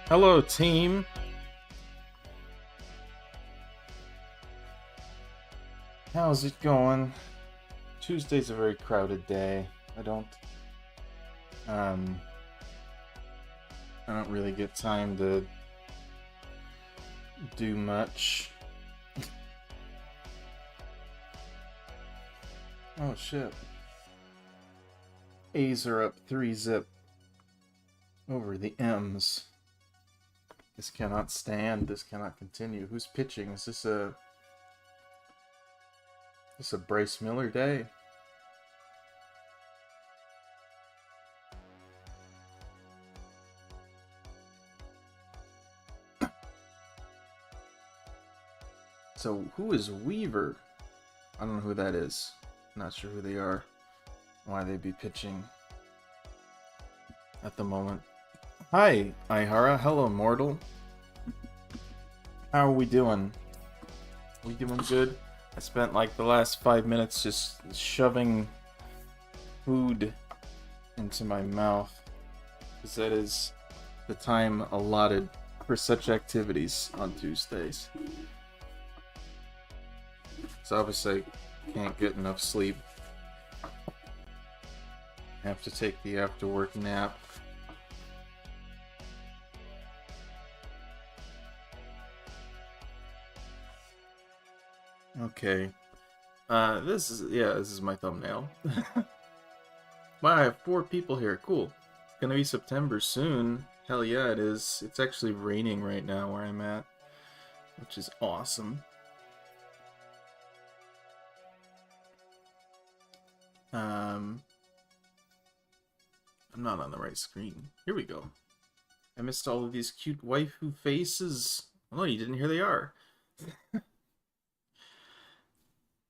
Hello, team. How's it going? Tuesday's a very crowded day. I don't really get time to do much. Oh shit. A's are up 3-zip over the M's. This cannot stand. This cannot continue. Who's pitching? Is this a Bryce Miller day? So who is Weaver? I don't know who that is. Not sure who they are. Why they'd be pitching at the moment. Hi, Ihara. Hello, mortal. How are we doing? We doing good? I spent like the last 5 minutes just shoving food into my mouth, because that is the time allotted for such activities on Tuesdays. So obviously I can't get enough sleep. I have to take the after work nap. Okay. This is my thumbnail. Wow, I have 4 people here. Cool. It's gonna be September soon. Hell yeah, it is. It's actually raining right now where I'm at, which is awesome. I'm not on the right screen. Here we go. I missed all of these cute waifu faces. Oh, no, you didn't. Here they are.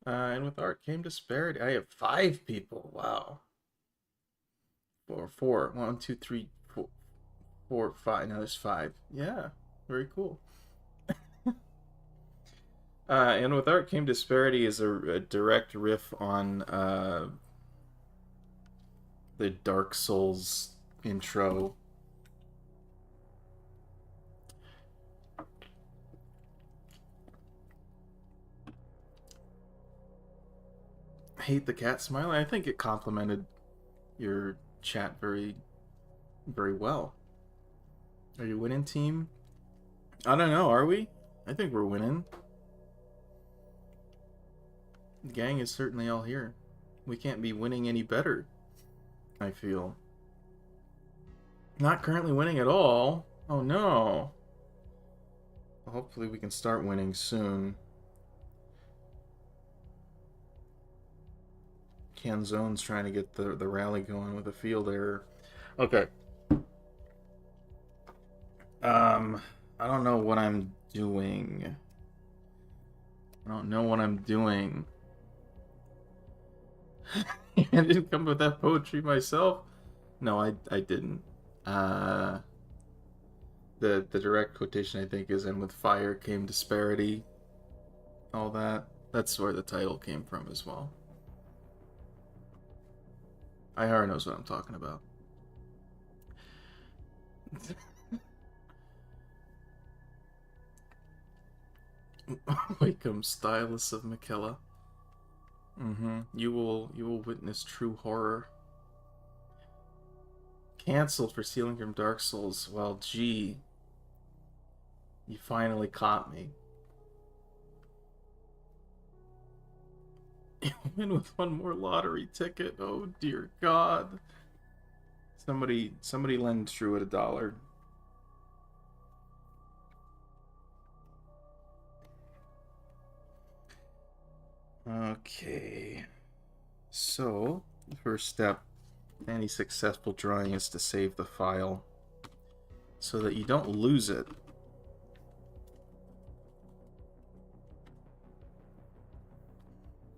And with art came disparity. I have 5 people. Wow. 4. 1, 2, 3, 4, 4, 5. No, there's 5. Yeah, very cool. And with art came disparity is a direct riff on the Dark Souls intro. Hate the cat smiling. I think it complimented your chat very, very well. Are you winning, team? I don't know. Are we? I think we're winning. The gang is certainly all here. We can't be winning any better, I feel. Not currently winning at all. Oh no. Well, hopefully we can start winning soon. Canzone's trying to get the rally going with a field error. Okay. I don't know what I'm doing. I don't know what I'm doing. I didn't come up with that poetry myself. No, I didn't. The direct quotation I think is, "And with fire came disparity." All that. That's where the title came from as well. IR knows what I'm talking about. Wakeham, stylus of Makella. You will witness true horror. Cancelled for stealing from Dark Souls. Well, gee. You finally caught me. You win with one more lottery ticket. Oh dear God. Somebody lend Druid $1. Okay. So, the first step in any successful drawing is to save the file so that you don't lose it.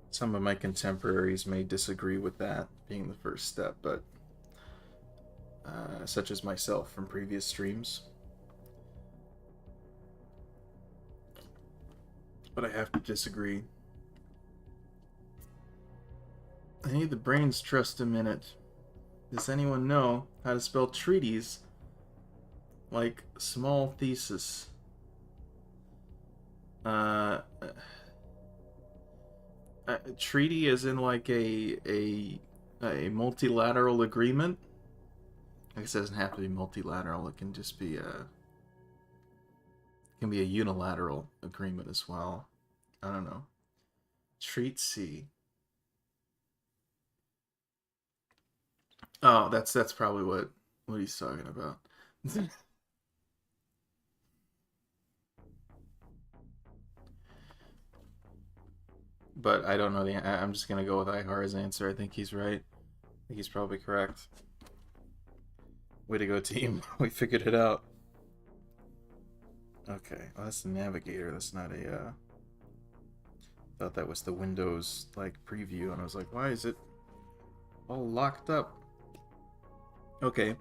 Some of my contemporaries may disagree with that being the first step, but such as myself from previous streams. But I have to disagree. I need the brain's trust a minute. Does anyone know how to spell treaties? Like small thesis. Treaty is in like a multilateral agreement. I guess it doesn't have to be multilateral. It can just be a unilateral agreement as well. I don't know. Treat C. Oh, that's probably what he's talking about. But I don't know I'm just gonna go with Ihara's answer. I think he's right. I think he's probably correct. Way to go, team. We figured it out. Okay, well, that's the navigator. That's not a, thought that was the Windows, like, preview, and I was like, why is it all locked up? Okay.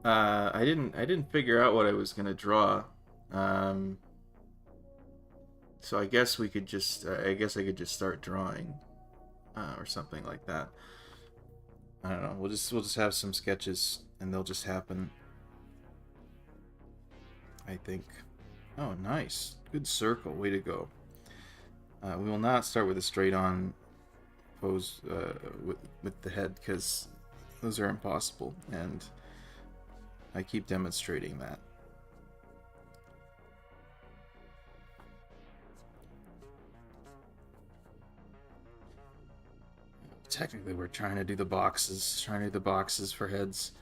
I didn't figure out what I was gonna draw. So I guess we could just, I guess I could just start drawing, or something like that. I don't know. We'll just have some sketches, and they'll just happen. I think. Oh, nice. Good circle. Way to go. We will not start with a straight-on pose with the head, because those are impossible, and I keep demonstrating that. Technically, we're trying to do the boxes. For heads.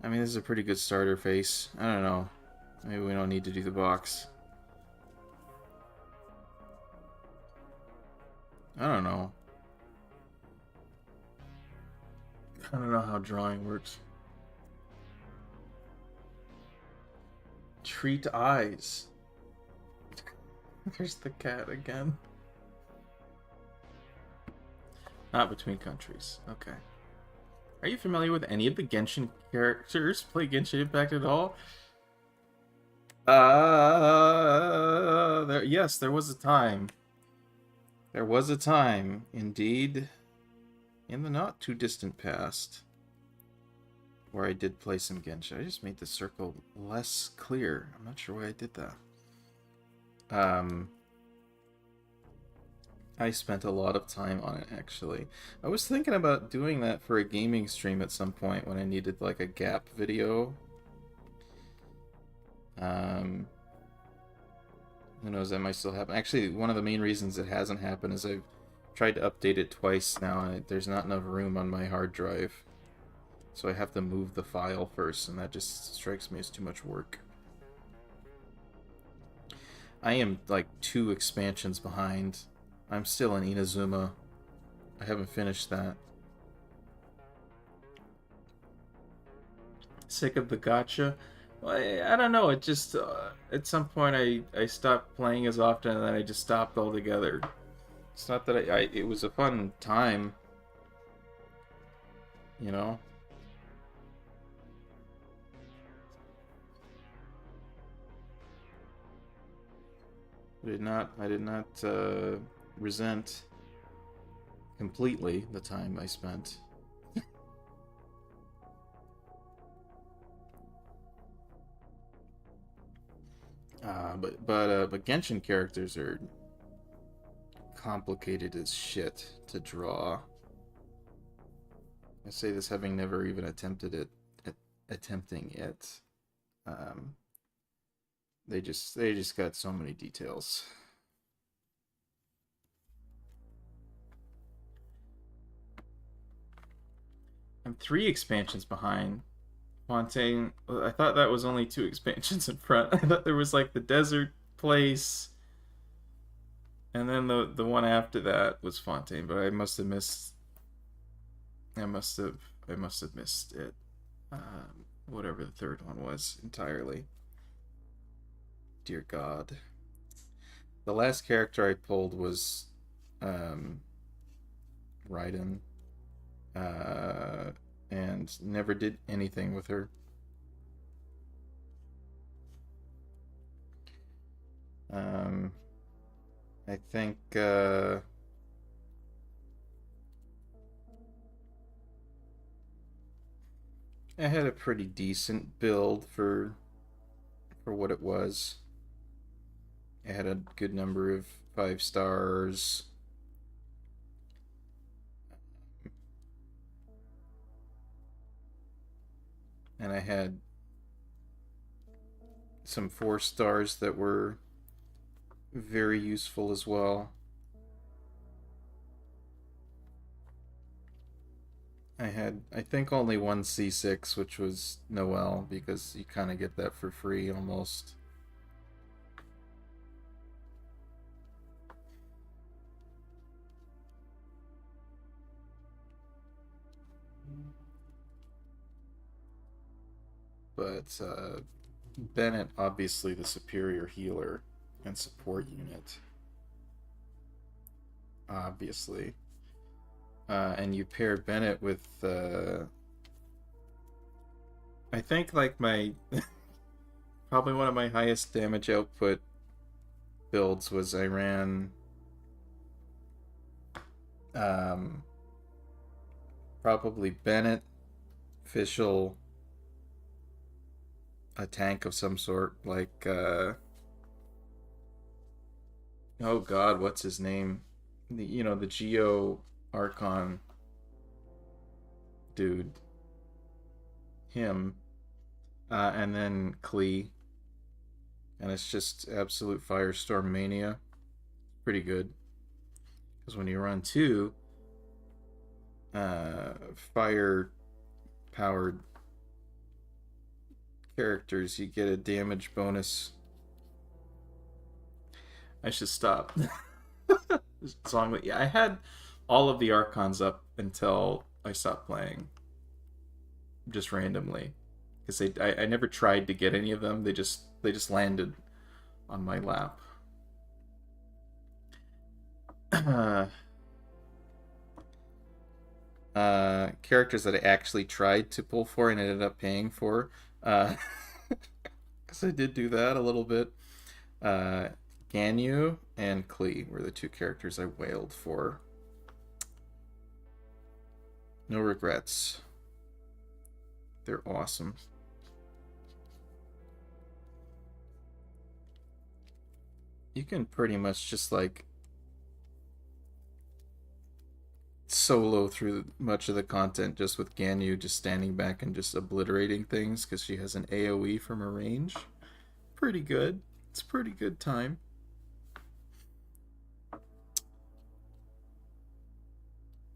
I mean, this is a pretty good starter face. I don't know. Maybe we don't need to do the box. I don't know. I don't know how drawing works. Treat eyes. There's the cat again. Not between countries. Okay. Are you familiar with any of the Genshin characters? Play Genshin Impact at all? Yes, there was a time. There was a time, indeed, in the not too distant past, where I did play some Genshin. I just made the circle less clear. I'm not sure why I did that. I spent a lot of time on it, actually. I was thinking about doing that for a gaming stream at some point when I needed, like, a gap video. Who knows, that might still happen. Actually, one of the main reasons it hasn't happened is I've tried to update it twice now, and there's not enough room on my hard drive So I have to move the file first, and that just strikes me as too much work. I am like 2 expansions behind. I'm still in Inazuma. I haven't finished that. Sick of the gacha? Well, I don't know. It just at some point I stopped playing as often, and then I just stopped altogether. It's not that it was a fun time, you know. I did not resent completely the time I spent. But Genshin characters are complicated as shit to draw. I say this having never even attempting it. Um, they just got so many details. I'm 3 expansions behind. Fontaine, I thought that was only 2 expansions in front. I thought there was like the desert place, and then the one after that was Fontaine, but I must have missed. I must have missed it. Whatever the third one was entirely. Dear God. The last character I pulled was Raiden, and never did anything with her. I think I had a pretty decent build for what it was. I had a good number of 5 stars. And I had some 4 stars that were very useful as well. I had, I think, only one C6, which was Noel, because you kind of get that for free almost. But Bennett, obviously the superior healer and support unit. Obviously. And you pair Bennett with I think like my probably one of my highest damage output builds was I ran um, probably Bennett, Fischl, a tank of some sort, like oh god, what's his name? The Geo Archon dude, him, and then Klee, and it's just absolute firestorm mania. Pretty good because when you run 2 fire powered characters, you get a damage bonus. I should stop. Song, yeah, I had all of the Archons up until I stopped playing, just randomly, because I never tried to get any of them. They just landed on my lap. Characters that I actually tried to pull for and ended up paying for, because I did do that a little bit. Ganyu and Klee were the 2 characters I wailed for. No regrets. They're awesome. You can pretty much just like solo through much of the content just with Ganyu just standing back and just obliterating things because she has an AoE from her range. Pretty good. It's a pretty good time.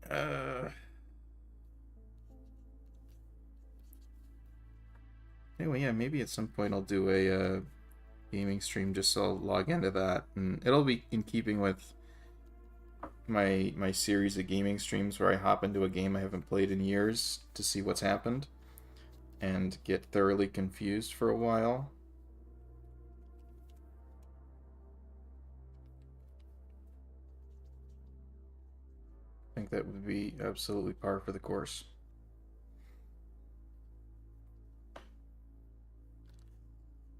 Uh, Anyway, yeah, maybe at some point I'll do a gaming stream just so I'll log into that, and it'll be in keeping with my series of gaming streams where I hop into a game I haven't played in years to see what's happened and get thoroughly confused for a while. I think that would be absolutely par for the course.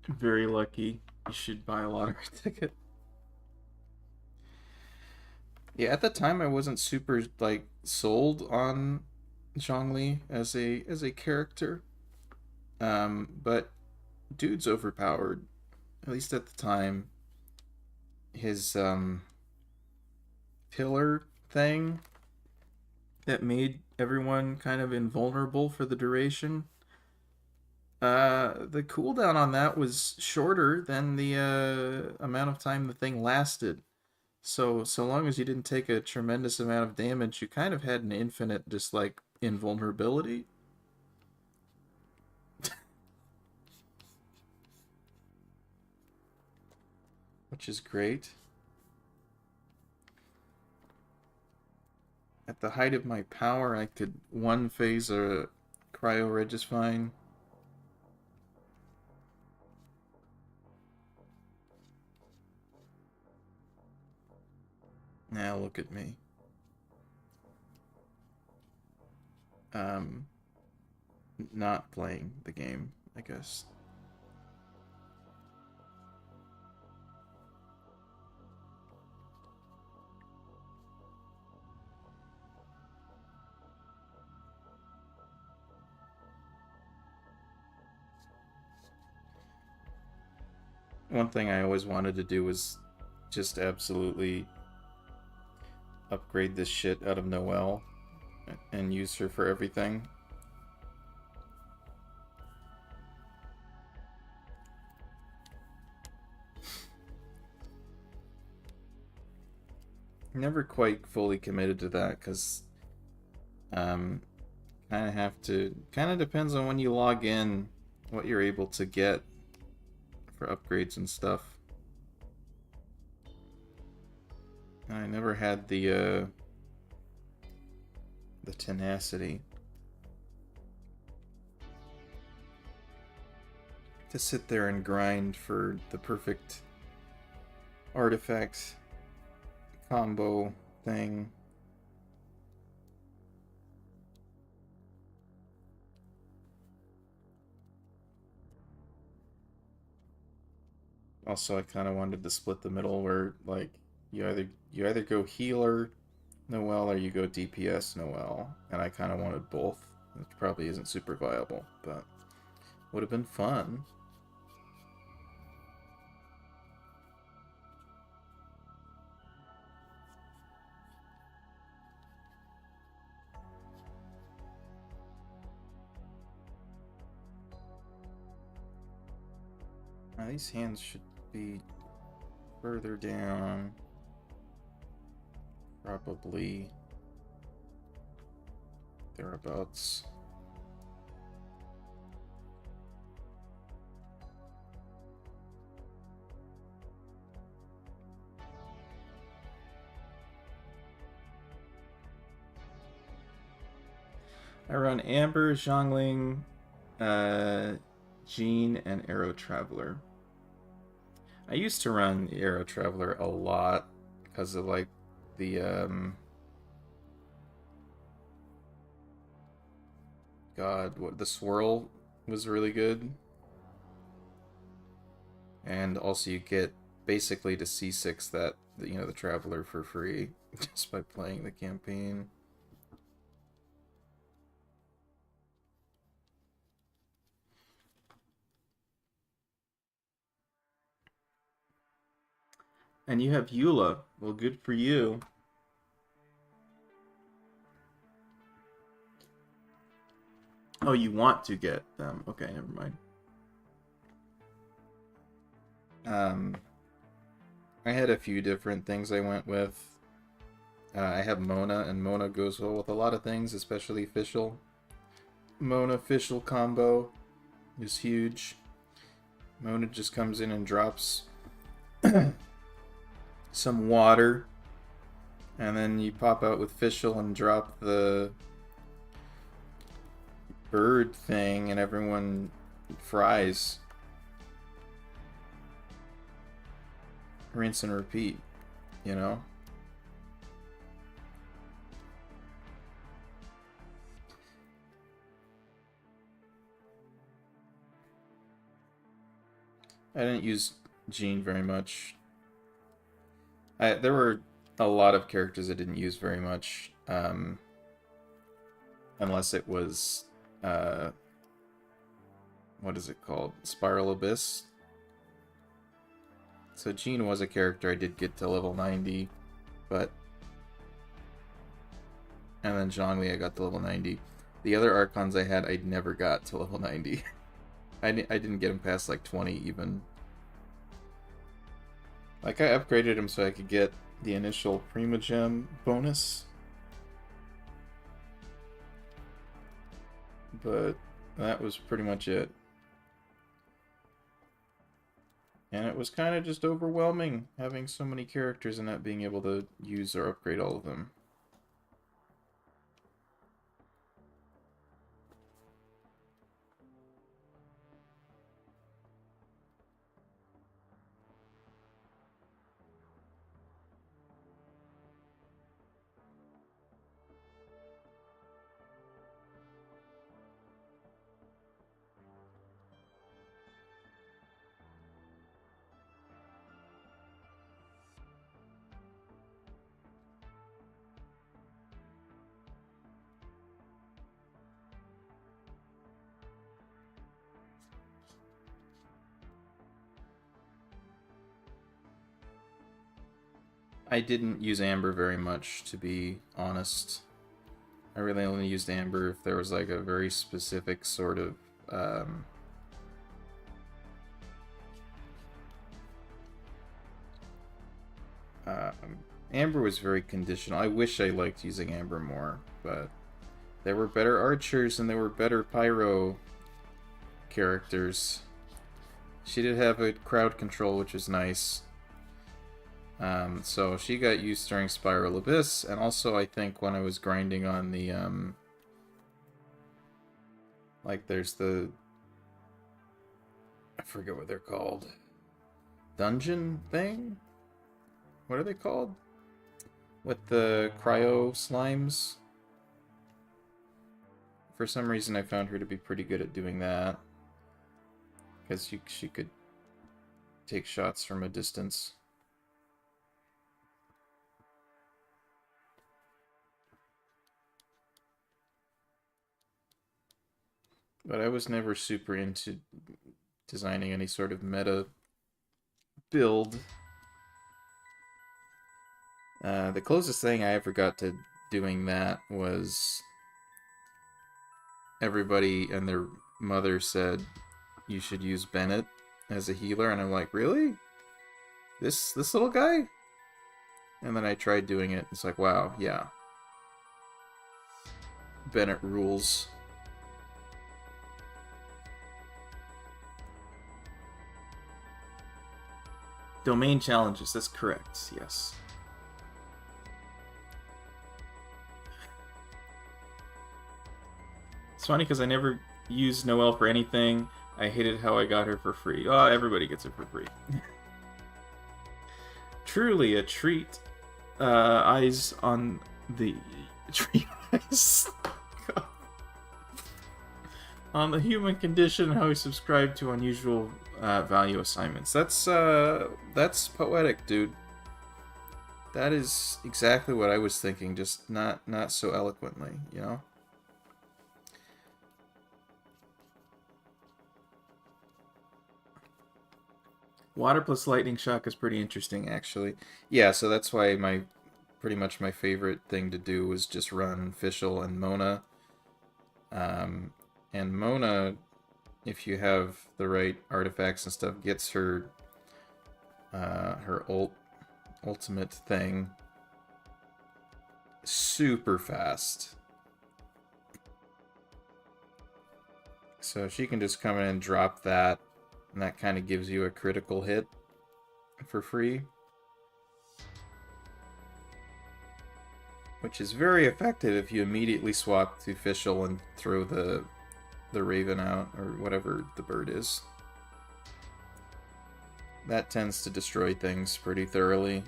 Very lucky. You should buy a lottery ticket. Yeah, at the time I wasn't super like sold on Zhongli as a character. But dude's overpowered. At least at the time. His pillar thing that made everyone kind of invulnerable for the duration. The cooldown on that was shorter than the amount of time the thing lasted. So long as you didn't take a tremendous amount of damage, you kind of had an infinite just like invulnerability. Which is great. At the height of my power, I could one phase a cryo Regifine. Now look at me. Not playing the game, I guess. One thing I always wanted to do was just absolutely upgrade this shit out of Noelle and use her for everything. Never quite fully committed to that because kind of have to, kind of depends on when you log in what you're able to get for upgrades and stuff. I never had the tenacity to sit there and grind for the perfect artifact combo thing. Also, I kind of wanted to split the middle where like you either go healer Noelle or you go DPS Noelle, and I kind of wanted both. It probably isn't super viable, but would have been fun. Now, these hands should be further down. Probably thereabouts. I run Amber, Zhongling, Jean, and Arrow Traveler. I used to run Arrow Traveler a lot because of like the God, what the swirl was really good. And also you get basically to C6 that the Traveler for free just by playing the campaign. And you have Eula. Well, good for you. Oh, you want to get them. Okay, never mind. I had a few different things I went with. I have Mona, and Mona goes well with a lot of things, especially Fischl. Mona Fischl combo is huge. Mona just comes in and drops some water, and then you pop out with Fischl and drop the bird thing, and everyone fries. Rinse and repeat, you know? I didn't use Jean very much. There were a lot of characters I didn't use very much, unless it was, what is it called? Spiral Abyss. So Jean was a character I did get to level 90, but... And then Zhongli I got to level 90. The other Archons I had, I never got to level 90. I didn't get him past like 20 even. Like, I upgraded him so I could get the initial Primogem bonus. But that was pretty much it. And it was kind of just overwhelming having so many characters and not being able to use or upgrade all of them. I didn't use Amber very much, to be honest. I really only used Amber if there was like a very specific sort of Amber was very conditional. I wish I liked using Amber more, but there were better archers and there were better pyro characters. She did have a crowd control, which was nice. So she got used during Spiral Abyss, and also I think when I was grinding on the, like there's the, I forget what they're called, dungeon thing? What are they called? With the cryo slimes? For some reason I found her to be pretty good at doing that. Because she could take shots from a distance. But I was never super into designing any sort of meta build. The closest thing I ever got to doing that was everybody and their mother said you should use Bennett as a healer, and I'm like, really? This little guy? And then I tried doing it. It's like, wow, yeah. Bennett rules. Domain challenges, that's correct, yes. It's funny because I never used Noelle for anything. I hated how I got her for free. Oh, everybody gets it for free. Truly a treat. Eyes on the... Treat eyes. On the human condition, how we subscribe to unusual value assignments. That's poetic, dude. That is exactly what I was thinking, just not so eloquently, you know? Water plus lightning shock is pretty interesting, actually. Yeah, so that's why pretty much my favorite thing to do was just run Fischl and Mona. And Mona, if you have the right artifacts and stuff, gets her her ultimate thing super fast. So she can just come in and drop that, and that kind of gives you a critical hit for free. Which is very effective if you immediately swap to Fischl and throw the Raven out, or whatever the bird is. That tends to destroy things pretty thoroughly.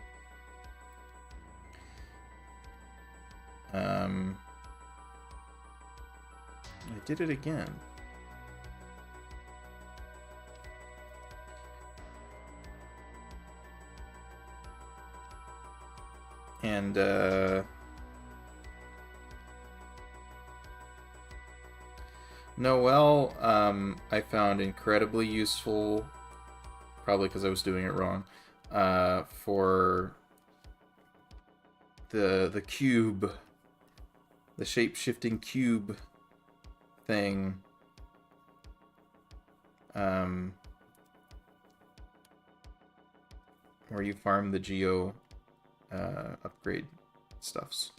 I did it again. And, Noelle, I found incredibly useful, probably because I was doing it wrong, for the cube, the shape-shifting cube thing. Where you farm the Geo upgrade stuffs.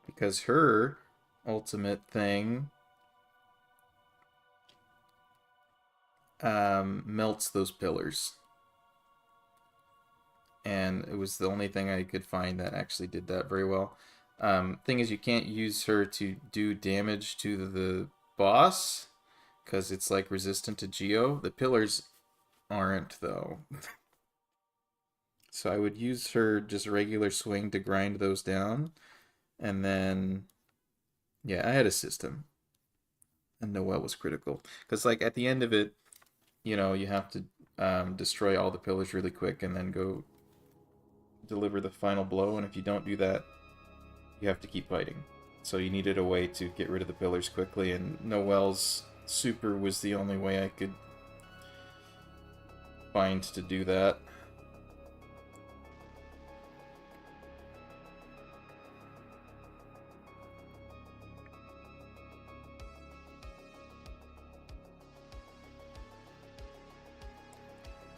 Because her ultimate thing melts those pillars. And it was the only thing I could find that actually did that very well. Thing is, you can't use her to do damage to the boss, because it's like resistant to Geo. The pillars aren't, though. So I would use her just regular swing to grind those down. And then, yeah, I had a system. And Noelle was critical. Because, like, at the end of it, you know, you have to destroy all the pillars really quick and then go deliver the final blow. And if you don't do that, you have to keep fighting. So you needed a way to get rid of the pillars quickly. And Noelle's super was the only way I could find to do that.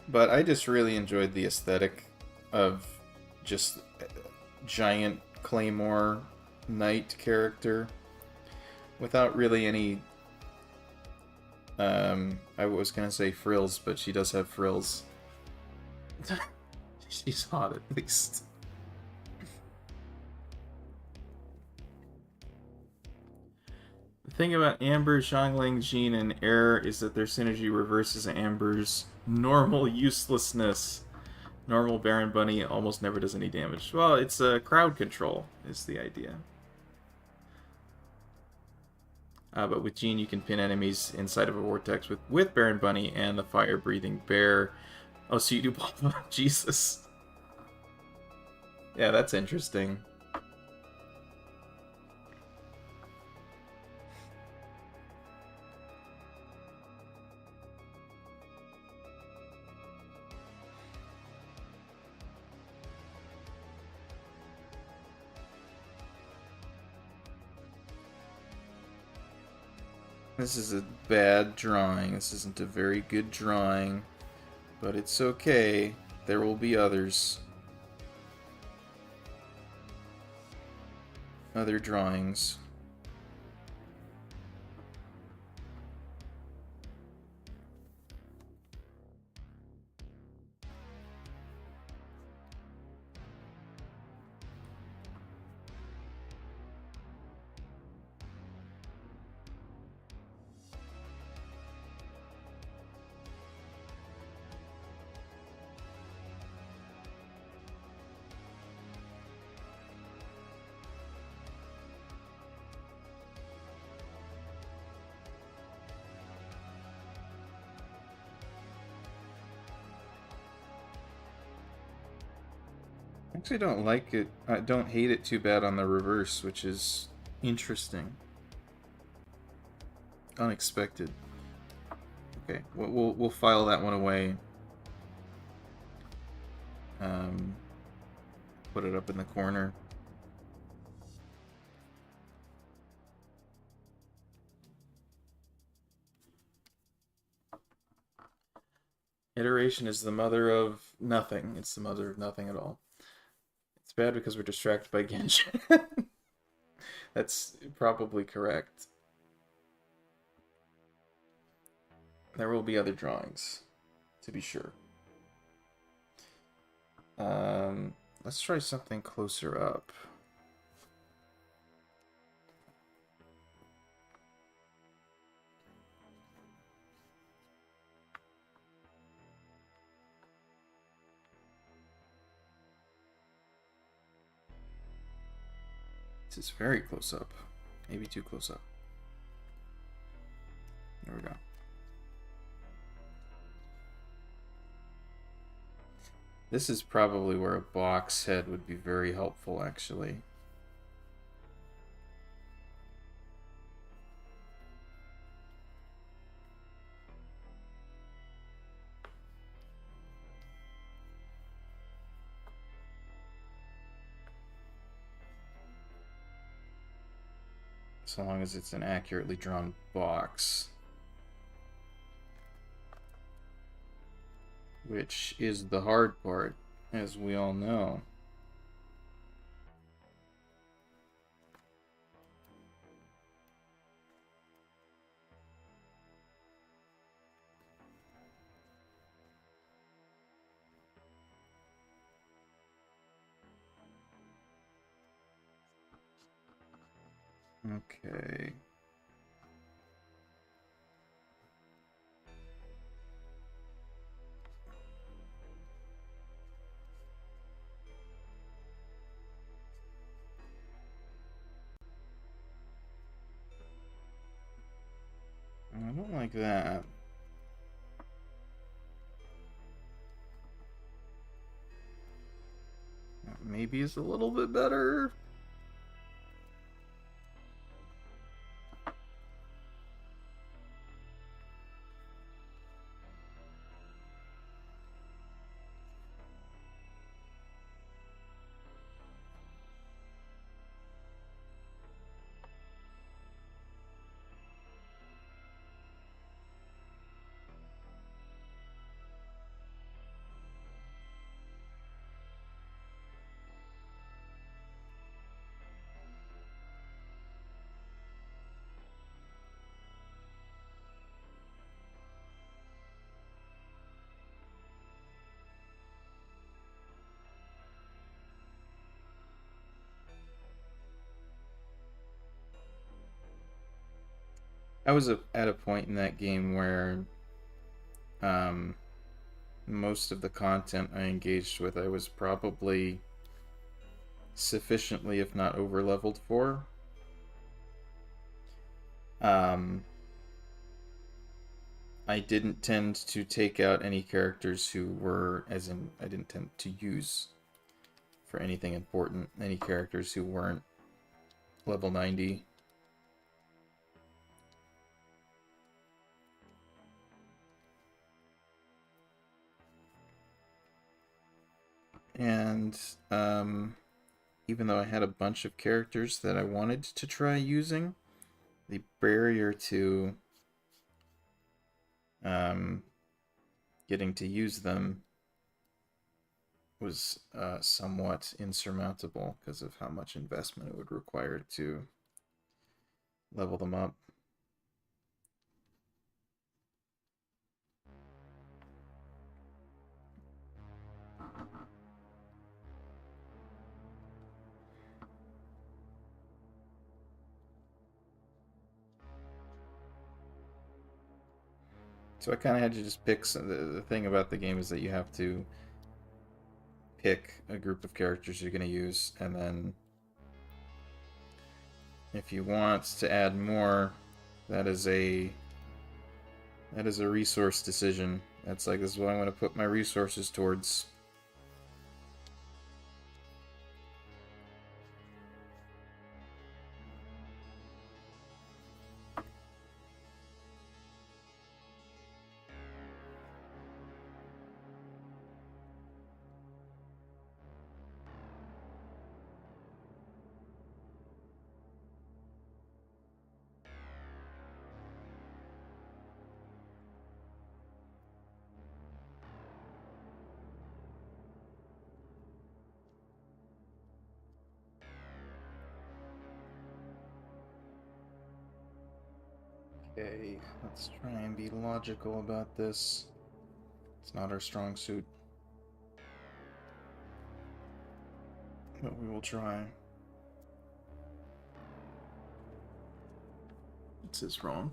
But I just really enjoyed the aesthetic of just giant Claymore knight character without really any I was gonna say frills, but she does have frills. She's hot at least. The thing about Amber, Xiangling, Jean, and Air is that their synergy reverses Amber's normal uselessness. Normal Baron Bunny almost never does any damage. Well, it's crowd control is the idea. But with Jean, you can pin enemies inside of a vortex with Baron Bunny and the fire-breathing bear. Oh, so you do both of them? Jesus. Yeah, that's interesting. This is a bad drawing. This isn't a very good drawing. But it's okay. There will be others. Other drawings. I actually don't like it. I don't hate it too bad on the reverse, which is interesting. Unexpected. Okay, we'll file that one away. Put it up in the corner. Iteration is the mother of nothing. It's the mother of nothing at all. It's bad because we're distracted by Genshin. That's probably correct. There will be other drawings, to be sure. Let's try something closer up. This is very close up. Maybe too close up. There we go. This is probably where a box head would be very helpful, actually. So long as it's an accurately drawn box. Which is the hard part, as we all know. Okay. I don't like that. That maybe is a little bit better. I was at a point in that game where most of the content I engaged with, I was probably sufficiently, if not over-leveled for. I didn't tend to take out any characters who were, as in, I didn't tend to use for anything important any characters who weren't level 90. And even though I had a bunch of characters that I wanted to try using, the barrier to getting to use them was somewhat insurmountable because of how much investment it would require to level them up. So I kind of had to just pick the thing about the game is that you have to pick a group of characters you're going to use, and then if you want to add more, that is a resource decision. That's like, this is what I'm going to put my resources towards. Okay, let's try and be logical about this. It's not our strong suit, but we will try. This is wrong.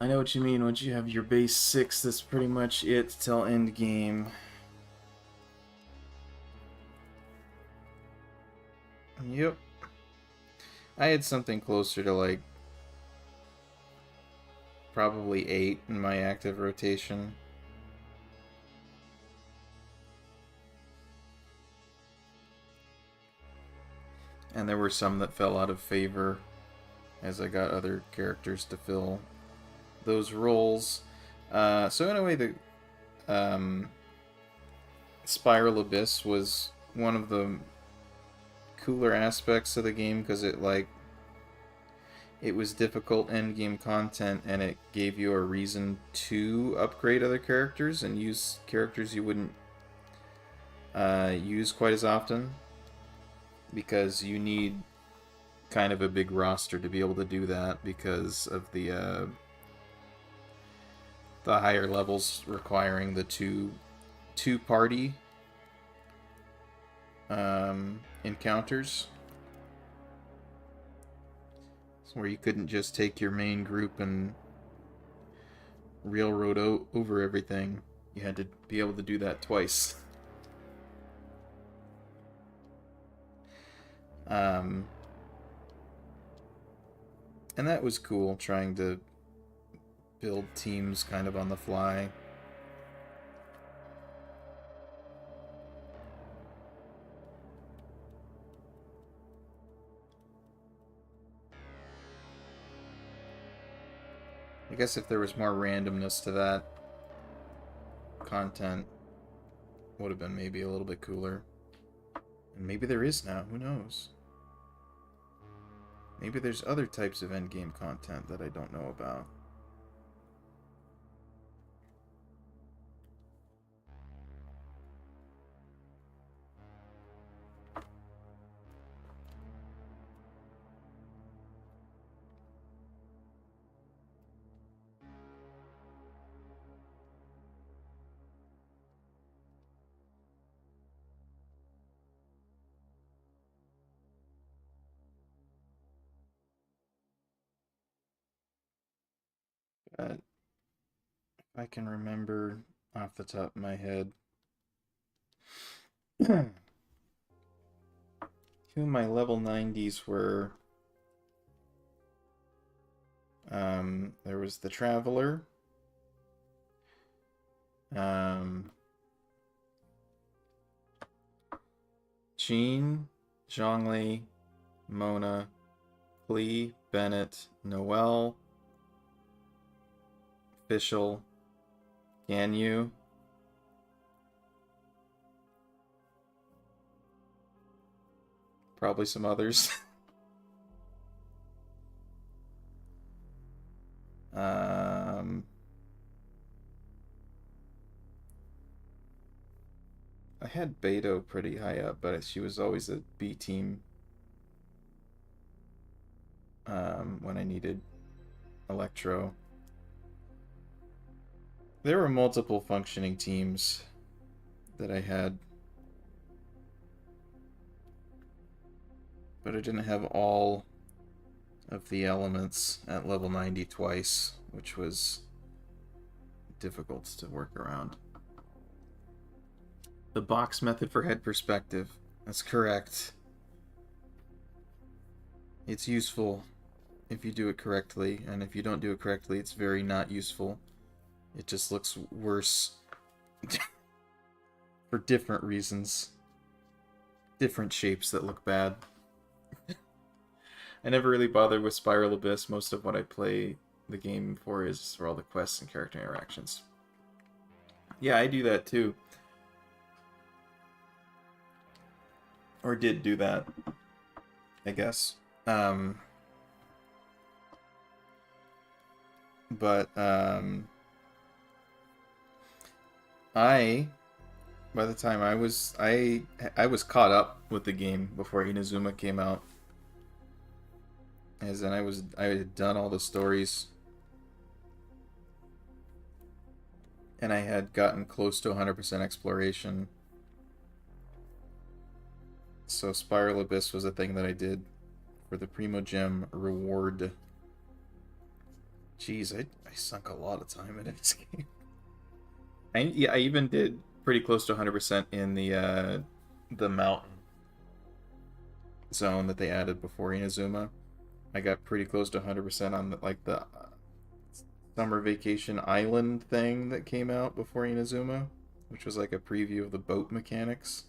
I know what you mean. Once you have your base 6, that's pretty much it till end game. Yep. I had something closer to like probably 8 in my active rotation. And there were some that fell out of favor as I got other characters to fill those roles. So in a way, the Spiral Abyss was one of the cooler aspects of the game because it was difficult end game content, and it gave you a reason to upgrade other characters and use characters you wouldn't use quite as often, because you need kind of a big roster to be able to do that because of the higher levels requiring the two party encounters, where you couldn't just take your main group and railroad over everything. You had to be able to do that twice. And that was cool, trying to build teams kind of on the fly. I guess if there was more randomness to that content, would have been maybe a little bit cooler. And maybe there is now, who knows? Maybe there's other types of endgame content that I don't know about. But if I can remember off the top of my head, who my level 90s were. There was the Traveler. Jean, Zhongli, Mona, Klee, Bennett, Noelle, Fischl, Ganyu, probably some others. I had Beto pretty high up, but she was always a B team when I needed Electro. There were multiple functioning teams that I had, but I didn't have all of the elements at level 90 twice, which was difficult to work around. The box method for head perspective. That's correct. It's useful if you do it correctly, and if you don't do it correctly, it's very not useful. It just looks worse for different reasons. Different shapes that look bad. I never really bothered with Spiral Abyss. Most of what I play the game for is for all the quests and character interactions. Yeah, I do that too. Or did do that, I guess. But by the time I was caught up with the game before Inazuma came out, as in I had done all the stories and I had gotten close to 100% exploration. So Spiral Abyss was a thing that I did for the Primo Gem reward. Jeez, I sunk a lot of time into this game. Yeah, I even did pretty close to 100% in the mountain zone that they added before Inazuma. I got pretty close to 100% on the summer vacation island thing that came out before Inazuma, which was like a preview of the boat mechanics.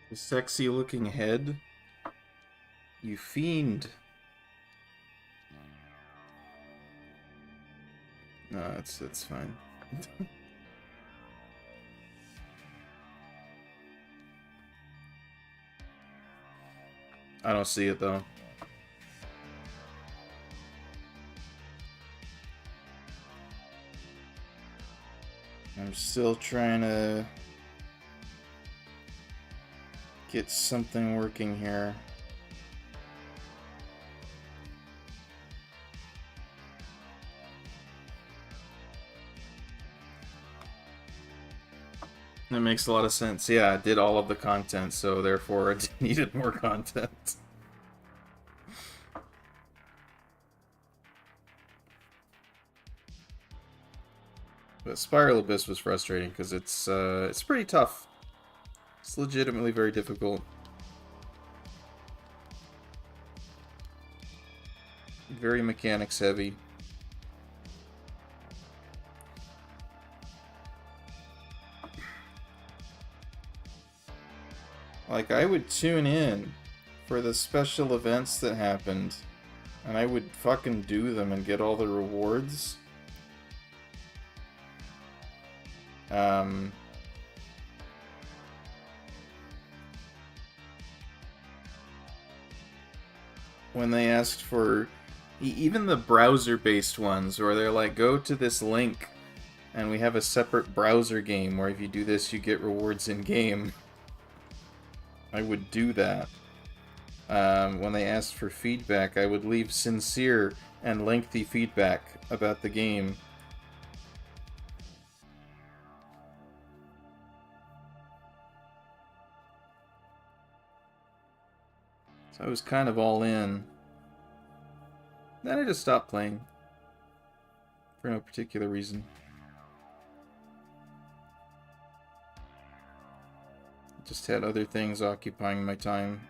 The sexy looking head. You fiend. No, it's fine. I don't see it though. I'm still trying to get something working here. That makes a lot of sense. Yeah, I did all of the content, so therefore it needed more content. But Spiral Abyss was frustrating because it's pretty tough. It's legitimately very difficult. Very mechanics heavy. Like, I would tune in for the special events that happened, and I would fucking do them and get all the rewards. When they asked for even the browser-based ones, where they're like, go to this link, and we have a separate browser game where if you do this, you get rewards in-game. I would do that. When they asked for feedback, I would leave sincere and lengthy feedback about the game. So I was kind of all in. Then I just stopped playing. For no particular reason. Just had other things occupying my time.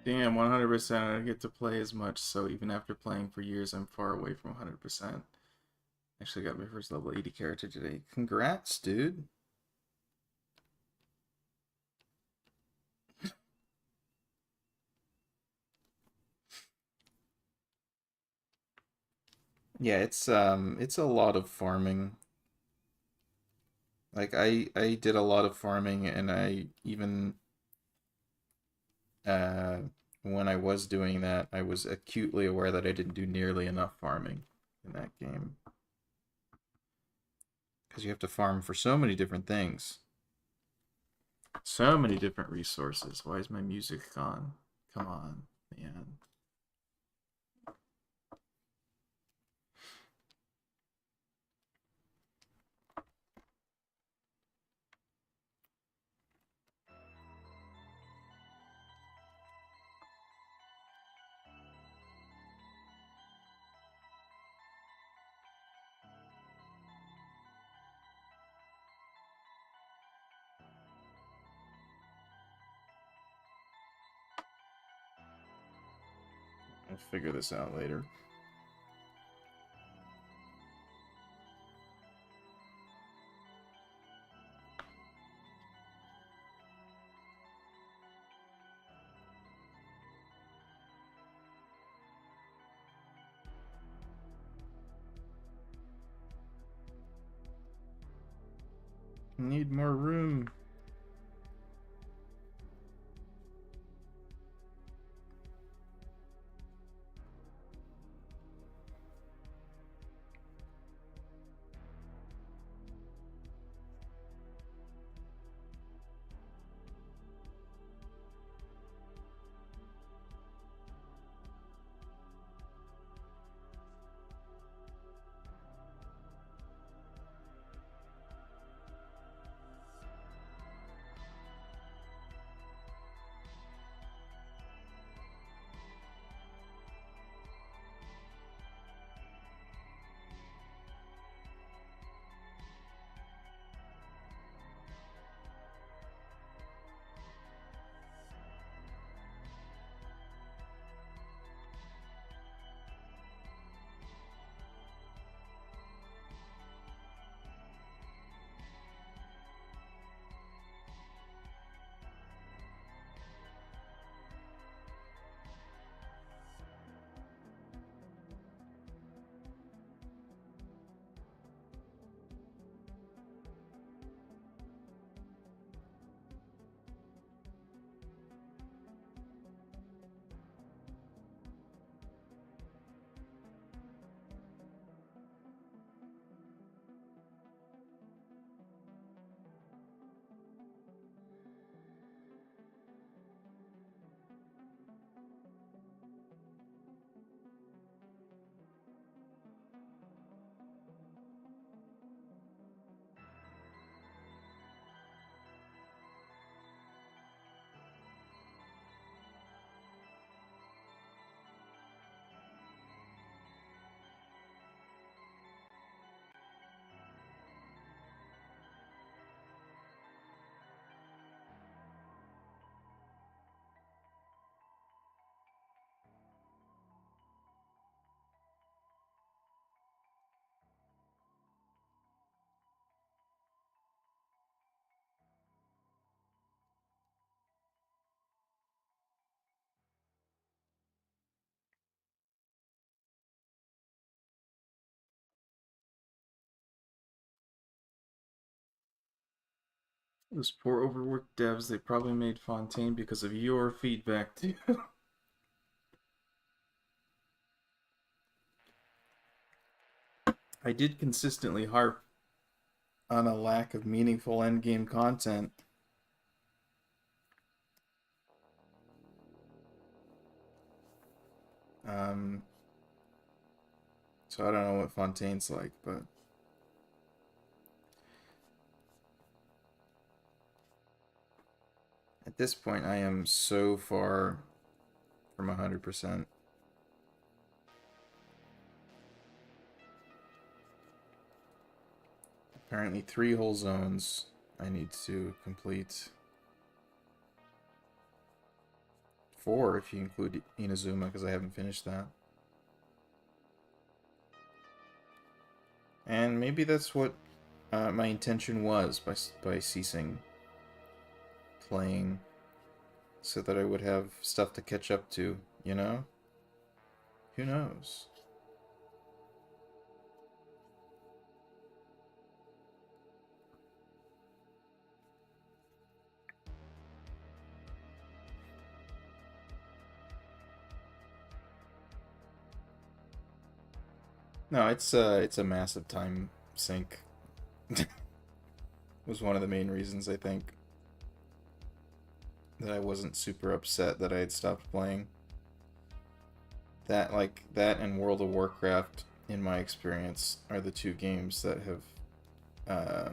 Damn, 100%. I don't get to play as much, so even after playing for years, I'm far away from 100%. Actually got my first level 80 character today. Congrats, dude. Yeah, it's a lot of farming. Like I did a lot of farming, and I even uh when I was doing that, I was acutely aware that I didn't do nearly enough farming in that game. Because you have to farm for so many different things. So many different resources. Why is my music gone? Come on, man. I'll figure this out later. Need more room. Those poor overworked devs, they probably made Fontaine because of your feedback too. I did consistently harp on a lack of meaningful endgame content. Um, so I don't know what Fontaine's like, but at this point I am so far from 100%. Apparently 3 whole zones I need to complete. 4 if you include Inazuma, because I haven't finished that. And maybe that's what my intention was by ceasing playing, so that I would have stuff to catch up to, you know? Who knows? No, it's a massive time sink. Was one of the main reasons, I think. that I wasn't super upset that I had stopped playing. That, like, that and World of Warcraft, in my experience, are the two games that have, uh,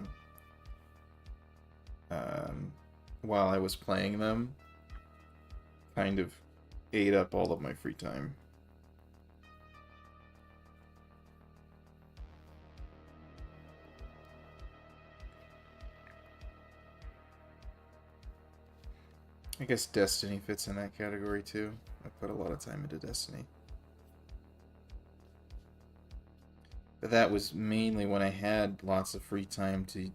while I was playing them, kind of ate up all of my free time. I guess Destiny fits in that category too. I put a lot of time into Destiny. But that was mainly when I had lots of free time to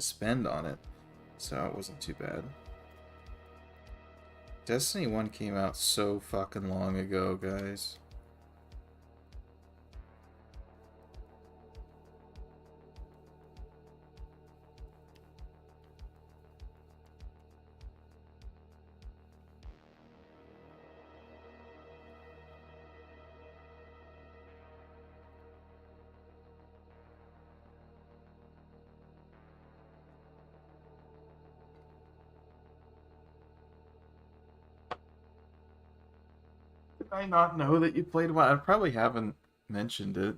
spend on it, so it wasn't too bad. Destiny 1 came out so fucking long ago, guys. Did I not know that you played one? I probably haven't mentioned it.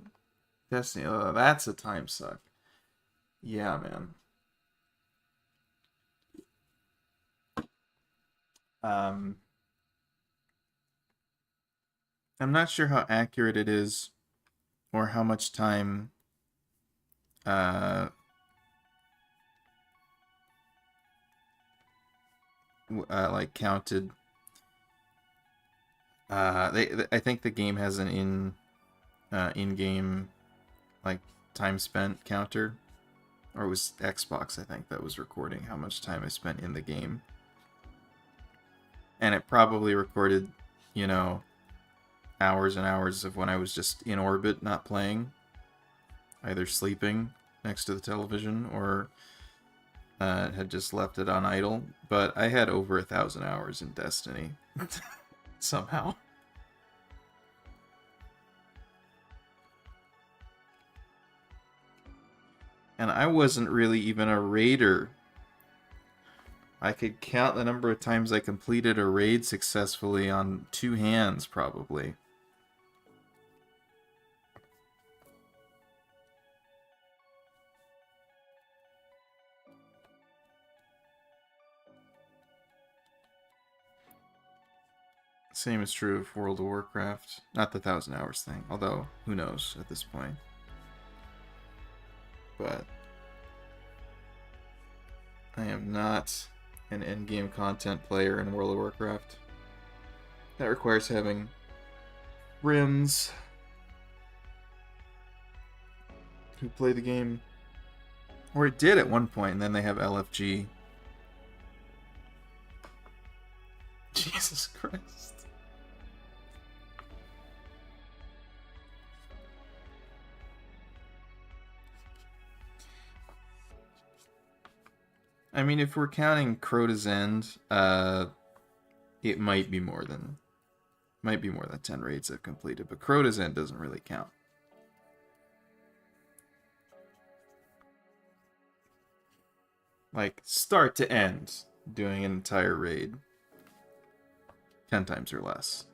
Destiny, that's a time suck. Yeah, man. Um, I'm not sure how accurate it is or how much time uh, like counted. I think the game has an in-game like time spent counter, or it was Xbox, I think, that was recording how much time I spent in the game, and it probably recorded, you know, hours and hours of when I was just in orbit, not playing, either sleeping next to the television or had just left it on idle. But I had over 1,000 hours in Destiny somehow. And I wasn't really even a raider. I could count the number of times I completed a raid successfully on 2 hands, probably. Same is true of World of Warcraft. Not the 1,000 hours thing, although who knows at this point. But I am not an endgame content player in World of Warcraft. That requires having friends who play the game. Or it did at one point, and then they have LFG. Jesus Christ. I mean, if we're counting Crota's End, it might be more than 10 raids I've completed, but Crota's End doesn't really count. Like, start to end, doing an entire raid. 10 times or less.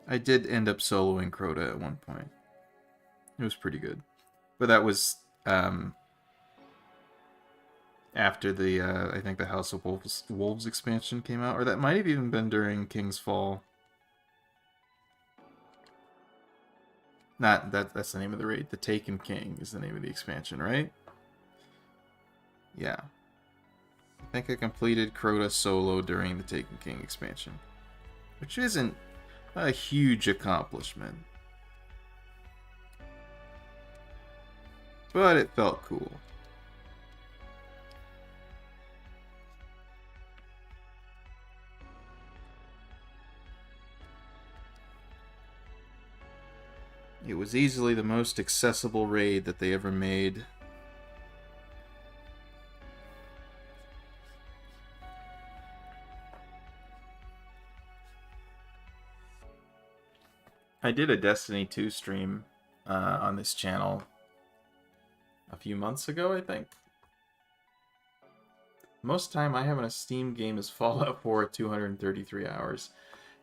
I did end up soloing Crota at one point. It was pretty good. But that was after the, I think the House of Wolves expansion came out, or that might have even been during King's Fall. Not that. That's the name of the raid. The Taken King is the name of the expansion, right? Yeah. I think I completed Crota solo during the Taken King expansion, which isn't a huge accomplishment, but it felt cool. It was easily the most accessible raid that they ever made. I did a Destiny 2 stream on this channel a few months ago, I think. Most time I have in a Steam game is Fallout 4 at 233 hours.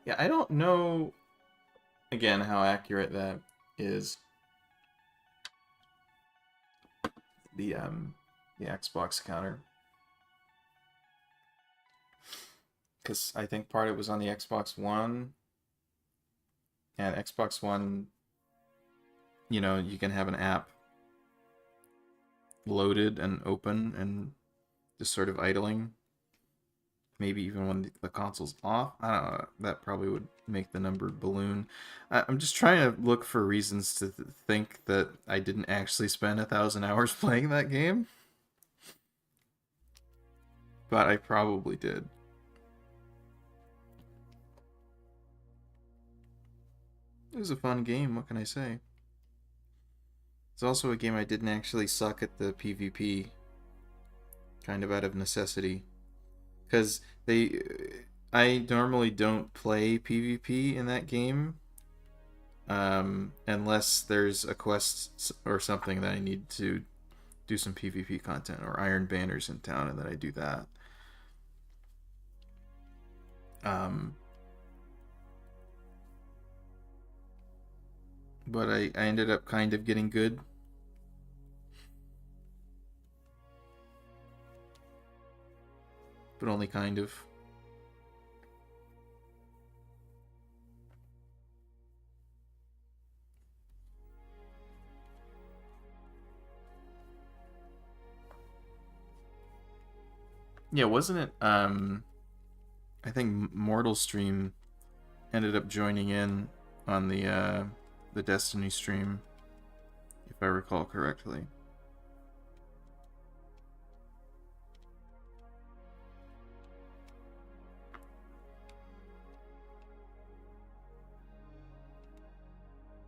Yeah, I don't know, again, how accurate that is. The Xbox counter. Because I think part of it was on the Xbox One. And Xbox One, you know, you can have an app loaded and open and just sort of idling. Maybe even when the console's off. I don't know. That probably would make the number balloon. I'm just trying to look for reasons to think that I didn't actually spend 1,000 hours playing that game. But I probably did. It was a fun game, what can I say? It's also a game I didn't actually suck at the PvP. Kind of out of necessity. Because I normally don't play PvP in that game. Unless there's a quest or something that I need to do some PvP content, or Iron Banners in town, and then I do that. But I ended up kind of getting good. But only kind of. Yeah, wasn't it? I think Mortal Stream ended up joining in on the Destiny stream, if I recall correctly.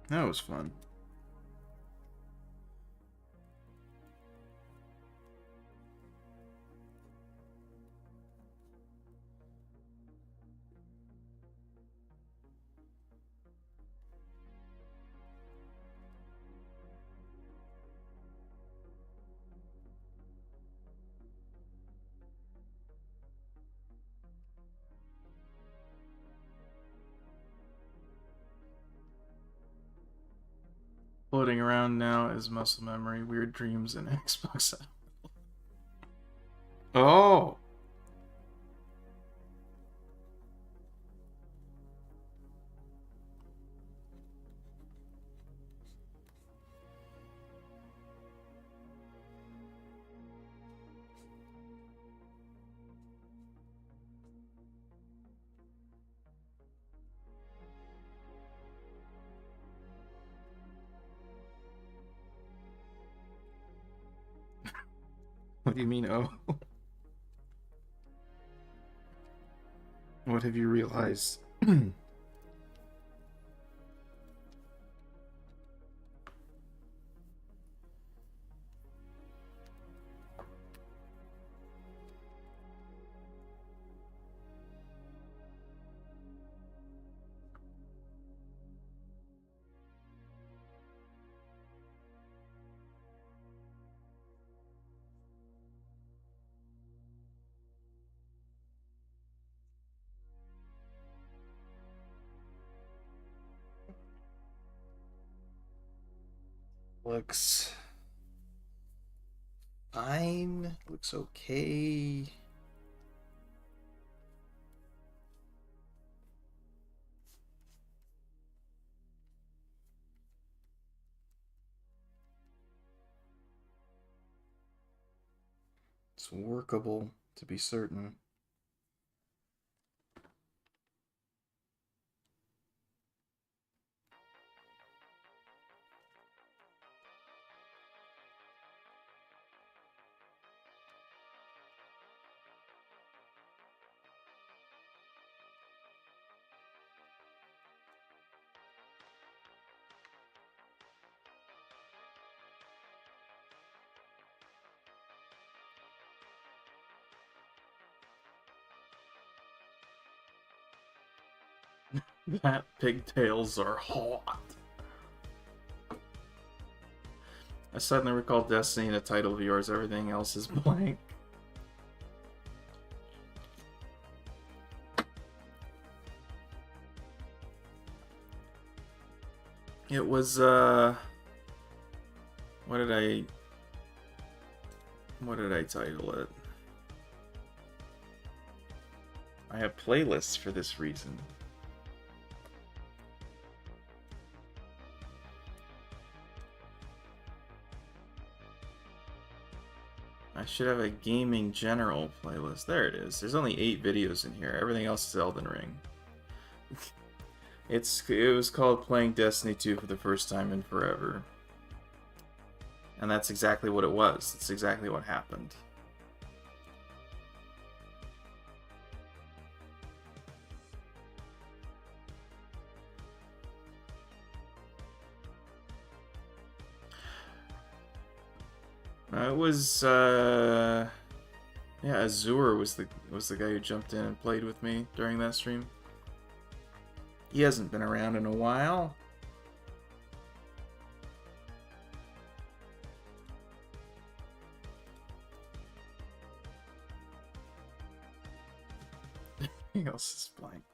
That was fun. Floating around now is muscle memory, weird dreams, and Xbox. Oh! What do you mean, oh? What have you realized? Looks fine. Looks okay. It's workable, to be certain. That pigtails are hot. suddenly recall Destiny in a title of yours. Everything else is blank. It was, what did I title it? I have playlists for this reason. I should have a gaming general playlist. There it is. There's only 8 videos in here. Everything else is Elden Ring. It was called Playing Destiny 2 for the first time in forever. And that's exactly what it was. It's exactly what happened. It was yeah, Azure was the guy who jumped in and played with me during that stream. He hasn't been around in a while. Everything else is blank.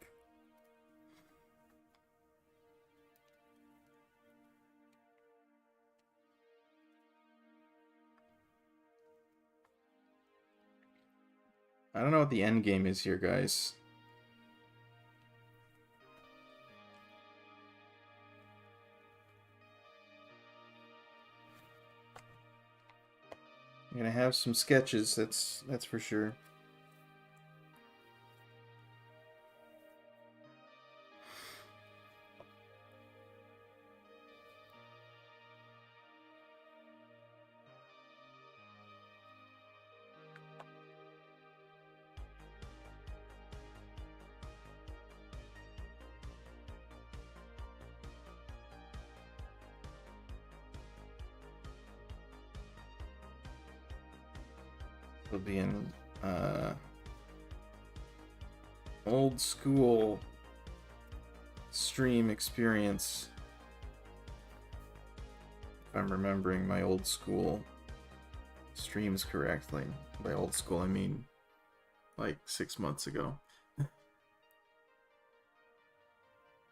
I don't know what the end game is here, guys. I'm gonna have some sketches, that's for sure. It'll be an old school stream experience. If I'm remembering my old school streams correctly. By old school, I mean like 6 months ago.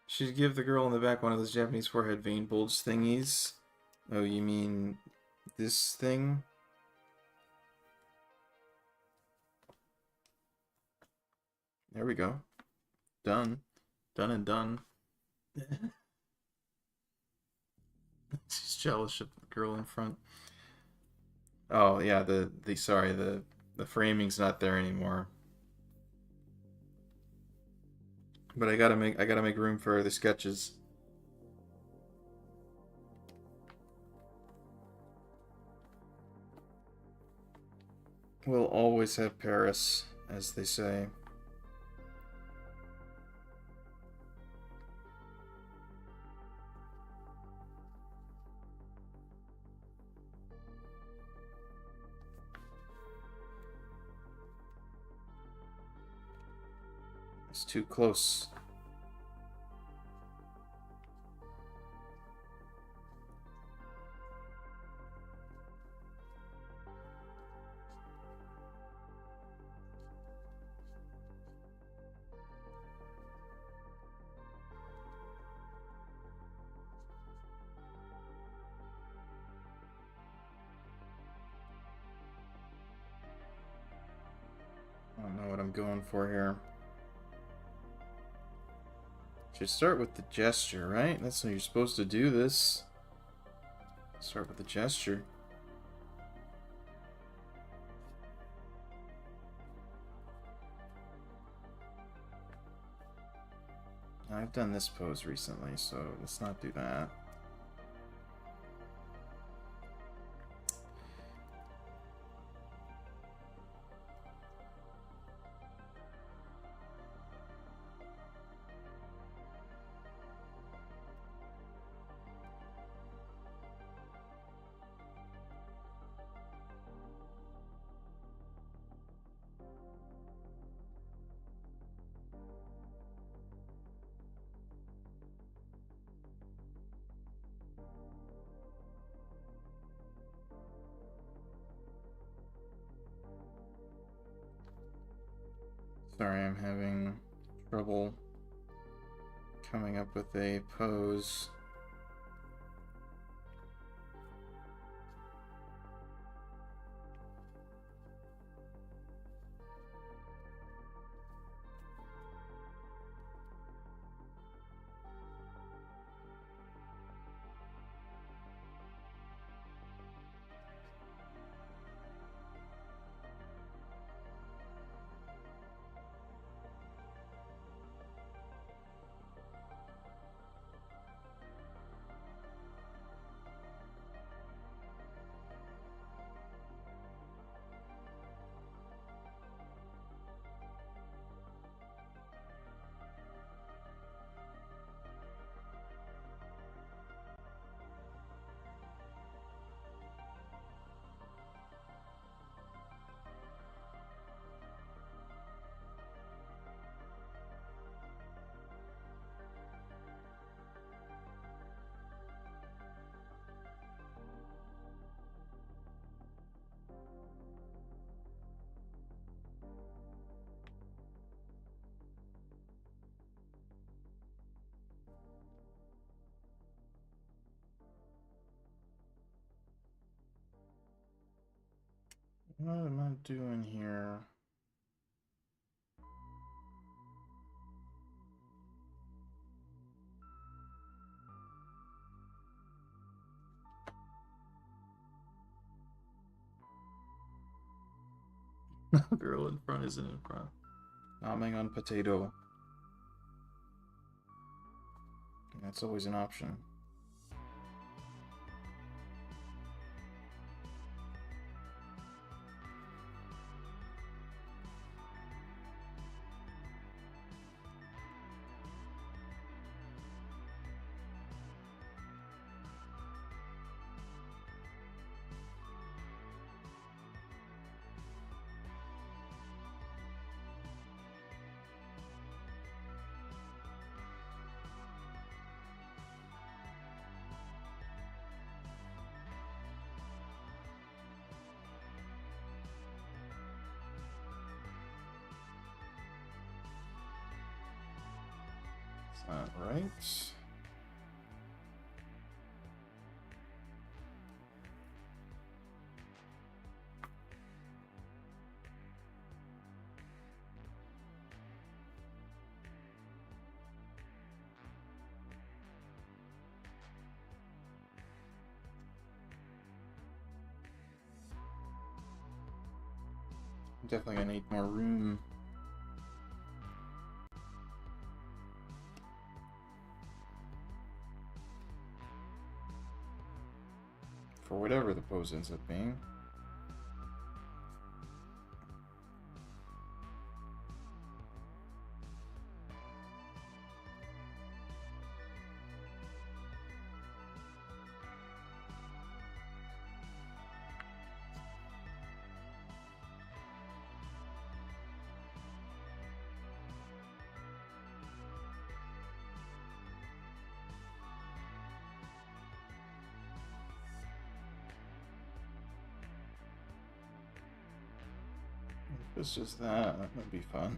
Should give the girl in the back one of those Japanese forehead vein bulge thingies. Oh, you mean this thing? There we go. Done. Done and done. She's jealous of the girl in front. Oh yeah, the framing's not there anymore. But I gotta make room for the sketches. We'll always have Paris, as they say. It's too close. I don't know what I'm going for here. Should start with the gesture, right? That's how you're supposed to do this. Start with the gesture. I've done this pose recently, so let's not do that. Sorry, I'm having trouble coming up with a pose. What am I doing here? Girl in front isn't in front. Nomming on potato. That's always an option. It's not right. Definitely gonna need more room. For whatever the pose ends up being. If it's just that would be fun.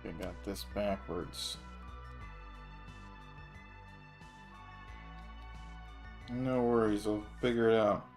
I got this backwards. No worries, I'll figure it out.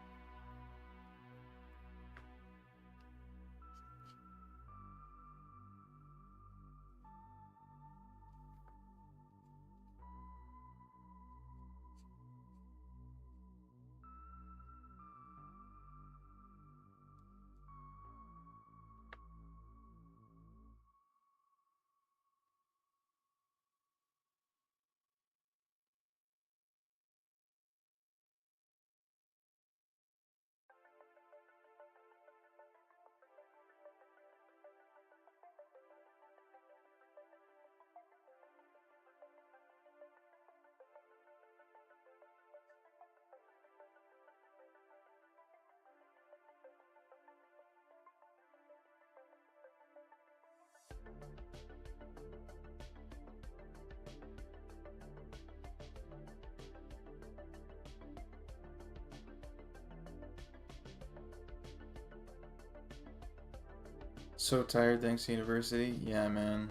So tired thanks to university? Yeah, man.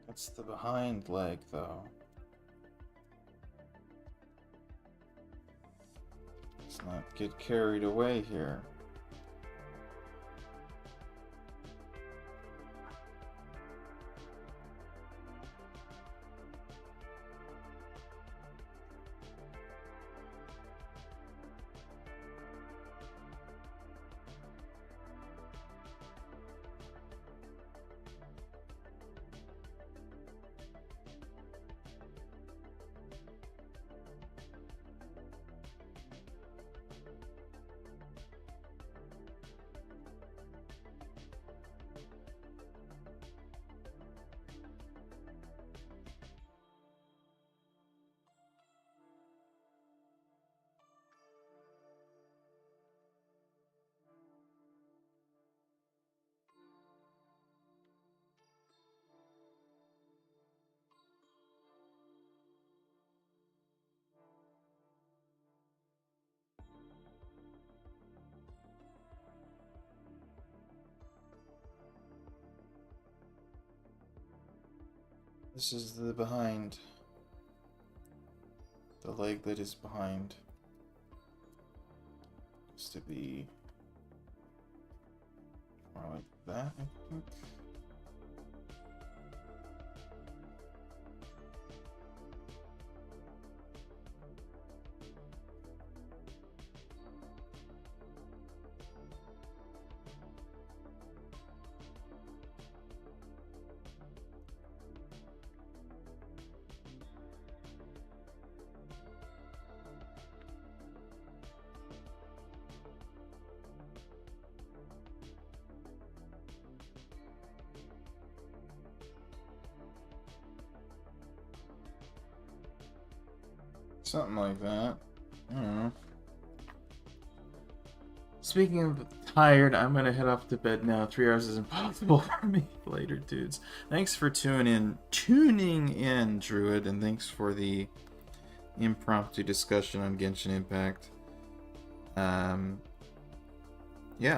That's the behind leg, though. Let's not get carried away here. This is the behind. The leg that is behind. Used to be more like that, I think. Something like that. I don't know. Speaking of tired, I'm gonna head off to bed now. 3 hours is impossible for me. Later, dudes. Thanks for tuning in, Druid, and thanks for the impromptu discussion on Genshin Impact. Yeah,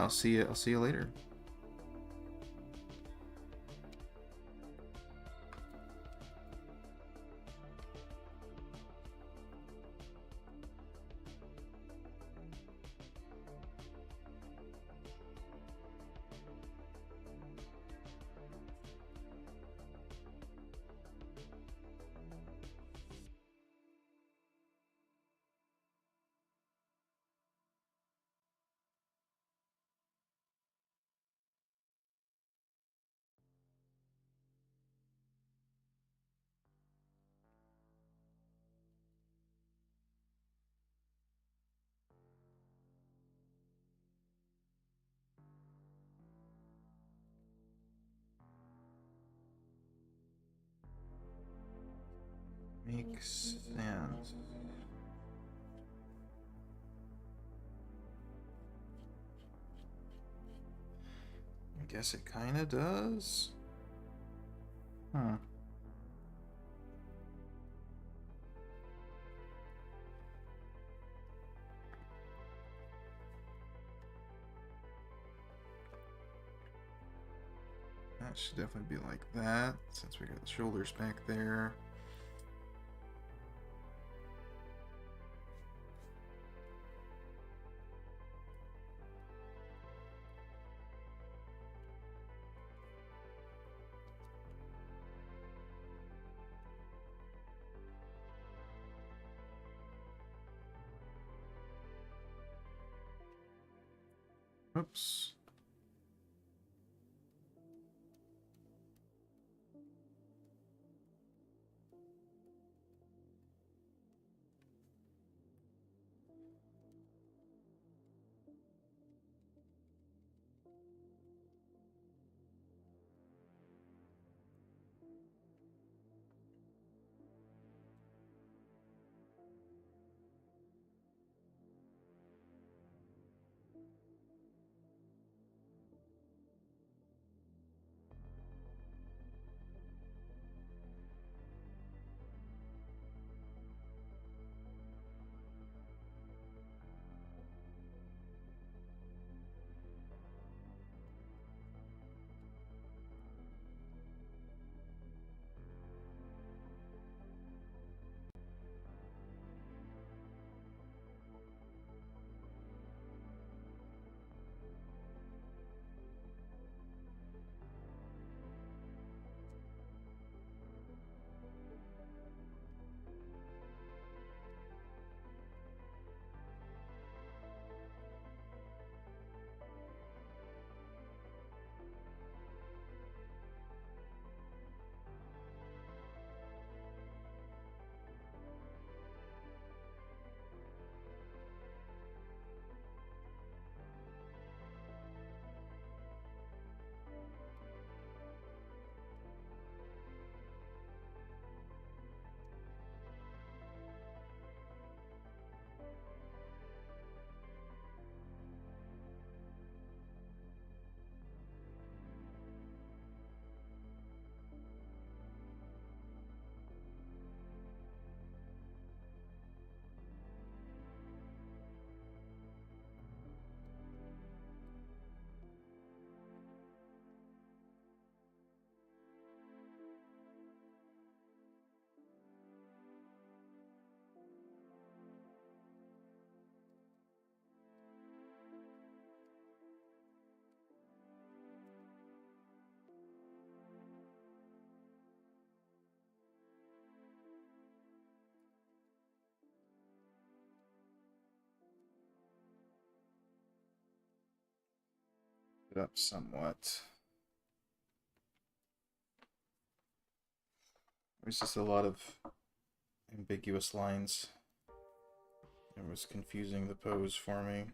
I'll see you later. Makes sense. I guess it kinda does. Huh. That should definitely be like that, since we got the shoulders back there. Oops. It up somewhat. There's just a lot of ambiguous lines. It was confusing the pose for me.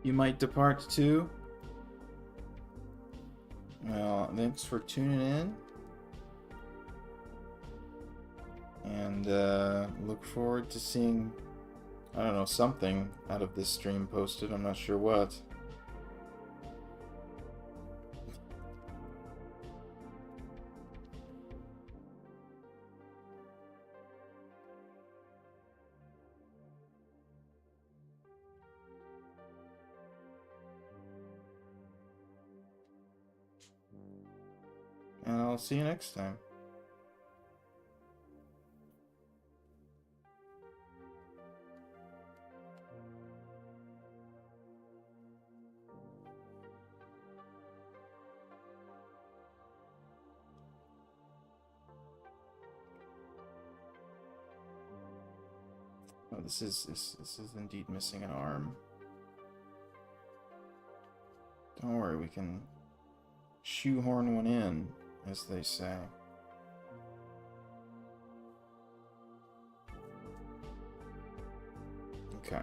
You might depart too. Well, thanks for tuning in. And look forward to seeing, I don't know, something out of this stream posted. I'm not sure what. And I'll see you next time. Oh, this is indeed missing an arm. Don't worry, we can shoehorn one in, as they say. Okay.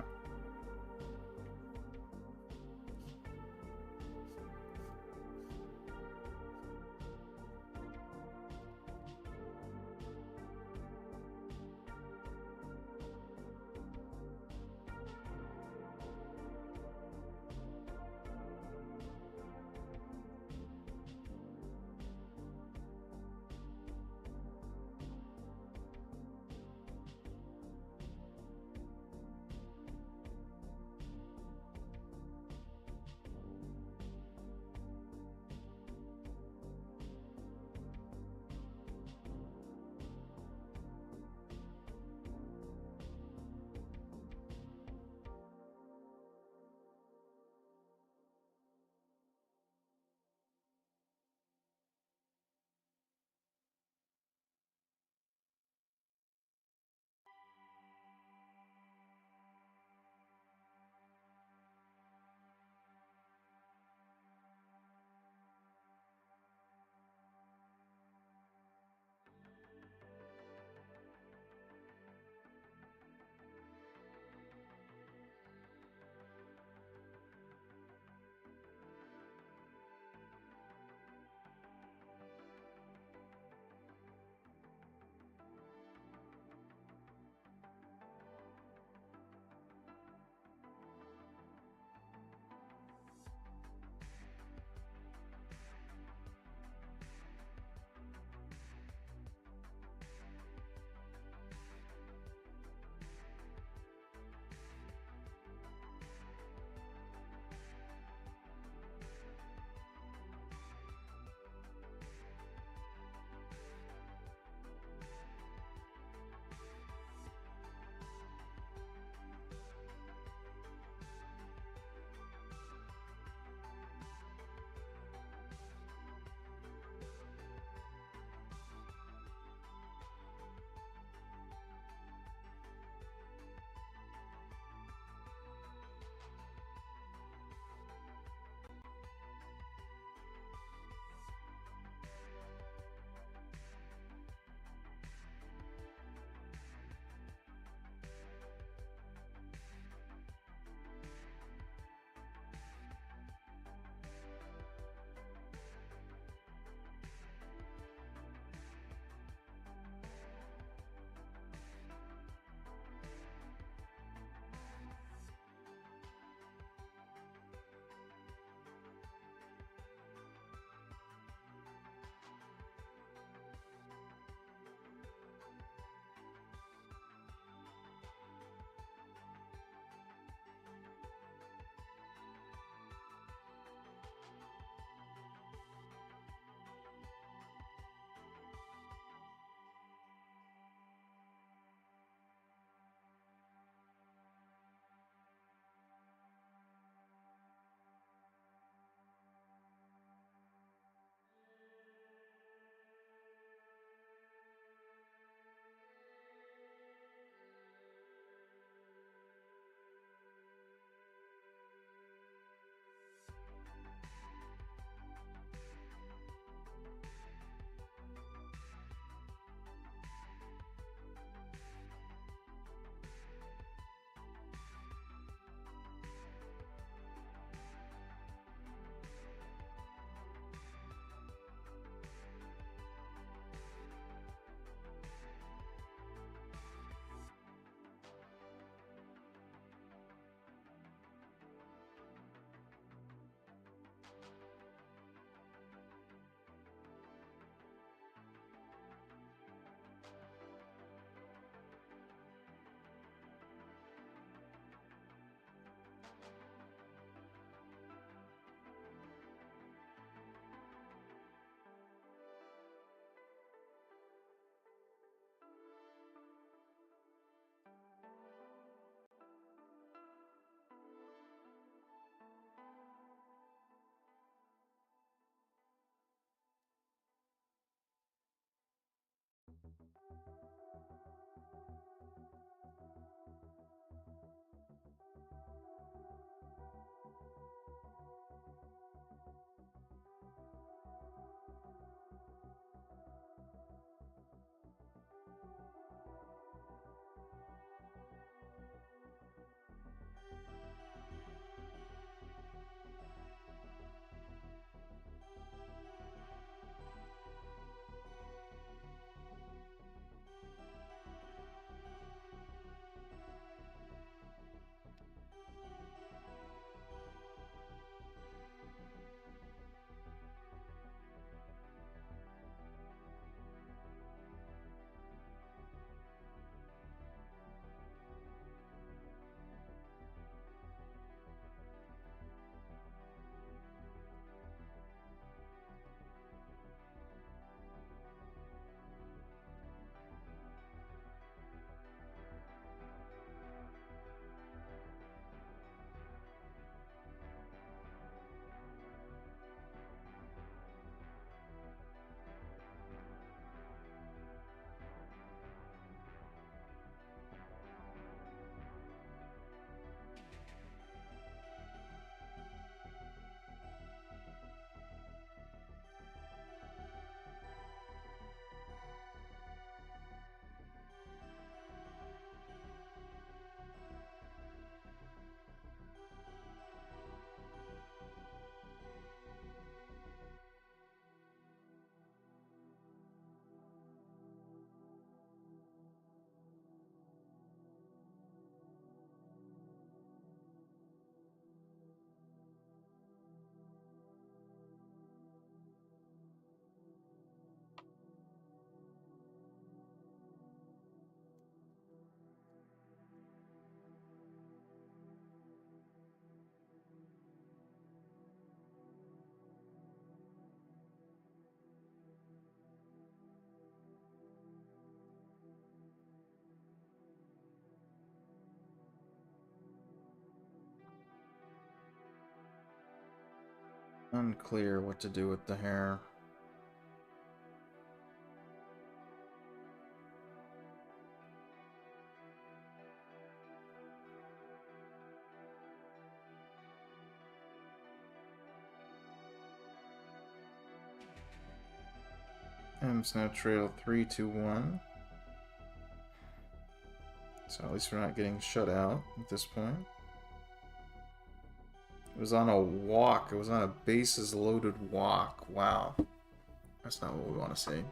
Unclear what to do with the hair. M's now trail 3-1. So at least we're not getting shut out at this point. It was on a walk. It was on a bases loaded walk. Wow. That's not what we want to see.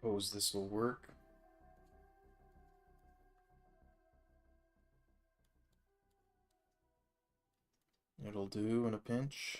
Suppose this will work. It'll do in a pinch.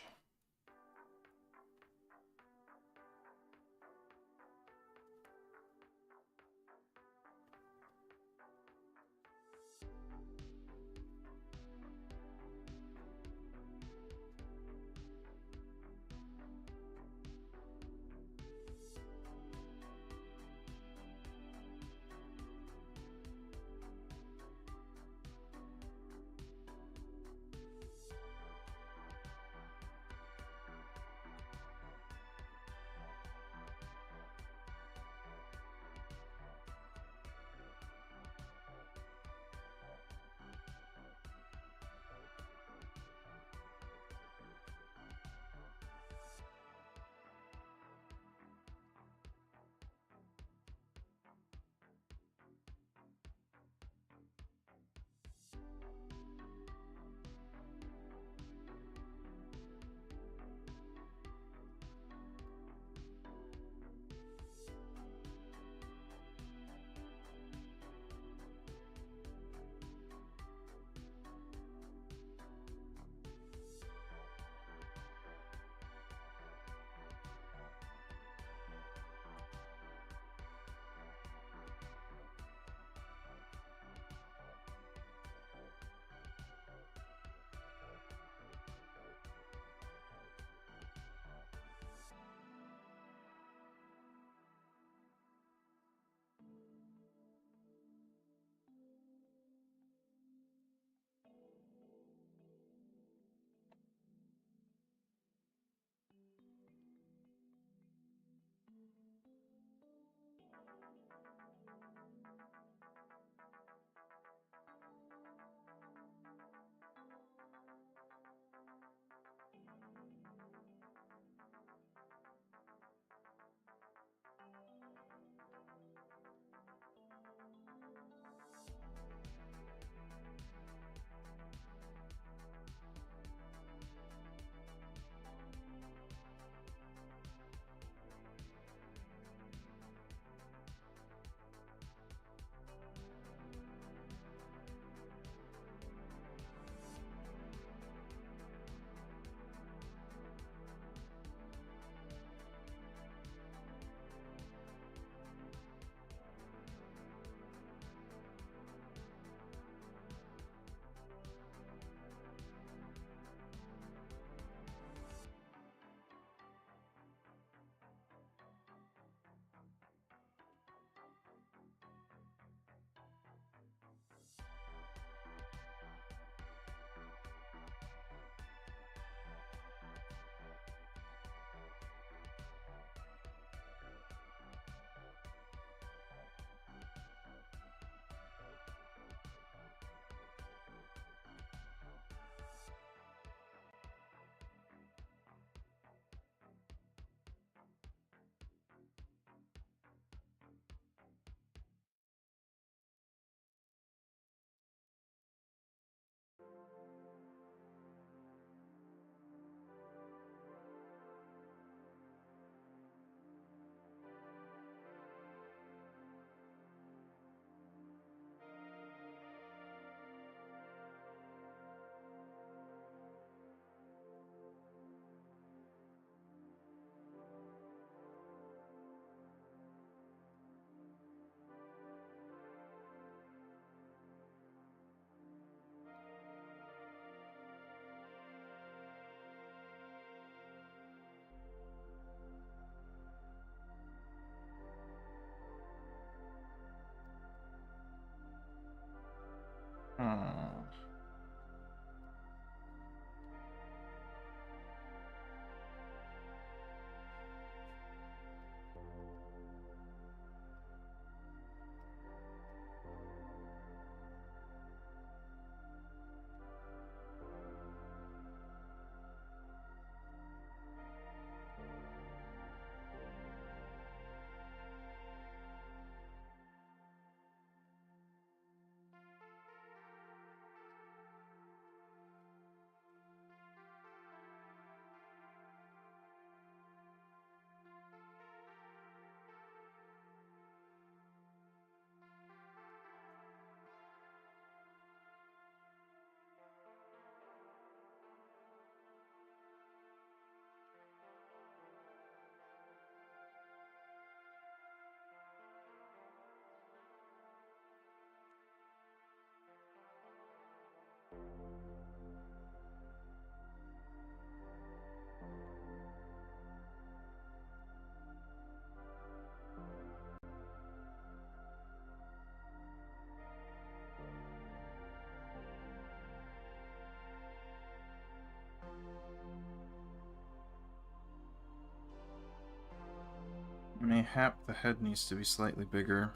Mayhap the head needs to be slightly bigger.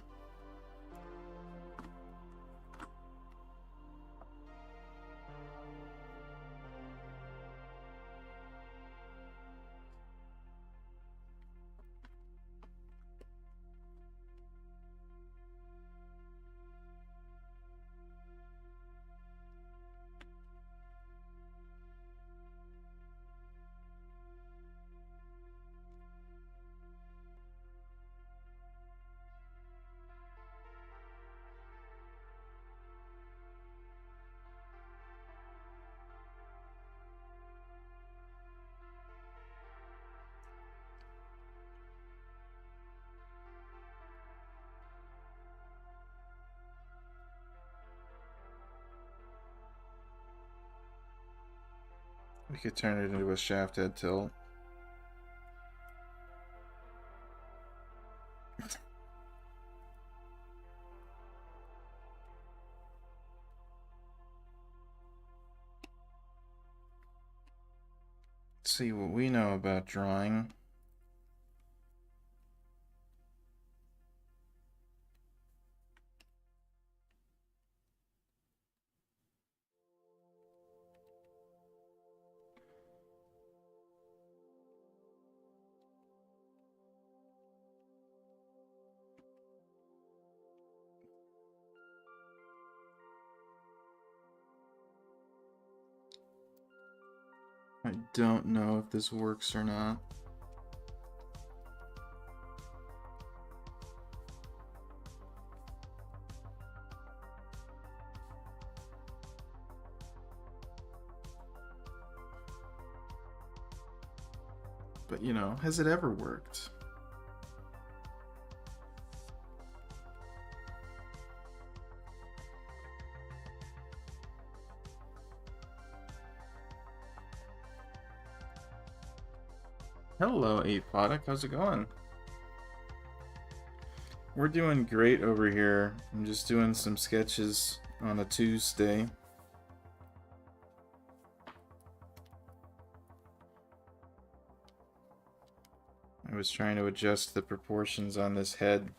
We could turn it into a shaft head tilt. Let's see what we know about drawing. I don't know if this works or not. But, you know, has it ever worked? Hello, Apodic. How's it going? We're doing great over here. I'm just doing some sketches on a Tuesday. I was trying to adjust the proportions on this head,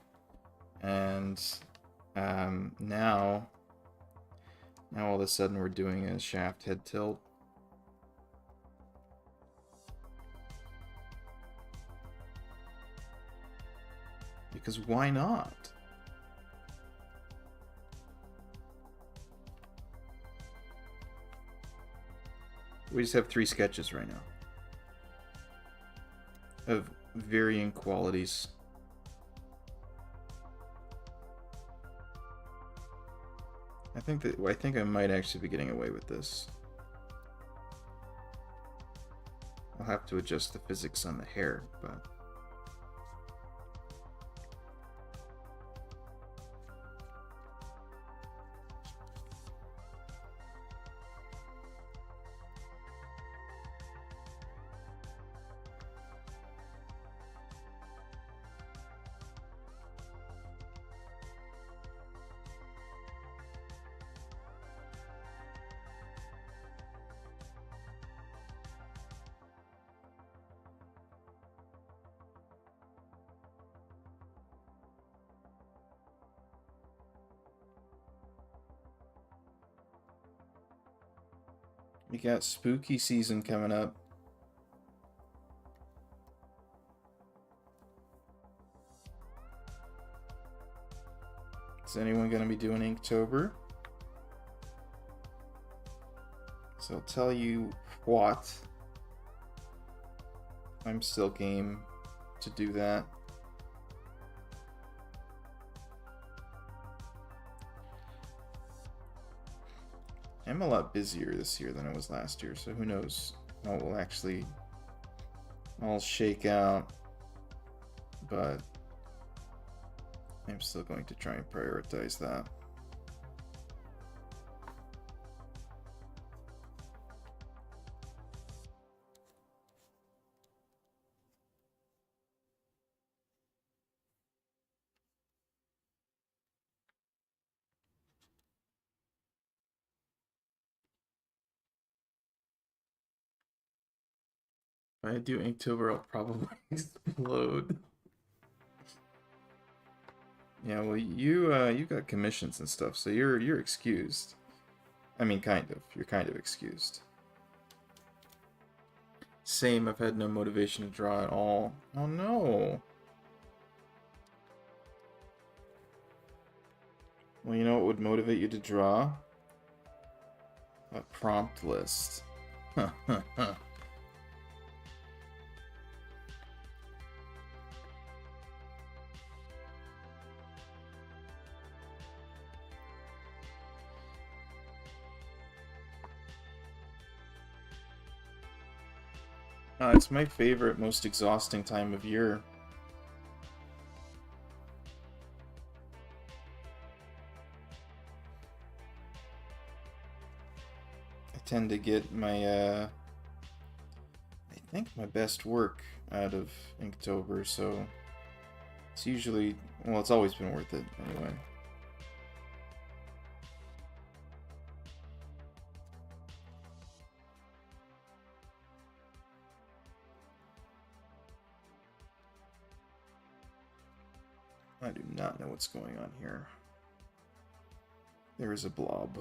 and now all of a sudden we're doing a shaft head tilt. Because why not? We just have 3 sketches right now of varying qualities. I think I might actually be getting away with this. I'll have to adjust the physics on the hair, but we got spooky season coming up. Is anyone going to be doing Inktober? So I'll tell you what. I'm still game to do that. I'm a lot busier this year than I was last year, so who knows how it will actually all shake out. But I'm still going to try and prioritize that. If I do Inktober, I'll probably explode. Yeah, well, you got commissions and stuff, so you're excused. I mean, kind of. You're kind of excused. Same, I've had no motivation to draw at all. Oh no! Well, you know what would motivate you to draw? A prompt list. Huh, huh, huh. It's my favorite, most exhausting time of year. I tend to get my, I think my best work out of Inktober, so it's usually, well, it's always been worth it, anyway. I do not know what's going on here. There is a blob.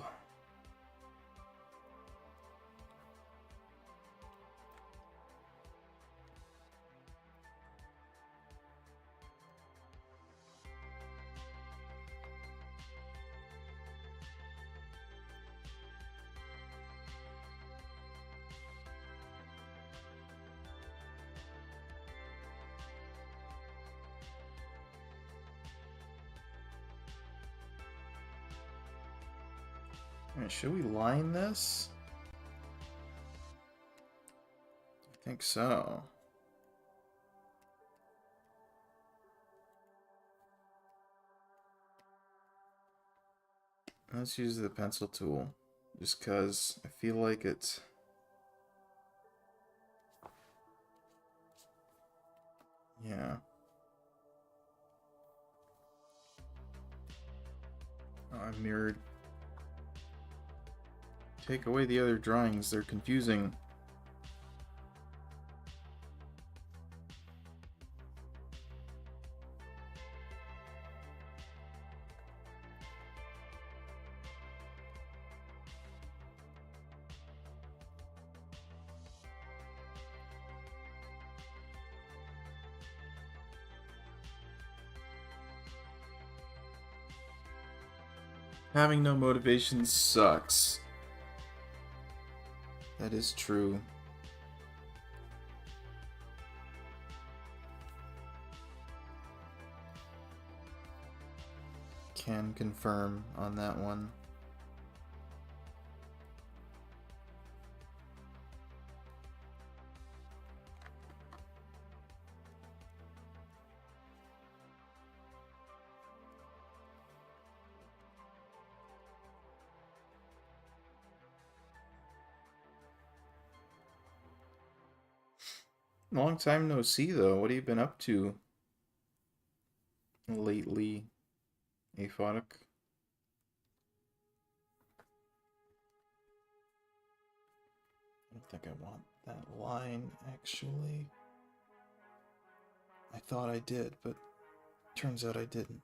Alright, should we line this? I think so. Let's use the pencil tool, just because I feel like it's... Yeah. Oh, I mirrored. Take away the other drawings, they're confusing. Having no motivation sucks. That is true. Can confirm on that one. Long time no see, though. What have you been up to lately, Aphotic? I don't think I want that line, actually. I thought I did, but turns out I didn't.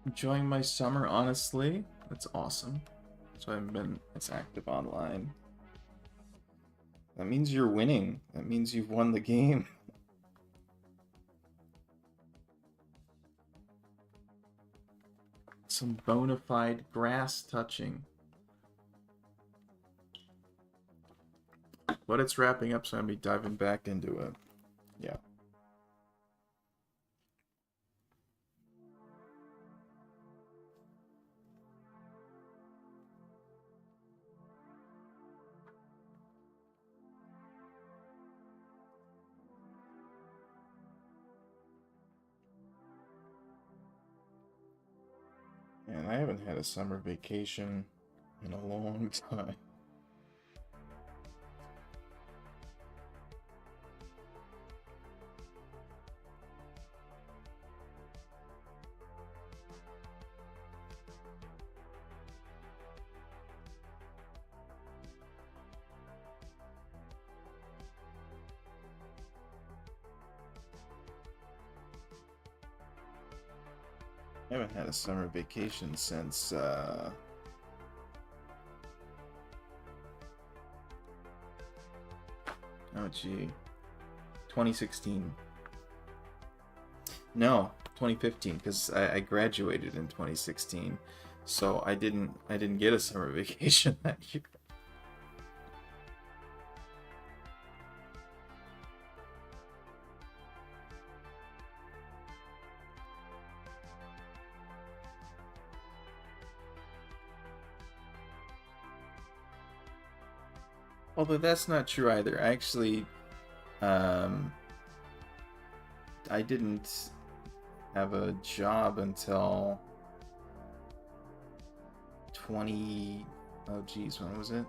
Enjoying my summer, honestly. That's awesome. So I haven't been as active online. That means you're winning. That means you've won the game. Some bona fide grass touching. But it's wrapping up, so I'm going to be diving back into it. Yeah. And I haven't had a summer vacation in a long time. I haven't had a summer vacation since, oh gee, 2016. No, 2015, because I graduated in 2016, so I didn't get a summer vacation that year. Although that's not true either. Actually, um, I didn't have a job until 20. Oh, geez, when was it?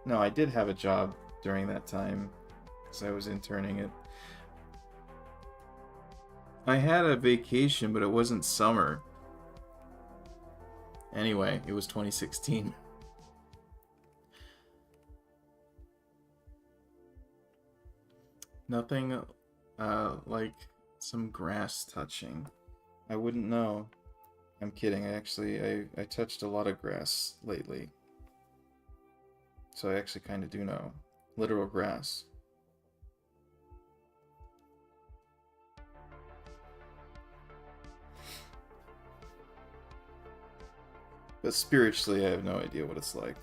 No, I did have a job during that time because I was interning it. I had a vacation, but it wasn't summer. Anyway, it was 2016. Nothing like some grass touching. I wouldn't know. I'm kidding. I touched a lot of grass lately. So I actually kind of do know. Literal grass. But spiritually, I have no idea what it's like.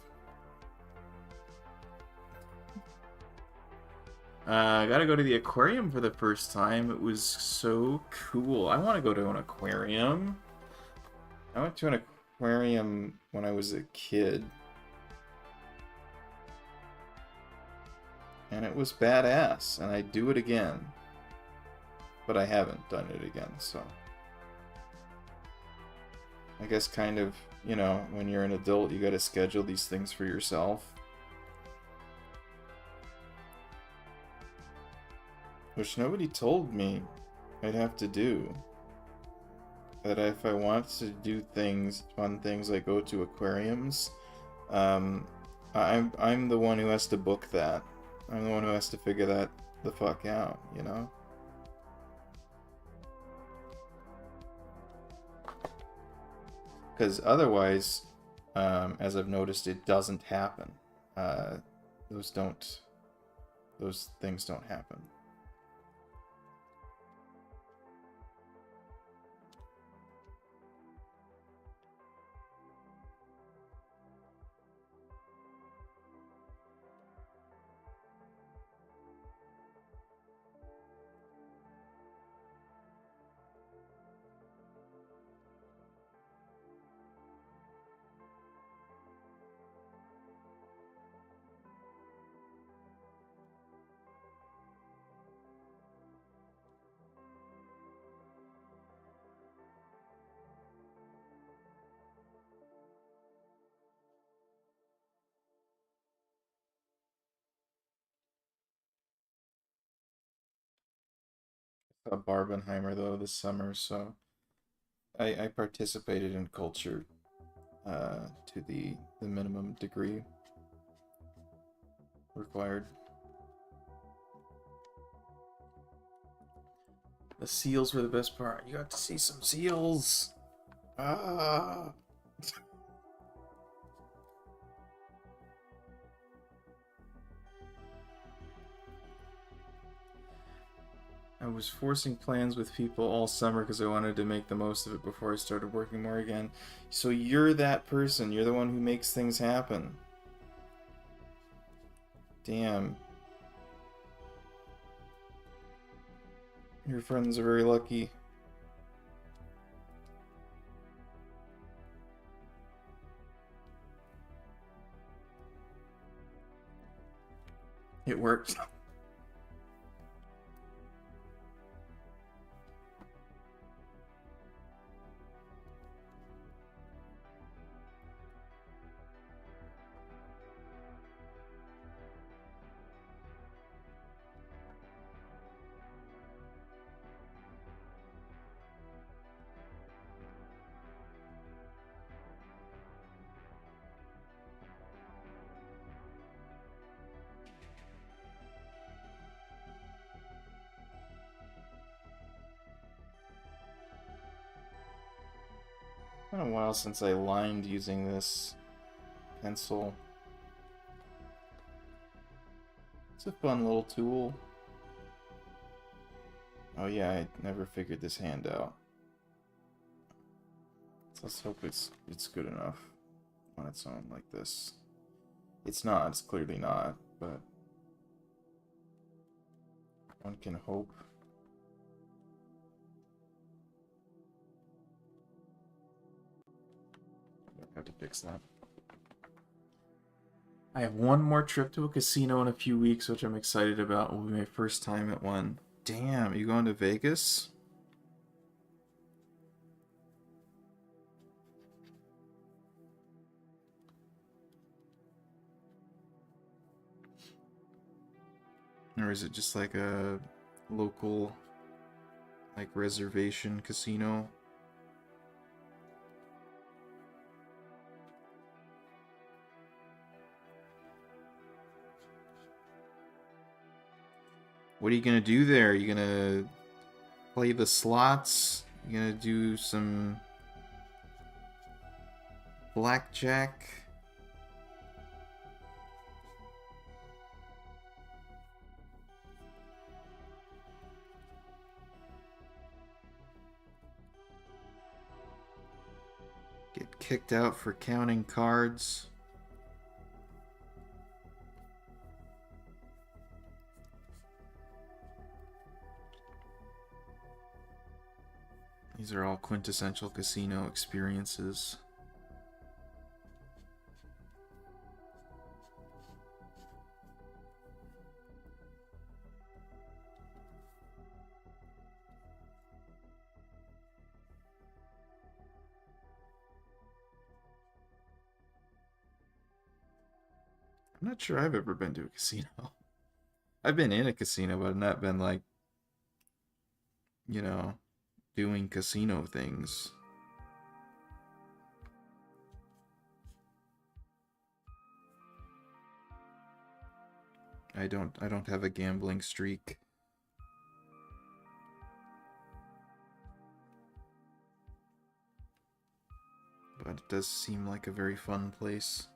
I gotta go to the aquarium for the first time. It was so cool. I want to go to an aquarium. I went to an aquarium when I was a kid. And it was badass. And I'd do it again. But I haven't done it again, so. I guess kind of, you know, when you're an adult, you gotta schedule these things for yourself. Which nobody told me I'd have to do. That if I want to do things, fun things like go to aquariums, I'm the one who has to book that. I'm the one who has to figure that the fuck out, you know? Because otherwise, as I've noticed, it doesn't happen. Those things don't happen. A Barbenheimer though this summer, so I participated in culture to the minimum degree required. The seals were the best part. You got to see some seals. Ah. I was forcing plans with people all summer because I wanted to make the most of it before I started working more again. So you're that person. You're the one who makes things happen. Damn. Your friends are very lucky. It worked. It's been a while since I lined using this pencil. It's a fun little tool. Oh yeah, I never figured this hand out. So let's hope it's good enough on its own like this. It's not, it's clearly not, but one can hope. I have to fix that. I have one more trip to a casino in a few weeks, which I'm excited about. It will be my first time at one. Damn, you going to Vegas? Or is it just like a local, like, reservation casino? What are you gonna do there? Are you gonna play the slots? You gonna do some blackjack? Get kicked out for counting cards? These are all quintessential casino experiences. I'm not sure I've ever been to a casino. I've been in a casino, but I've not been like, you know, doing casino things. I don't have a gambling streak. But it does seem like a very fun place.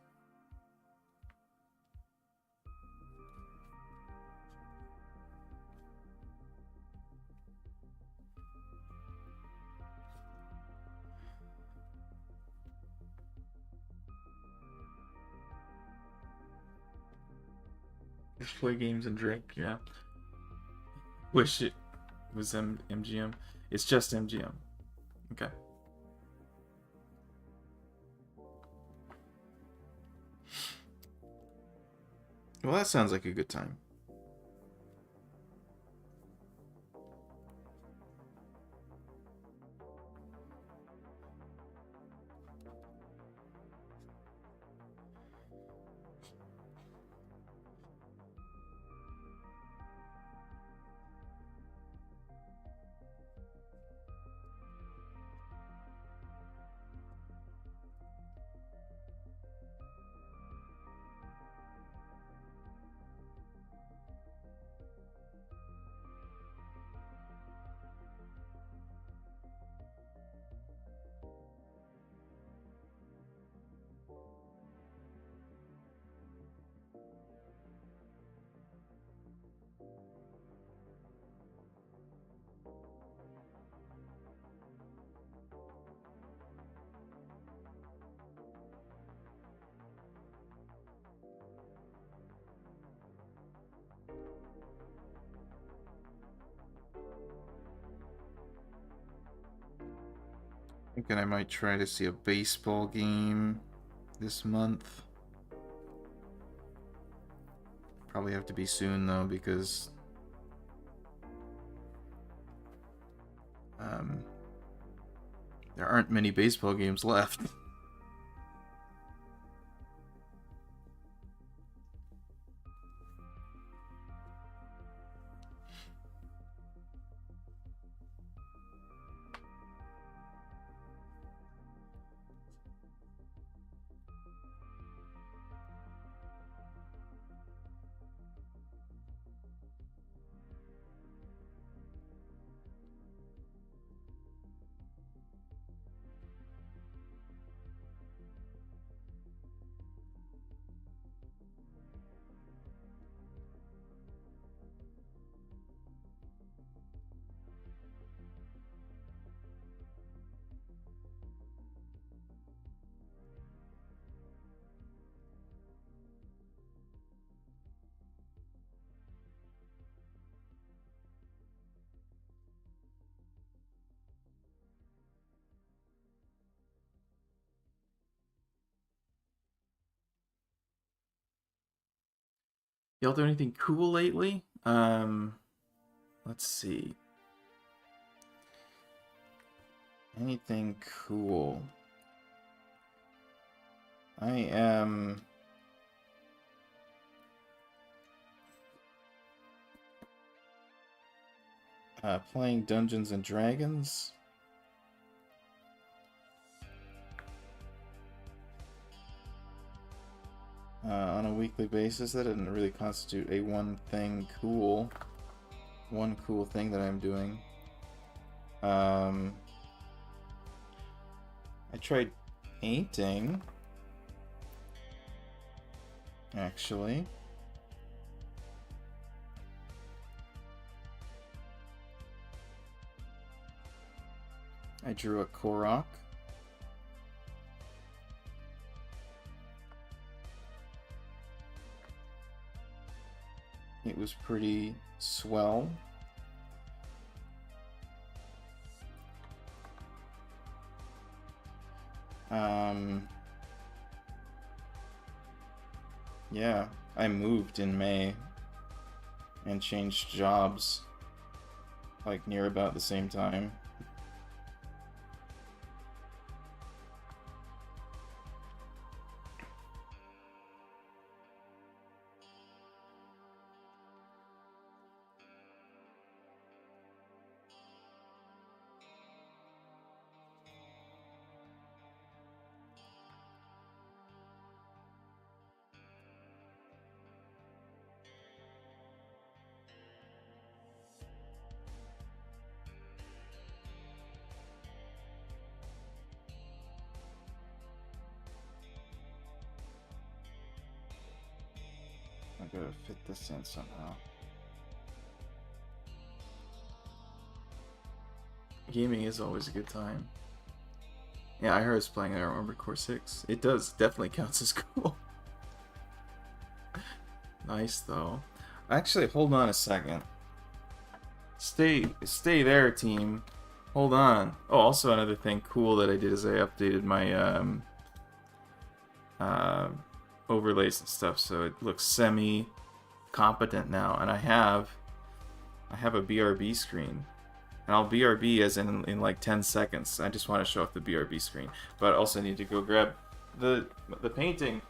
Just play games and drink, yeah. Wish it was MGM. It's just MGM. Okay. Well, that sounds like a good time. Thinking I might try to see a baseball game this month. Probably have to be soon though, because there aren't many baseball games left. Y'all do anything cool lately? Let's see. Anything cool? I am playing Dungeons and Dragons. On a weekly basis. That doesn't really constitute a one cool thing that I'm doing. I tried painting, actually. I drew a Korok. It was pretty swell. Yeah, I moved in May and changed jobs like near about the same time. I gotta fit this in somehow. Gaming is always a good time. Yeah, I heard it's playing Armored Core 6. It does definitely counts as cool. Nice though. Actually, hold on a second. Stay there, team. Hold on. Oh, also another thing cool that I did is I updated my overlays and stuff, so it looks semi competent now, and I have a BRB screen. And I'll BRB as in like 10 seconds. I just want to show off the BRB screen. But I also need to go grab the painting.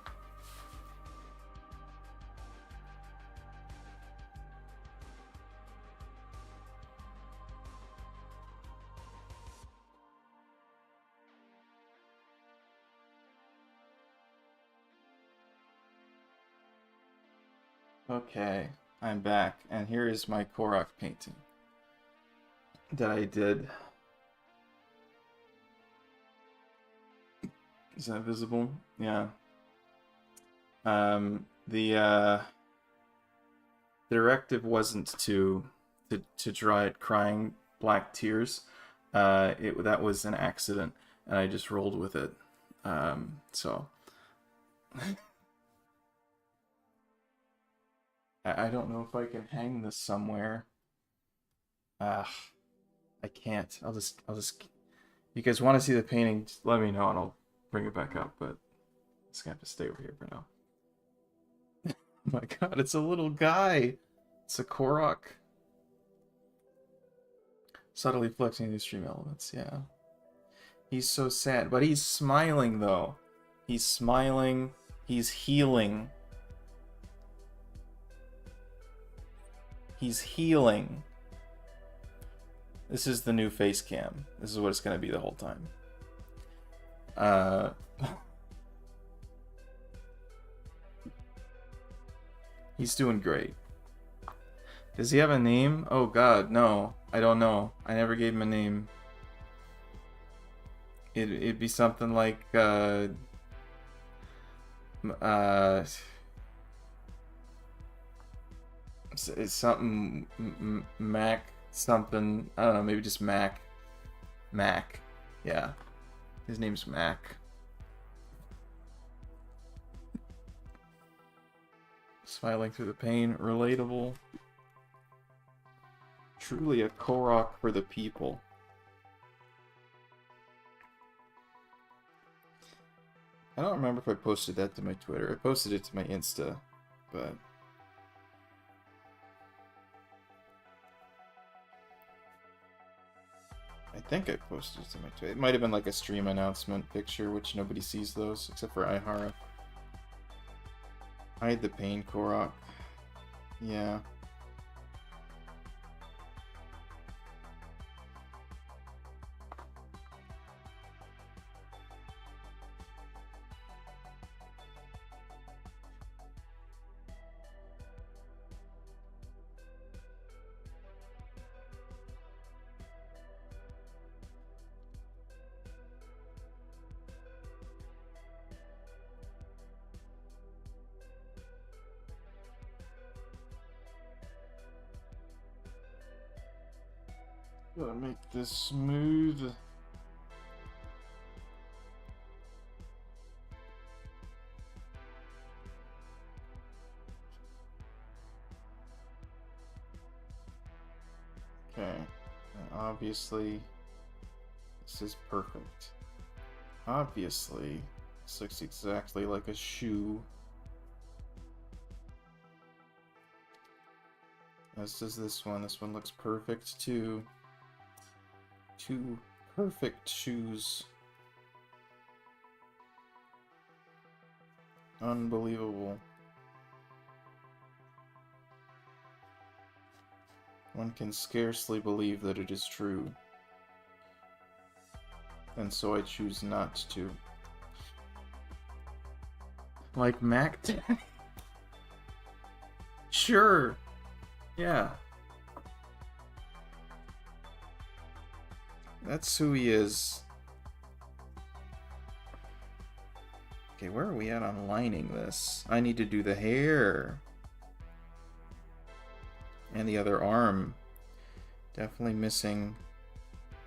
Okay, I'm back, and here is my Korok painting that I did. Is that visible? Yeah. The directive wasn't to draw it crying black tears. That was an accident, and I just rolled with it. So I don't know if I can hang this somewhere. Ah, I can't. I'll just you guys want to see the painting, just let me know and I'll bring it back up, but it's gonna have to stay over here for now. Oh my god, it's a little guy. It's a Korok. Subtly flexing the stream elements, yeah. He's so sad, but he's smiling though. He's smiling. He's healing. He's healing. This is the new face cam. This is what it's gonna be the whole time. He's doing great. Does he have a name? Oh god, no. I don't know. I never gave him a name. It'd be something like it's something Mac something. I don't know, maybe just Mac. Mac. Yeah. His name's Mac. Smiling through the pain, relatable. Truly a Korok for the people. I don't remember if I posted that to my Twitter. I posted it to my Insta, but I think I posted it to my Twitter. It might have been like a stream announcement picture, which nobody sees those except for Ihara. Hide the pain, Korok. Yeah. Gotta make this smooth. Okay, and obviously this is perfect. Obviously, this looks exactly like a shoe. As does this one. This one looks perfect too. Two perfect shoes. Unbelievable. One can scarcely believe that it is true. And so I choose not to. Like Mac? Sure. Yeah. That's who he is. Okay, where are we at on lining this? I need to do the hair. And the other arm. Definitely missing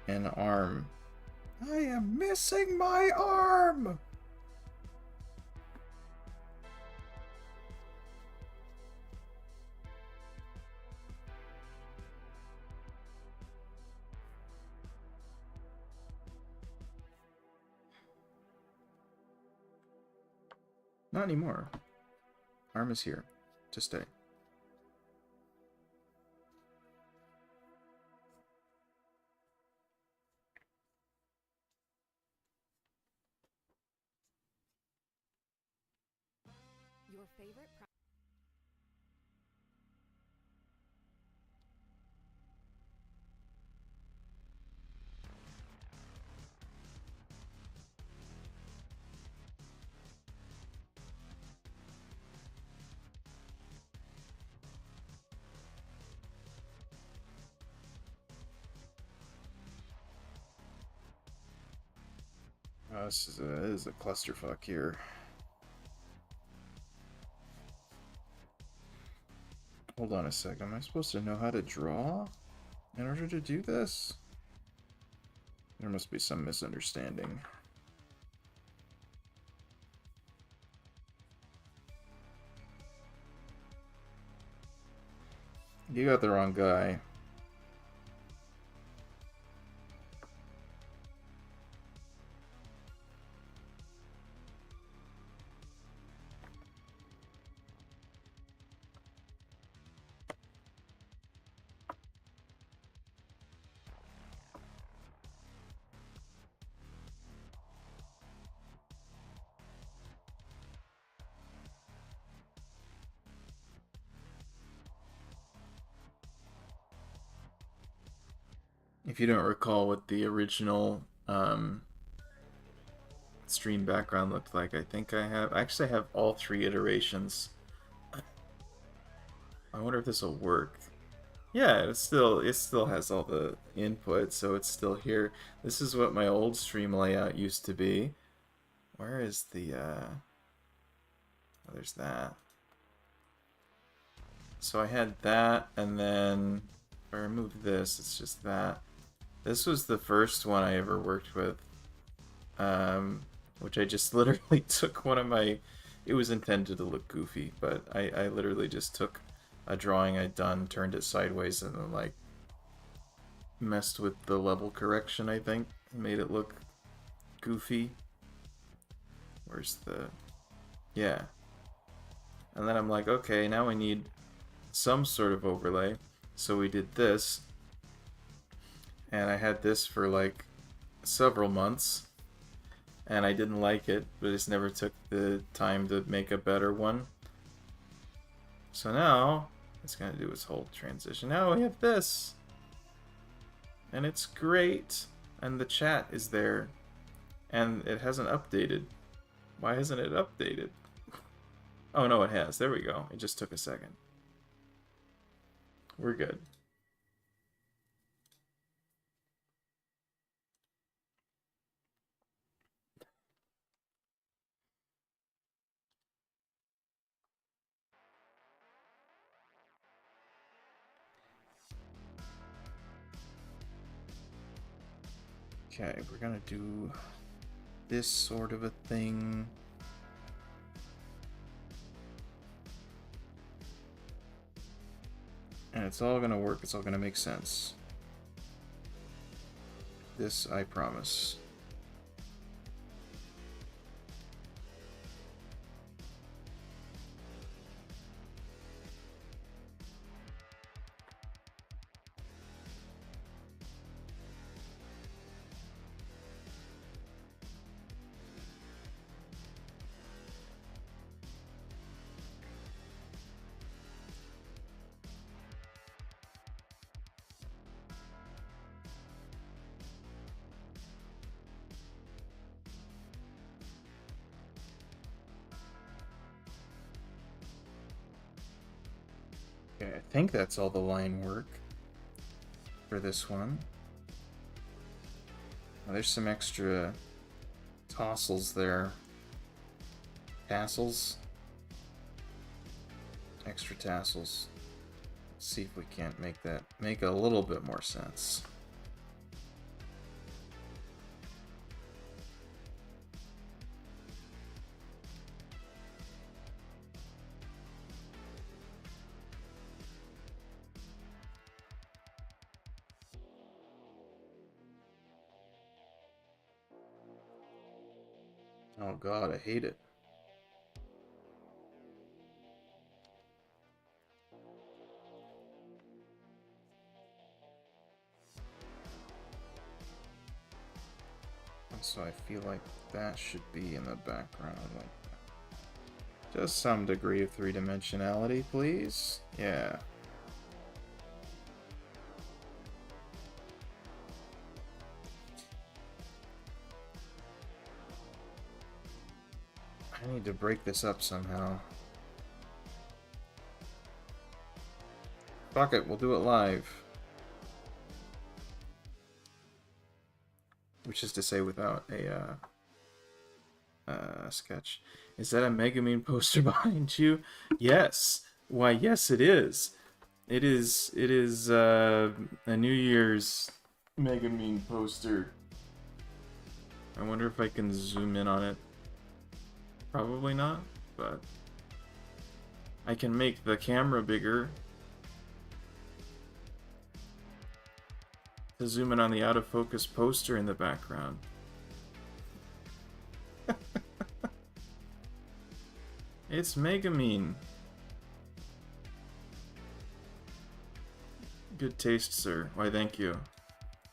an arm. I am missing my arm! Not anymore. Arm is here to stay. Your favorite This is a clusterfuck here. Hold on a second. Am I supposed to know how to draw in order to do this? There must be some misunderstanding. You got the wrong guy. If you don't recall what the original stream background looked like, I think I actually have all 3 iterations. I wonder if this will work. Yeah, it still has all the input, so it's still here. This is what my old stream layout used to be. Where is the oh, there's that. So I had that, and then if I remove this, it's just that. This was the first one I ever worked with, which I just literally took one of my... It was intended to look goofy, but I literally just took a drawing I'd done, turned it sideways, and then, like, messed with the level correction, I think, and made it look goofy. Where's the... Yeah. And then I'm like, okay, now we need some sort of overlay. So we did this. And I had this for like several months. And I didn't like it, but I just never took the time to make a better one. So now, it's going to do its whole transition. Now we have this. And it's great. And the chat is there. And it hasn't updated. Why hasn't it updated? Oh no, it has. There we go. It just took a second. We're good. Okay, we're gonna do this sort of a thing. And it's all gonna work, it's all gonna make sense. This I promise. Okay, I think that's all the line work for this one. Now, there's some extra tassels there. Tassels? Extra tassels. Let's see if we can't make that make a little bit more sense. Oh god, I hate it. So I feel like that should be in the background like that. Just some degree of three-dimensionality, please. Yeah. I need to break this up somehow. Fuck it, we'll do it live. Which is to say without a sketch. Is that a Megumin poster behind you? Yes. Why, yes it is. It is a New Year's Megumin poster. I wonder if I can zoom in on it. Probably not, but I can make the camera bigger to zoom in on the out of focus poster in the background. It's Megumin. Good taste, sir. Why, thank you.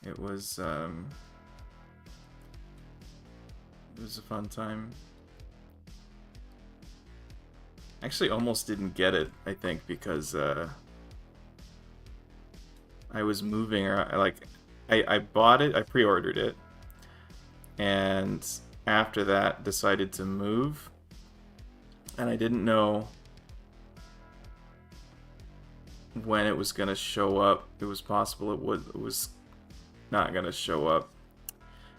It was a fun time. Actually, almost didn't get it, I think, because I was moving, or like I bought it, I pre-ordered it, and after that decided to move, and I didn't know when it was gonna show up. It was possible it was not gonna show up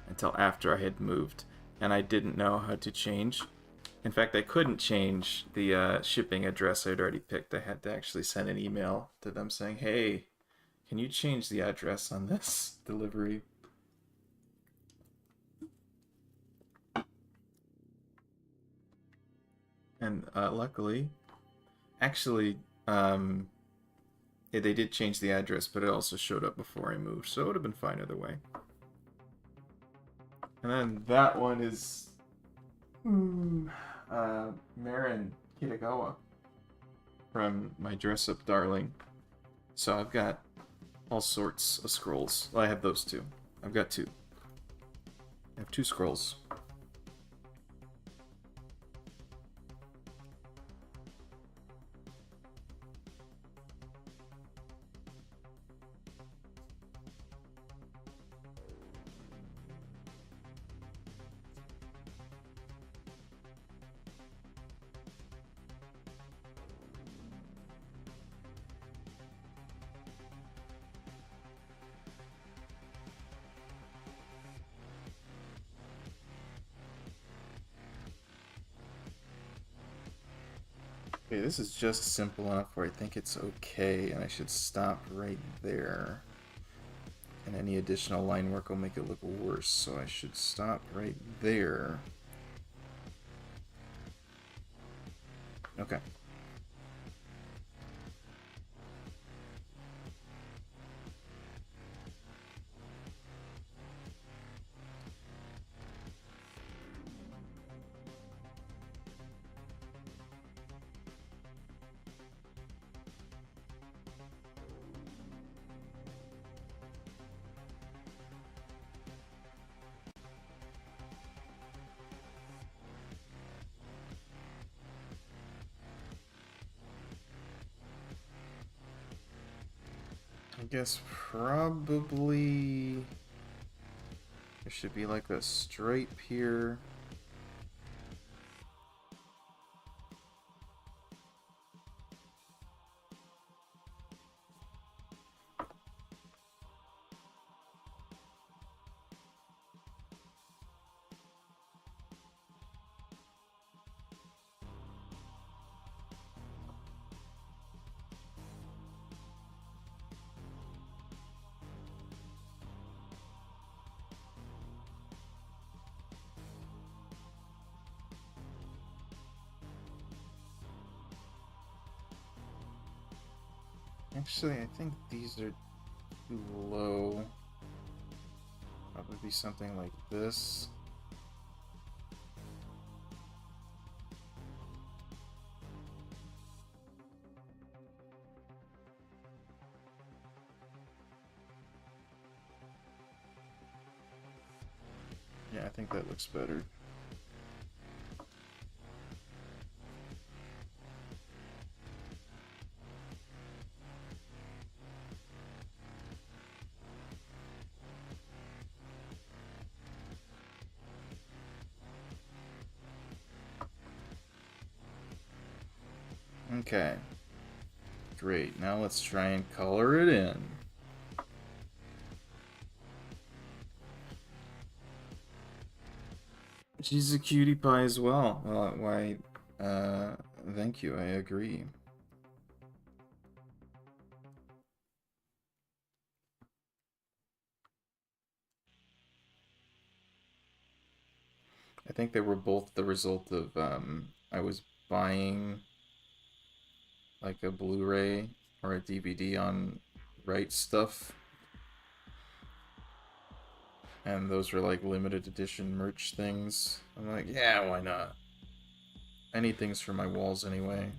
until after I had moved, and I didn't know how to change. In fact, I couldn't change the shipping address I'd already picked. I had to actually send an email to them saying, "Hey, can you change the address on this delivery?" And luckily, actually, they did change the address, but it also showed up before I moved, so it would have been fine either way. And then that one is Marin Kitagawa from My Dress Up Darling. So I've got all sorts of scrolls. Well, I have those two. I've got two. I have two scrolls. Okay, this is just simple enough where I think it's okay, and I should stop right there. And any additional line work will make it look worse, so I should stop right there. Okay. I guess probably there should be like a stripe here. Actually, I think these are too low. Probably something like this. Yeah, I think that looks better. Okay. Great. Now let's try and color it in. She's a cutie pie as well. Why, thank you, I agree. I think they were both the result of, I was buying like a Blu-ray or a DVD on Right Stuff. And those were like limited edition merch things. I'm like, yeah, why not? I need things for my walls anyway.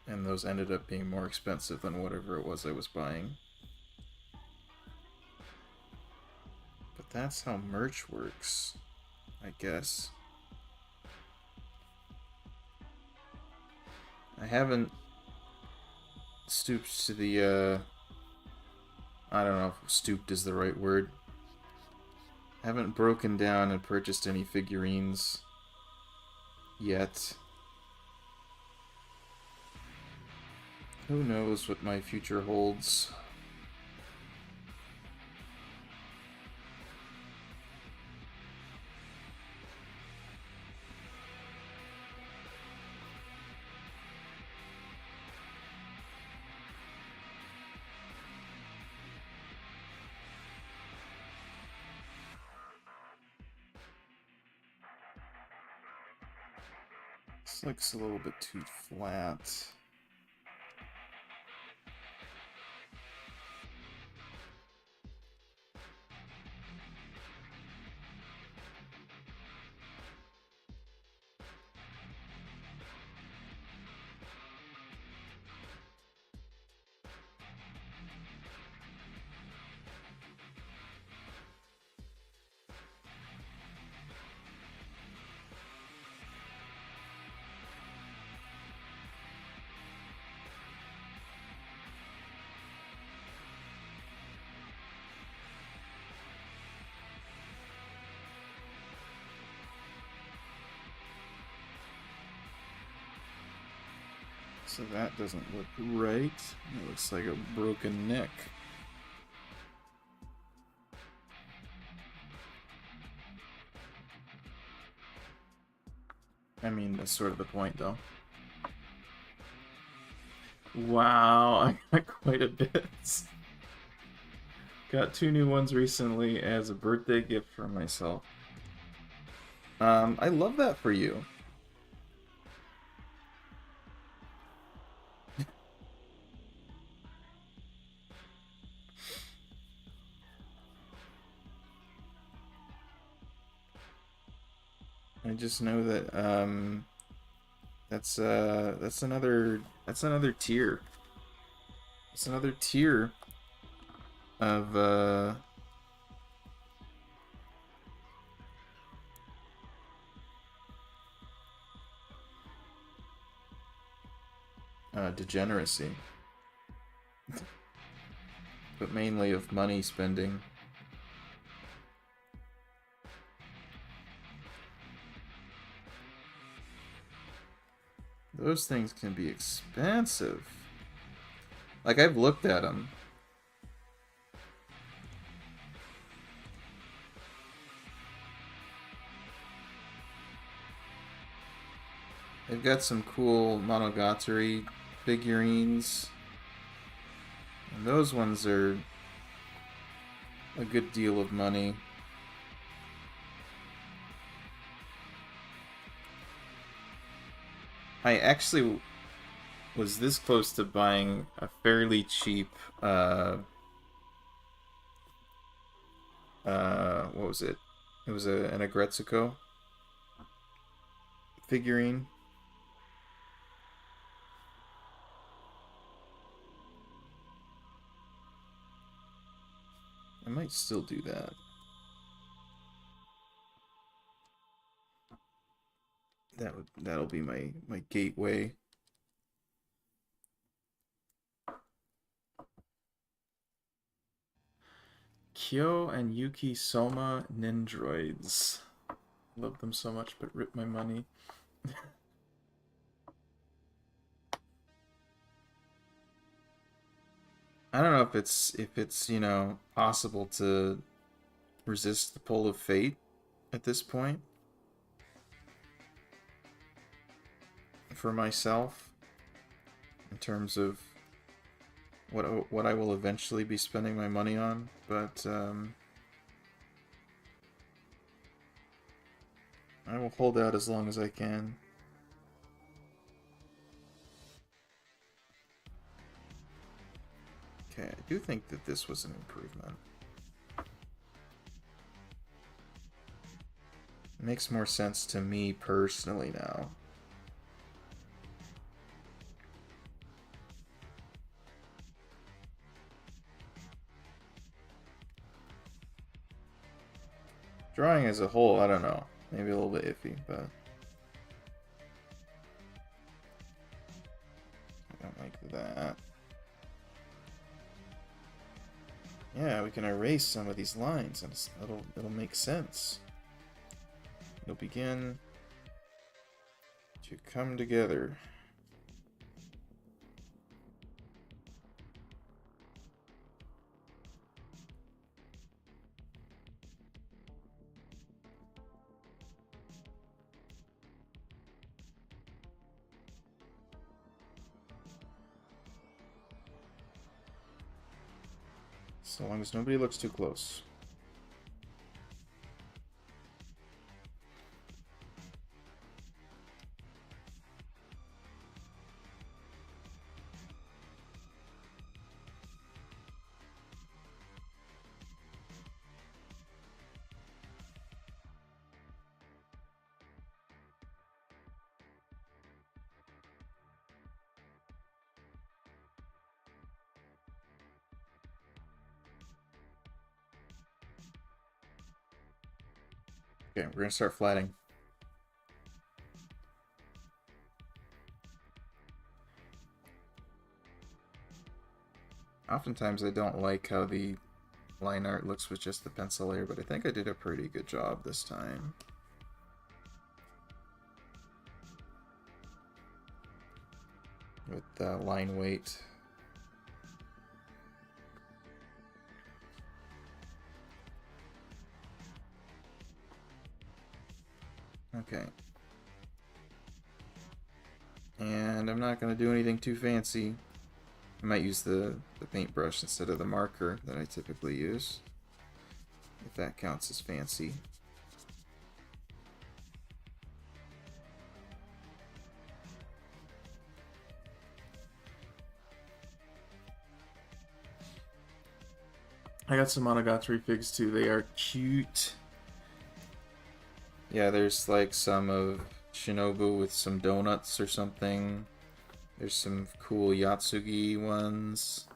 And those ended up being more expensive than whatever it was I was buying. But that's how merch works, I guess. I haven't stoops to the, I don't know if stooped is the right word. Haven't broken down and purchased any figurines yet. Who knows what my future holds? This looks a little bit too flat. So that doesn't look right. It looks like a broken neck. I mean, that's sort of the point, though. Wow, I got quite a bit. Got 2 new ones recently as a birthday gift for myself. I love that for you. I just know that that's another tier. It's another tier of degeneracy. But mainly of money spending. Those things can be expensive. Like, I've looked at them. They've got some cool Monogatari figurines. And those ones are a good deal of money. I actually was this close to buying a fairly cheap, what was it? It was an Agretsuko figurine. I might still do that. That'll be my gateway. Kyo and Yuki Soma Nindroids. Love them so much, but rip my money. I don't know if it's you know, possible to resist the pull of fate at this point for myself in terms of what I will eventually be spending my money on, but I will hold out as long as I can. Okay, I do think that this was an improvement. It makes more sense to me personally now. Drawing as a whole, I don't know. Maybe a little bit iffy, but I don't like that. Yeah, we can erase some of these lines, and it'll make sense. It'll begin to come together. So long as nobody looks too close. Okay, we're gonna start flatting. Oftentimes I don't like how the line art looks with just the pencil layer, but I think I did a pretty good job this time. With the line weight. Okay. And I'm not going to do anything too fancy. I might use the paintbrush instead of the marker that I typically use, if that counts as fancy. I got some Monogatari figs too. They are cute. Yeah, there's like some of Shinobu with some donuts or something. There's some cool Yatsugi ones.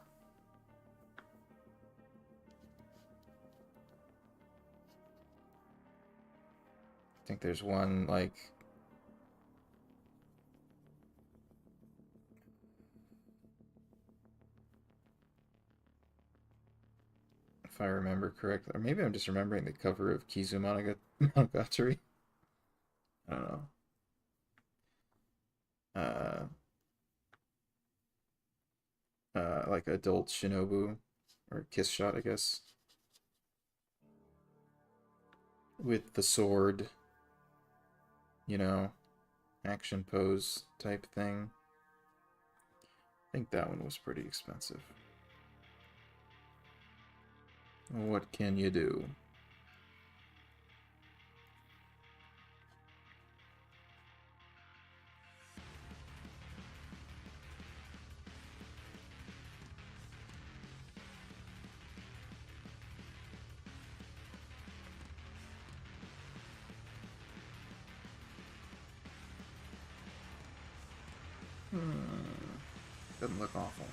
I think there's one like... if I remember correctly. Or maybe I'm just remembering the cover of Kizu Monogatari. I don't know. Like adult Shinobu, or Kiss Shot, I guess, with the sword, you know, action pose type thing. I think that one was pretty expensive. What can you do? Doesn't look awful.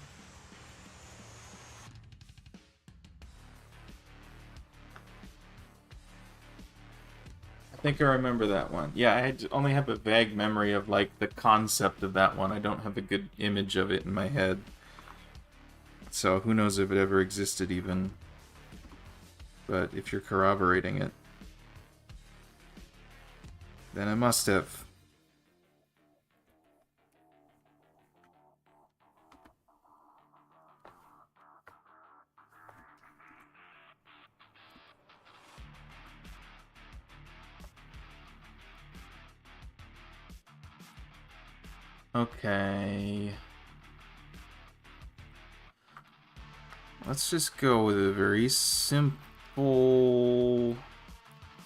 I think I remember that one. Yeah, I only have a vague memory of like the concept of that one. I don't have a good image of it in my head. So who knows if it ever existed even. But if you're corroborating it, then it must have. Okay. Let's just go with a very simple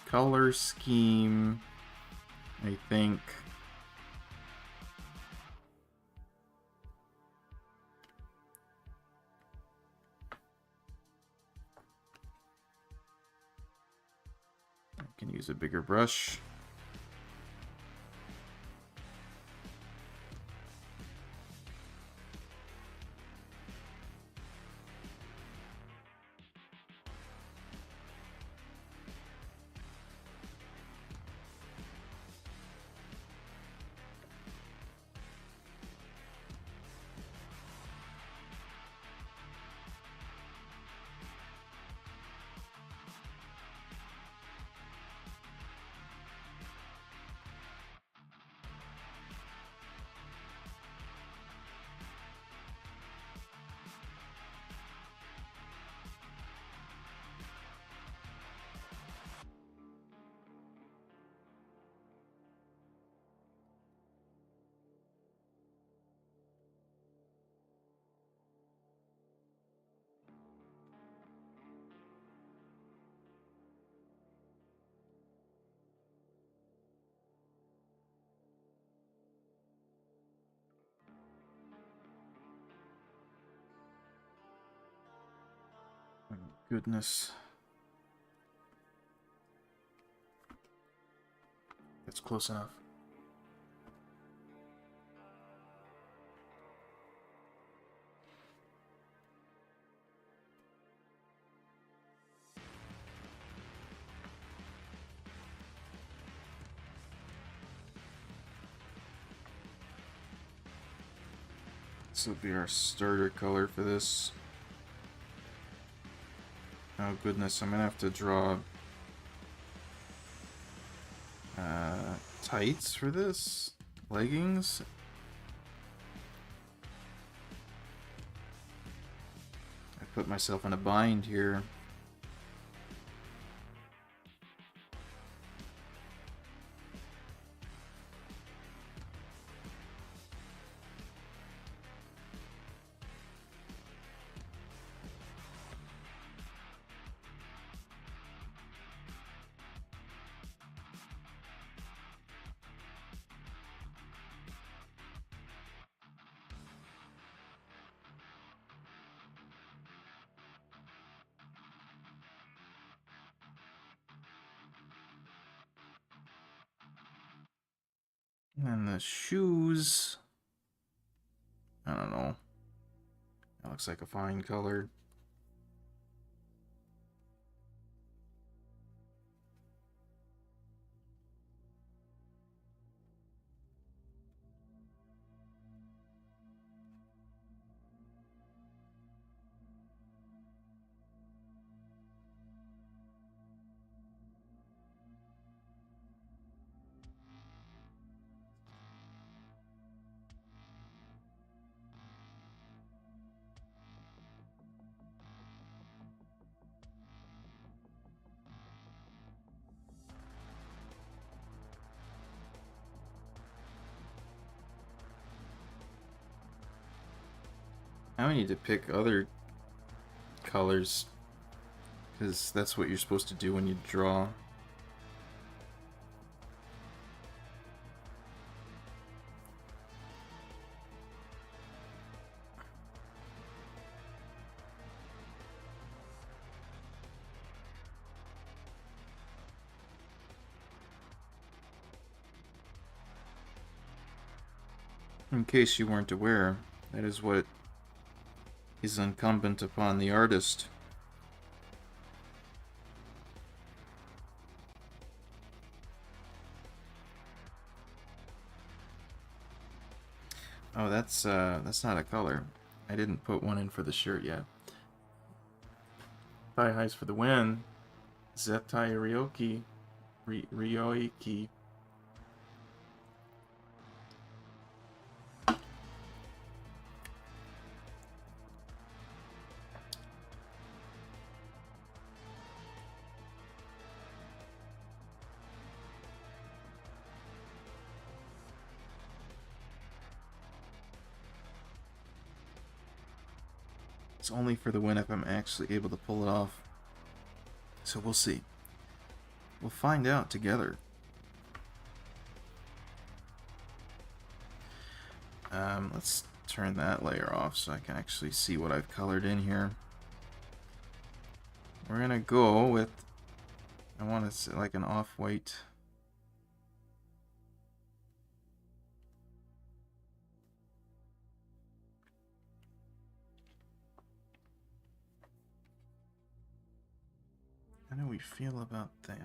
color scheme, I think. I can use a bigger brush. Goodness. That's close enough. This will be our starter color for this. Oh goodness, I'm gonna have to draw tights for this. Leggings. I put myself in a bind here. And the shoes, I don't know. That looks like a fine color. Now I need to pick other colors, because that's what you're supposed to do when you draw. In case you weren't aware, that is what is incumbent upon the artist. Oh, that's not a color. I didn't put one in for the shirt yet. Thigh highs for the win. Zetai Ryoki. Ryoiki. It's only for the win if I'm actually able to pull it off. So we'll see. We'll find out together. Let's turn that layer off so I can actually see what I've colored in here. We're gonna go with, I want to say like an off-white. How do we feel about that?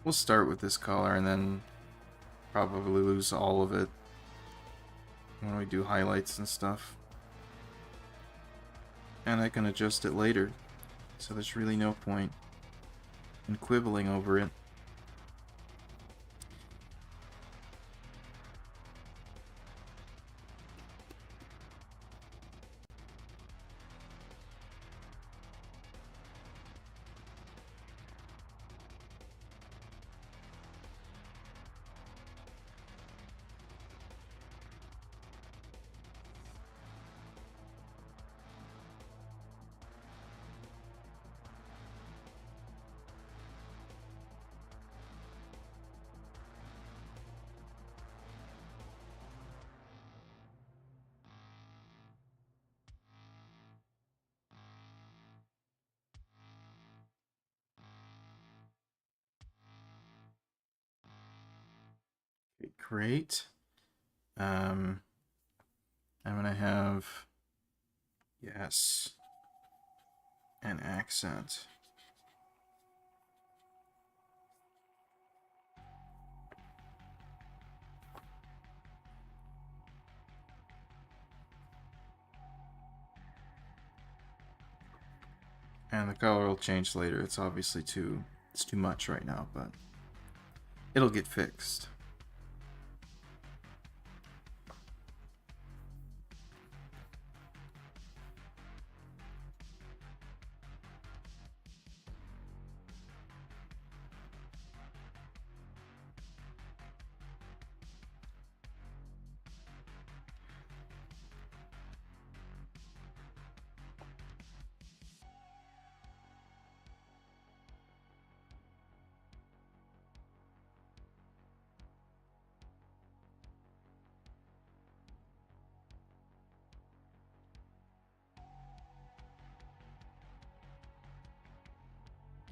We'll start with this color and then probably lose all of it when we do highlights and stuff. And I can adjust it later, so there's really no point in quibbling over it. Great. I'm gonna have, yes, an accent. And the color will change later. It's obviously it's too much right now, but it'll get fixed.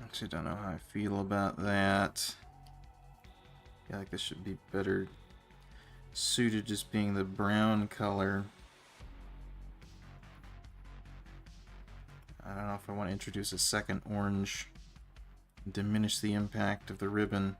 Actually, don't know how I feel about that. I feel like this should be better suited just being the brown color. I don't know if I want to introduce a second orange and diminish the impact of the ribbon.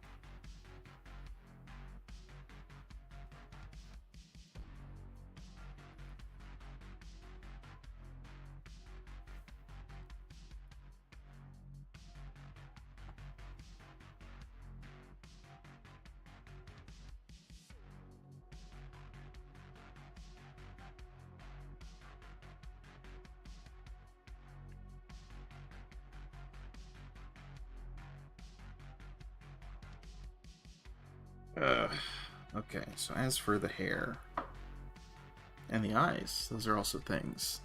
Okay, so as for the hair and the eyes, those are also things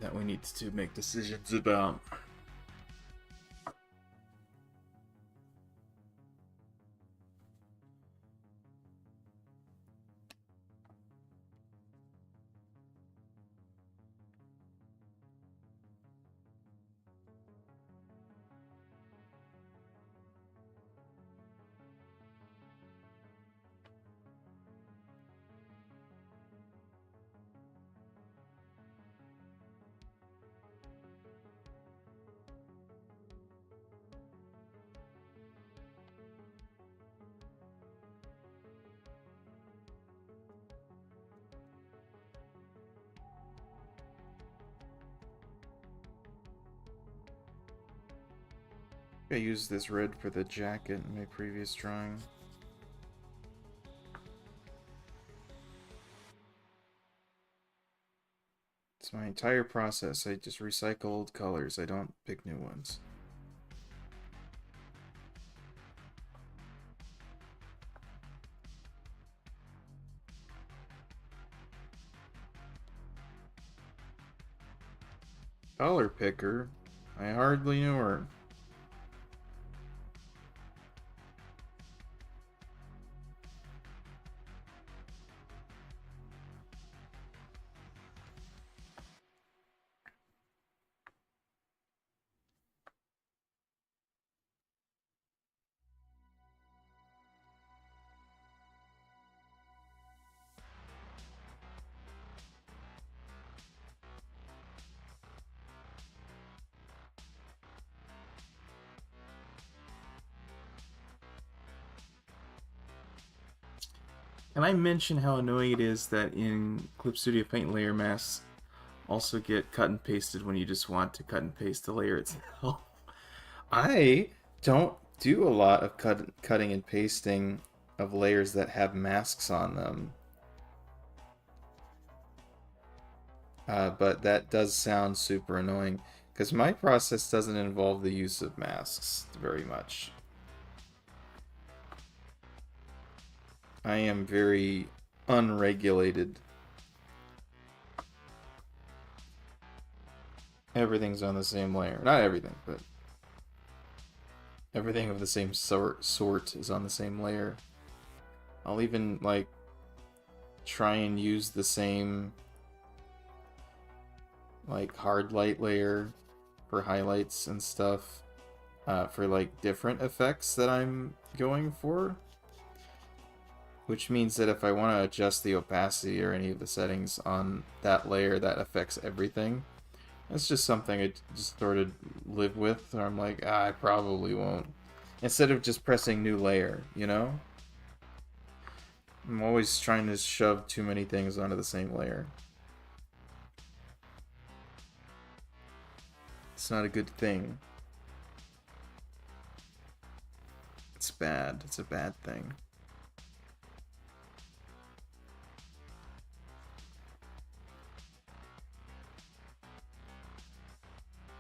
that we need to make decisions about. I used this red for the jacket in my previous drawing. It's my entire process. I just recycle old colors. I don't pick new ones. Color picker? I hardly knew her. Can I mention how annoying it is that in Clip Studio Paint layer masks also get cut and pasted when you just want to cut and paste the layer itself? I don't do a lot of cutting and pasting of layers that have masks on them. But that does sound super annoying, because my process doesn't involve the use of masks very much. I am very unregulated. Everything's on the same layer. Not everything, but everything of the same sort is on the same layer. I'll even, like, try and use the same, like, hard light layer for highlights and stuff for, like, different effects that I'm going for. Which means that if I want to adjust the opacity or any of the settings on that layer, that affects everything. That's just something I just sort of live with, or I'm like, I probably won't. Instead of just pressing new layer, you know? I'm always trying to shove too many things onto the same layer. It's not a good thing. It's bad. It's a bad thing.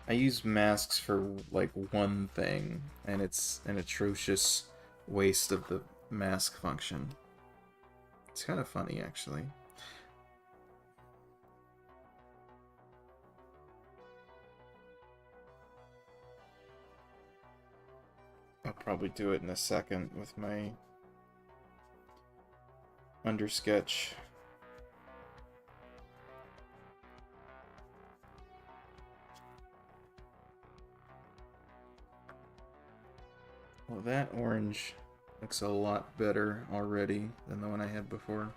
I use masks for like one thing, and it's an atrocious waste of the mask function. It's kind of funny, actually. I'll probably do it in a second with my undersketch. Well, that orange looks a lot better already than the one I had before.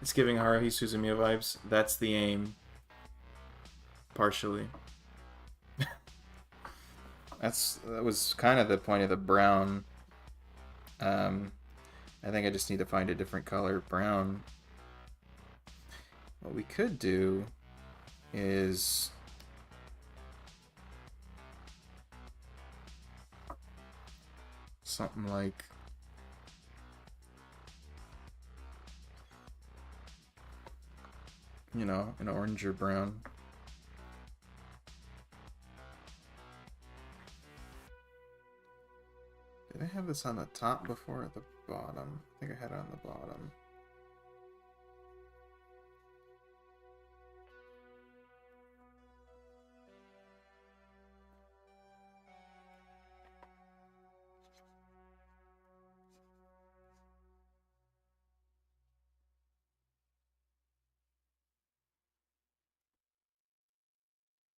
It's giving Haruhi Suzumiya vibes. That's the aim. Partially. That was kind of the point of the brown. I think I just need to find a different color brown. What we could do is something like an orange or brown. Did I have this on the top before or at the bottom? I think I had it on the bottom.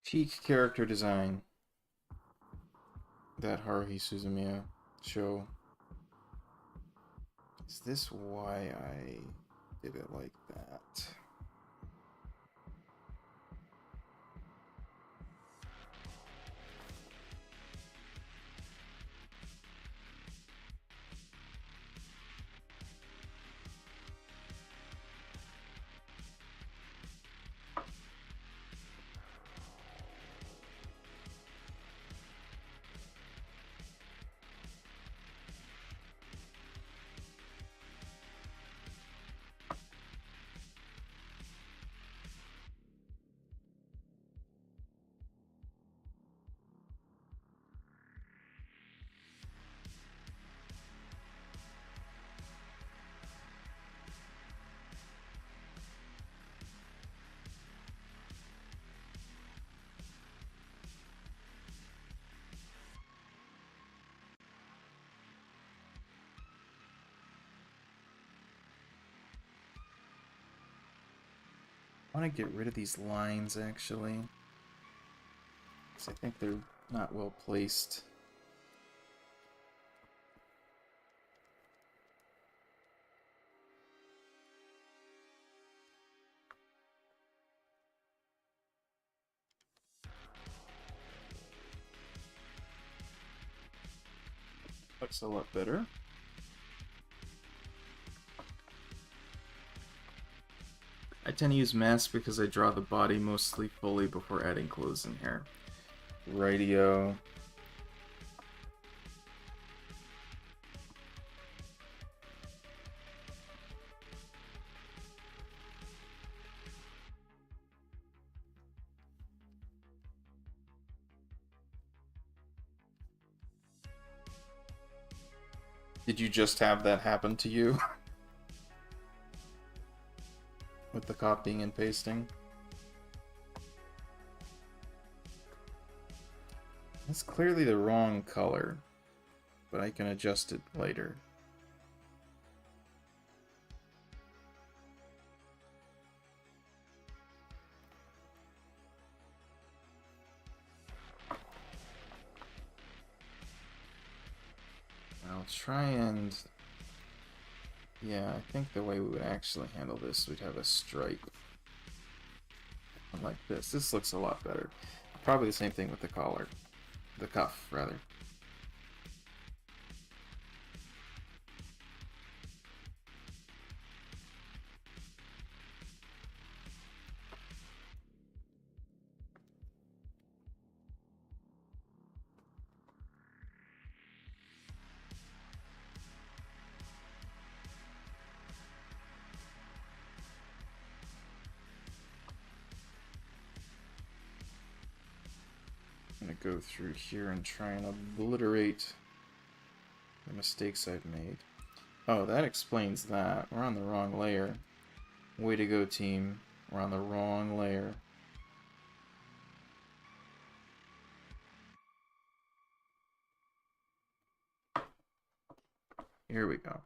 Peak character design. That Haruhi Suzumiya show. Is this why I did it like that? I want to get rid of these lines, actually, because I think they're not well placed. Looks a lot better. I tend to use masks because I draw the body mostly fully before adding clothes and hair. Radio. Did you just have that happen to you? With the copying and pasting? That's clearly the wrong color, but I can adjust it later. I'll try and... Yeah, I think the way we would actually handle this, we'd have a stripe. Like this. This looks a lot better. Probably the same thing with the collar. The cuff, rather. I'm gonna go through here and try and obliterate the mistakes I've made. Oh, that explains that. We're on the wrong layer. Way to go, team. We're on the wrong layer. Here we go.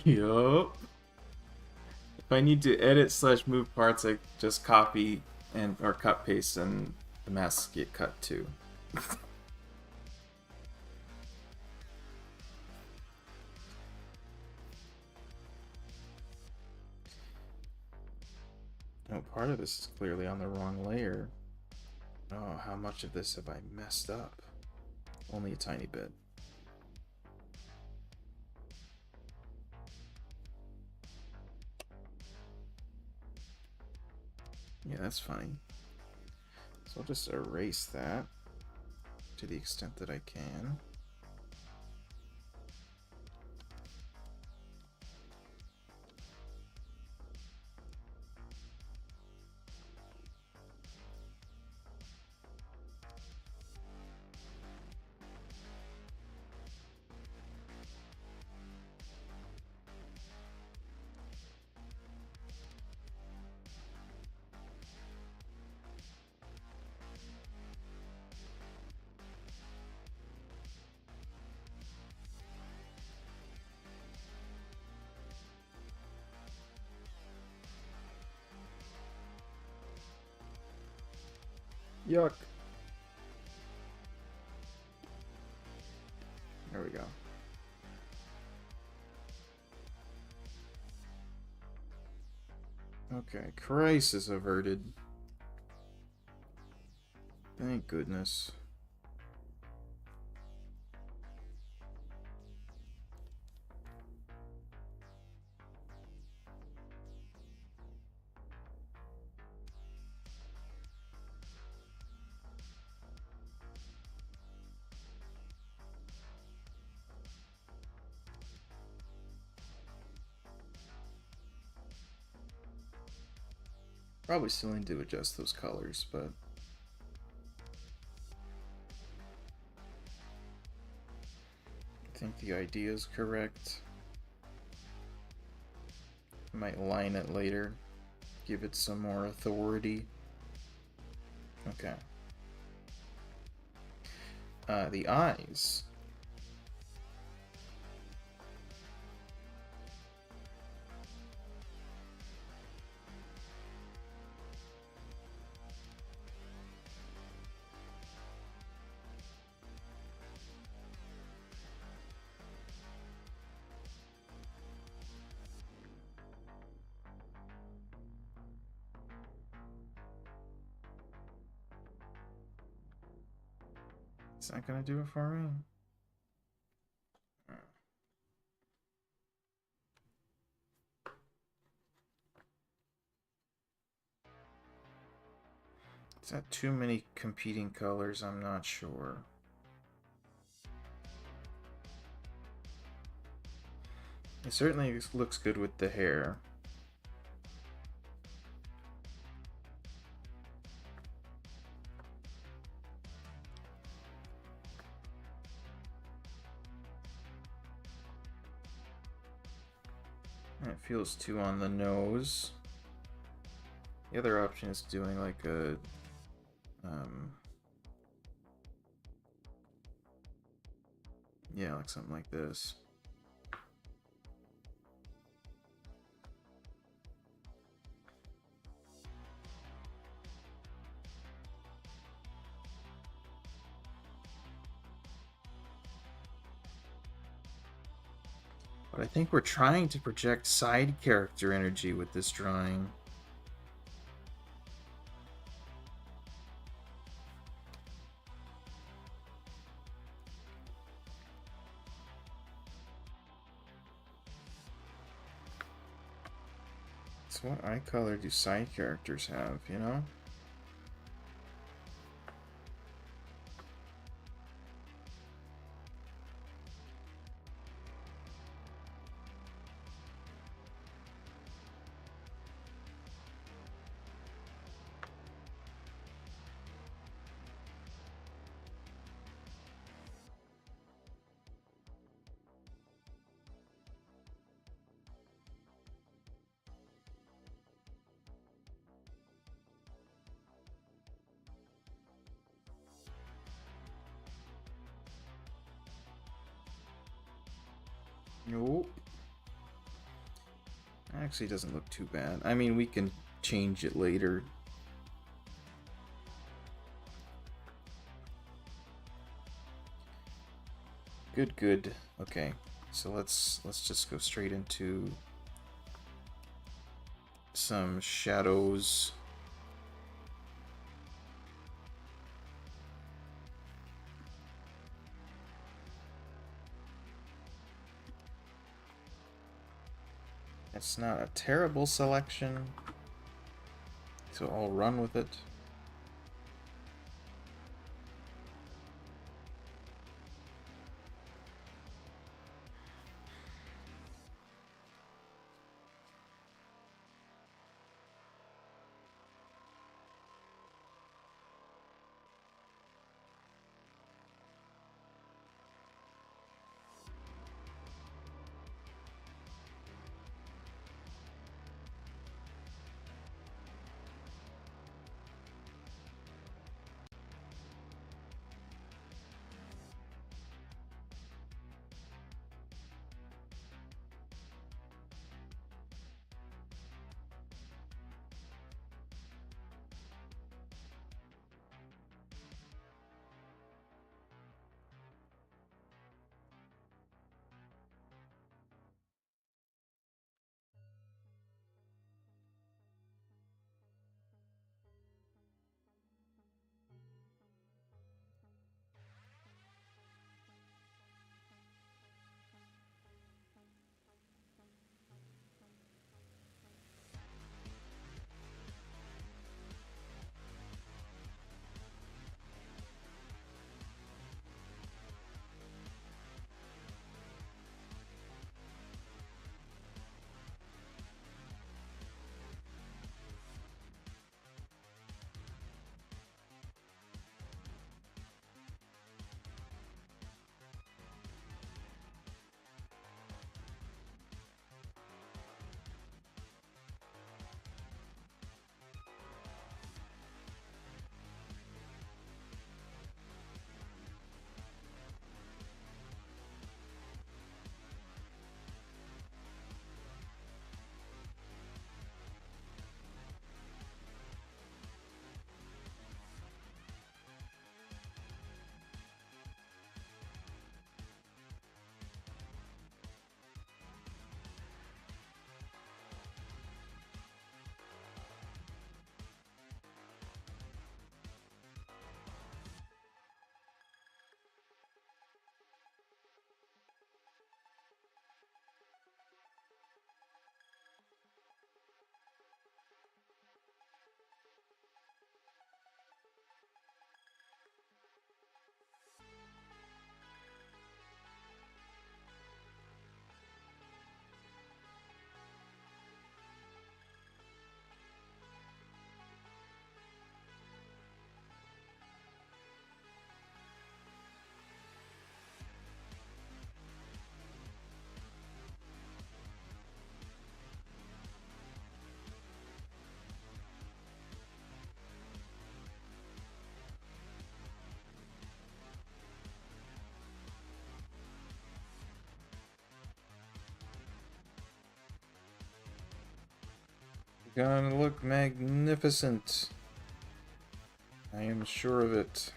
Yup. If I need to edit / move parts, I just copy and or cut paste, and the masks get cut too. No, part of this is clearly on the wrong layer. Oh, how much of this have I messed up? Only a tiny bit. Yeah, that's funny. So I'll just erase that to the extent that I can. Yuck. There we go. Okay, crisis averted. Thank goodness. Probably still need to adjust those colors, but I think the idea is correct. I might line it later, give it some more authority. Okay. The eyes. Is that gonna do it for me? Is that too many competing colors? I'm not sure. It certainly looks good with the hair. It feels too on the nose. The other option is doing like a yeah, like something like this. But I think we're trying to project side character energy with this drawing. So what eye color do side characters have, you know? Nope. Actually doesn't look too bad. I mean, we can change it later. Good, good. Okay. So let's just go straight into some shadows. It's not a terrible selection, so I'll run with it. Gonna look magnificent. I am sure of it.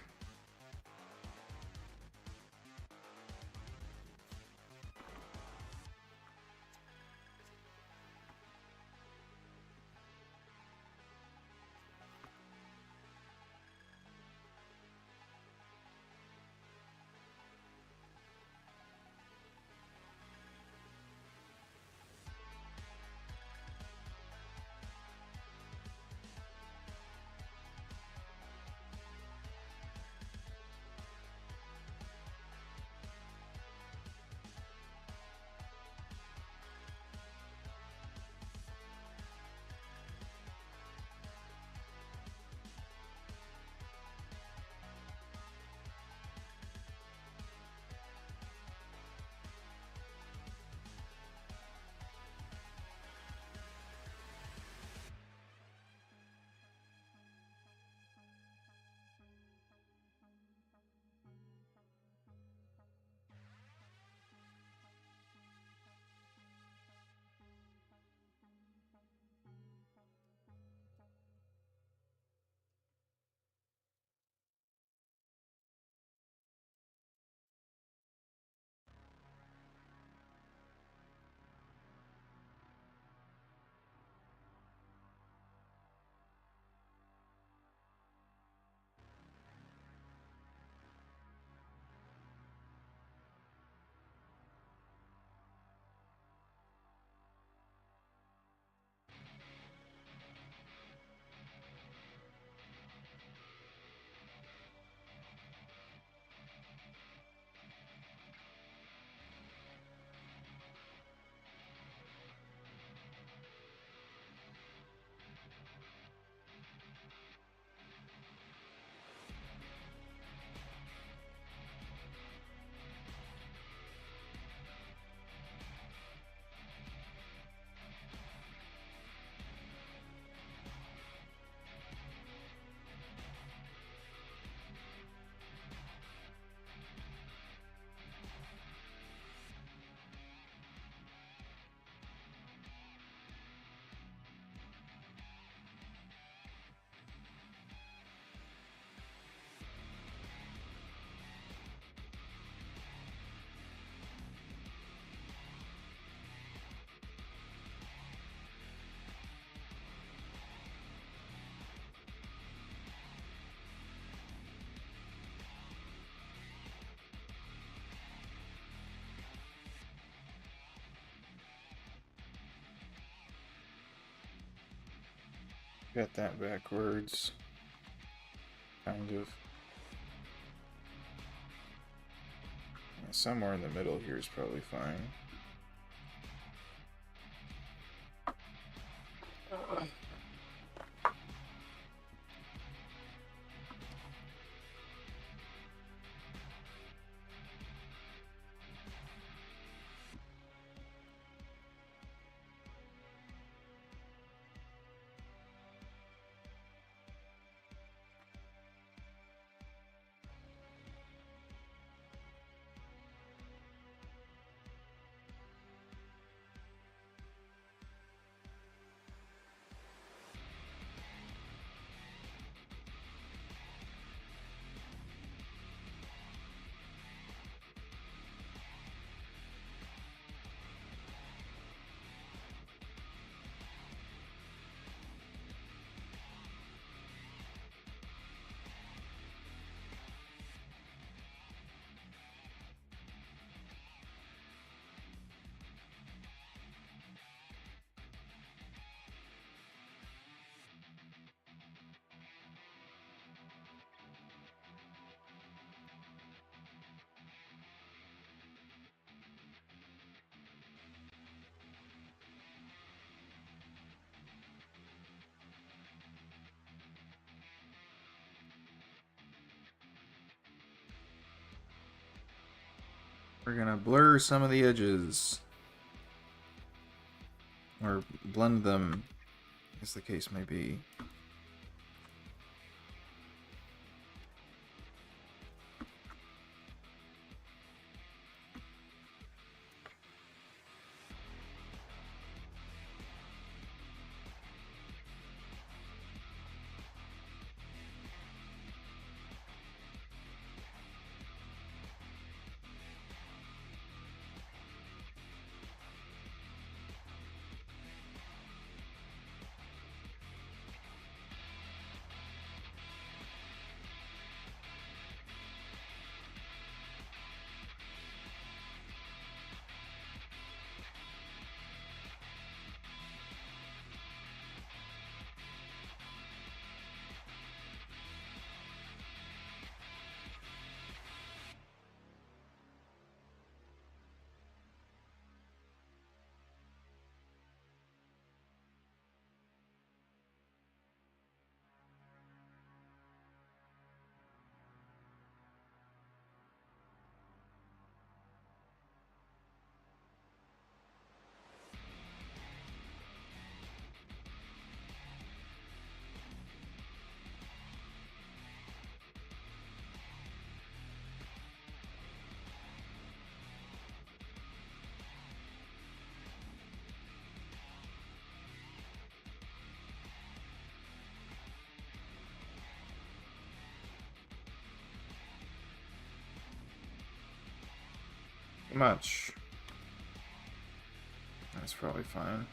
Got that backwards. Kind of. Yeah, somewhere in the middle here is probably fine. We're gonna blur some of the edges. Or blend them, as the case may be. much. That's probably fine.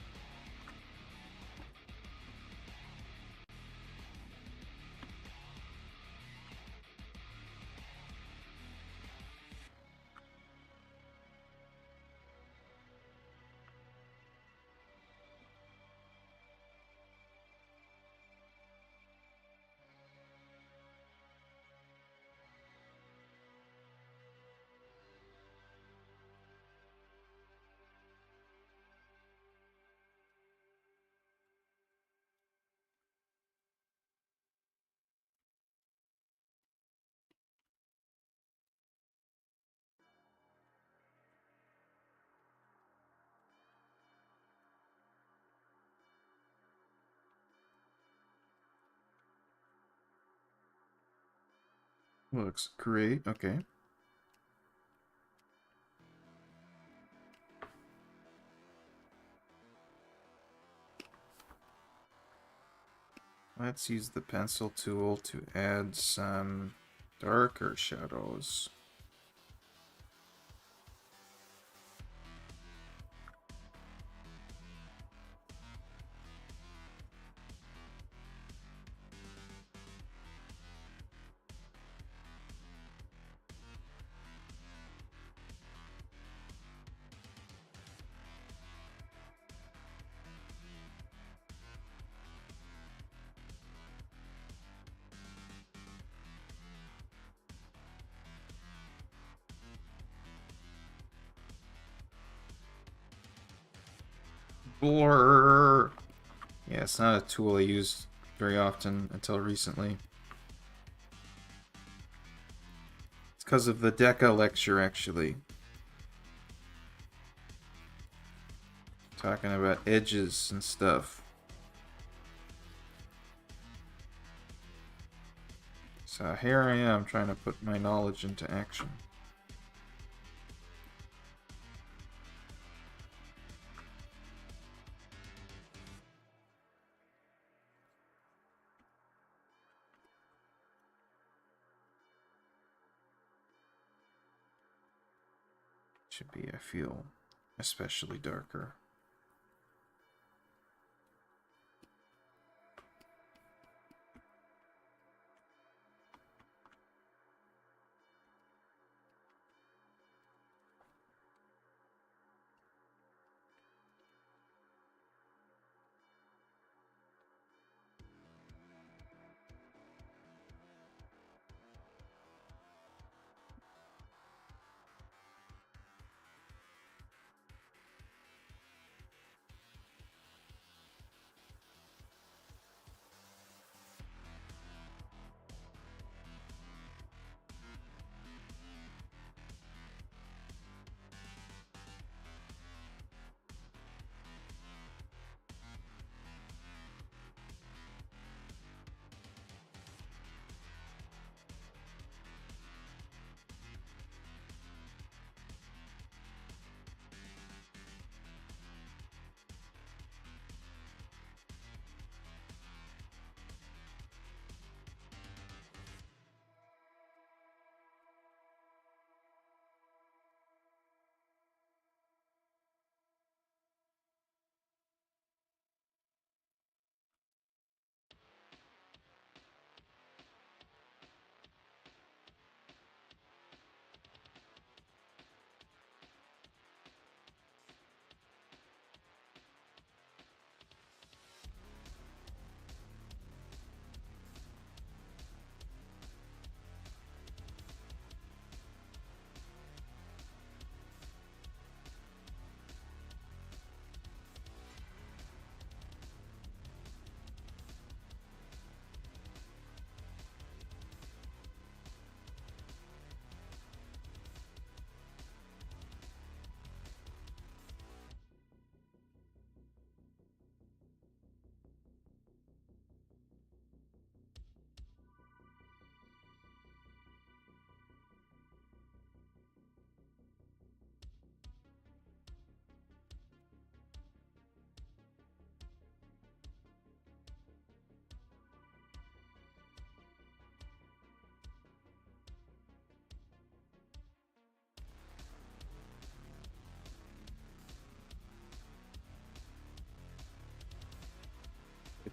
Looks great. Okay. Let's use the pencil tool to add some darker shadows. Blur. Yeah, it's not a tool I used very often until recently. It's because of the Deca lecture, actually. Talking about edges and stuff. So here I am trying to put my knowledge into action. Should be, I feel, especially darker.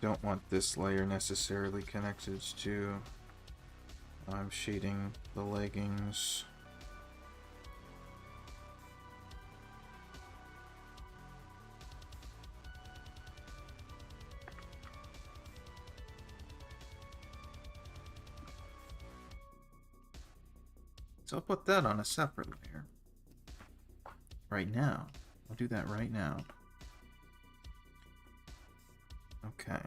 don't want this layer necessarily connected to. I'm shading the leggings. So I'll put that on a separate layer. Right now. I'll do that right now. Okay.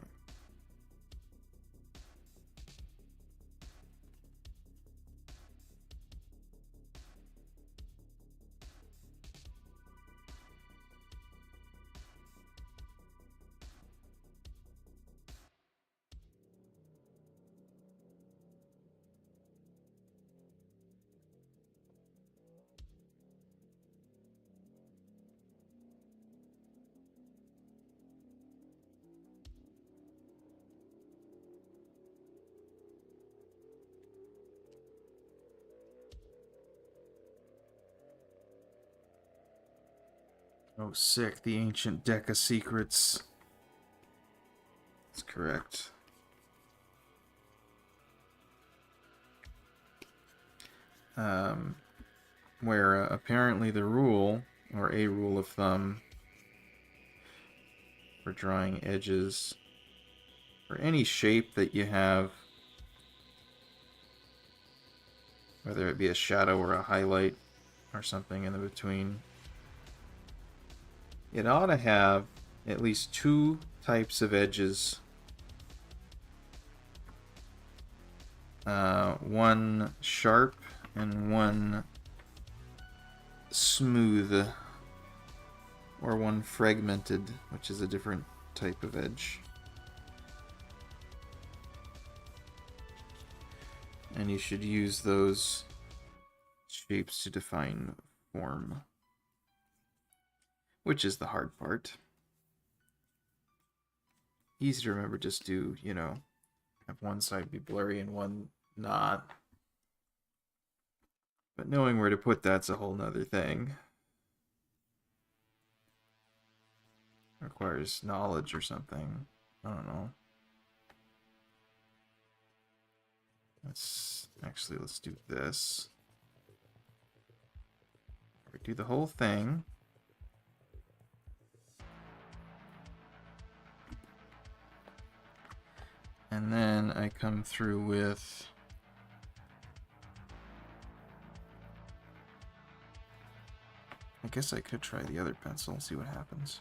Oh, sick. The ancient deck of secrets. That's correct. Where apparently the rule, or a rule of thumb, for drawing edges, for any shape that you have, whether it be a shadow or a highlight or something in the between, it ought to have at least two types of edges. One sharp and one smooth, or one fragmented, which is a different type of edge. And you should use those shapes to define form, which is the hard part. Easy to remember, just do, you know, have one side be blurry and one not. But knowing where to put that's a whole nother thing. Requires knowledge or something. I don't know. Let's do this. We do the whole thing. And then I come through with I guess I could try the other pencil and see what happens.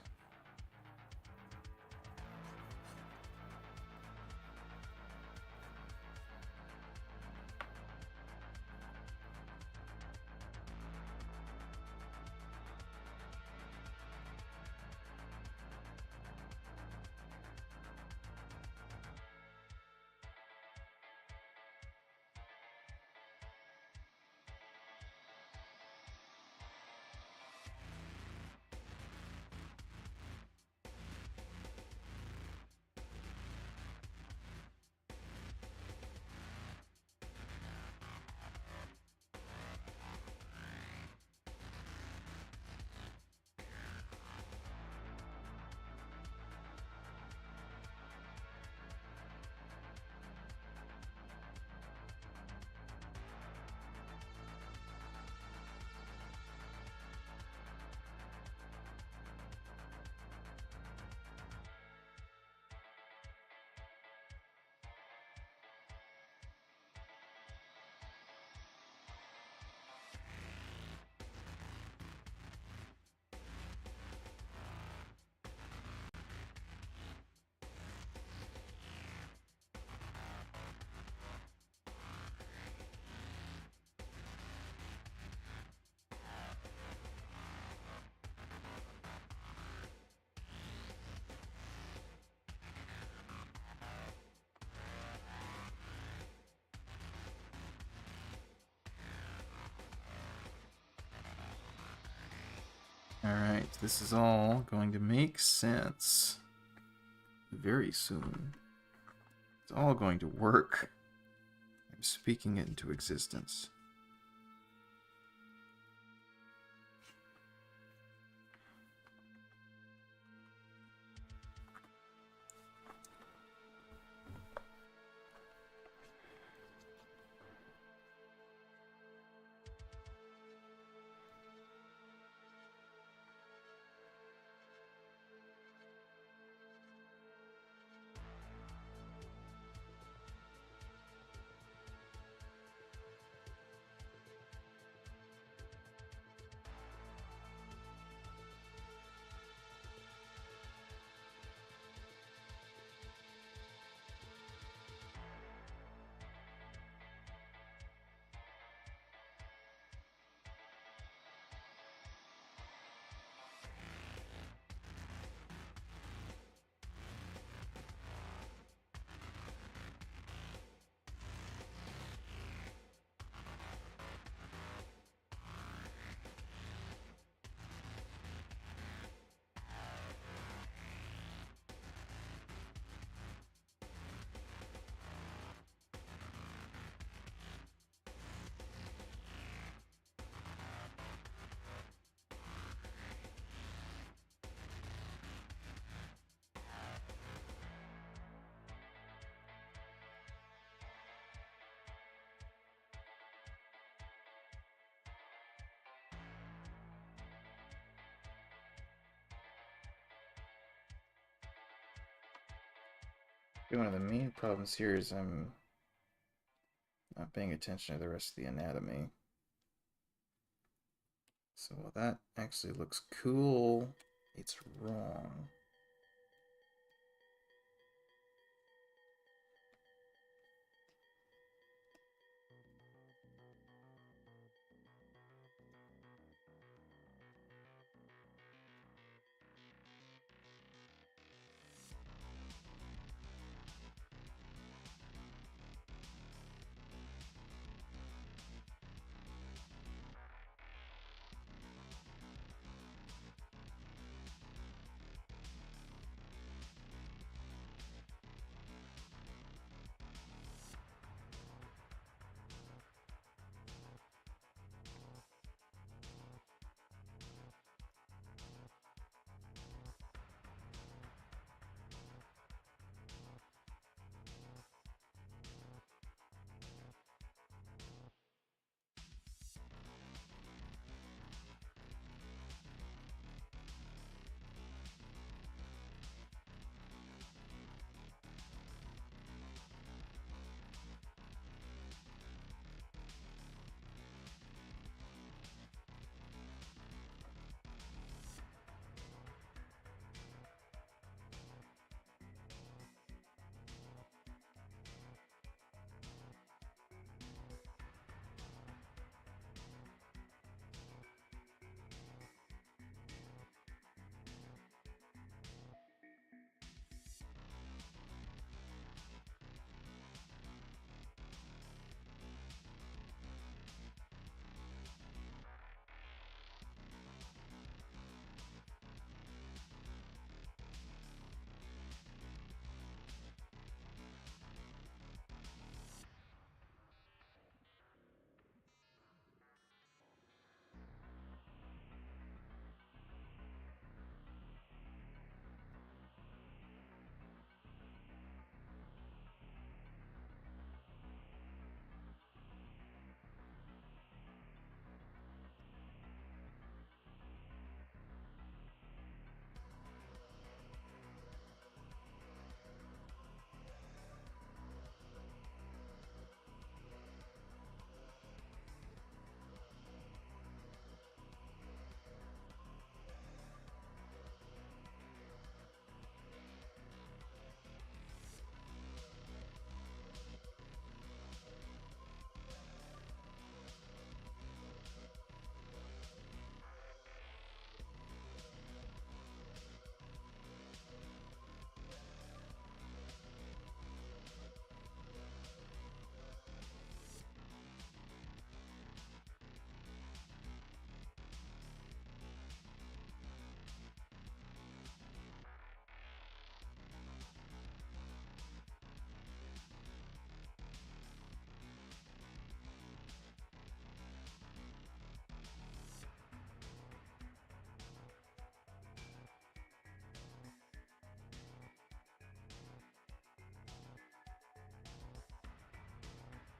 Alright, this is all going to make sense very soon. It's all going to work. I'm speaking it into existence. One of the main problems here is I'm not paying attention to the rest of the anatomy. So while that actually looks cool, it's wrong.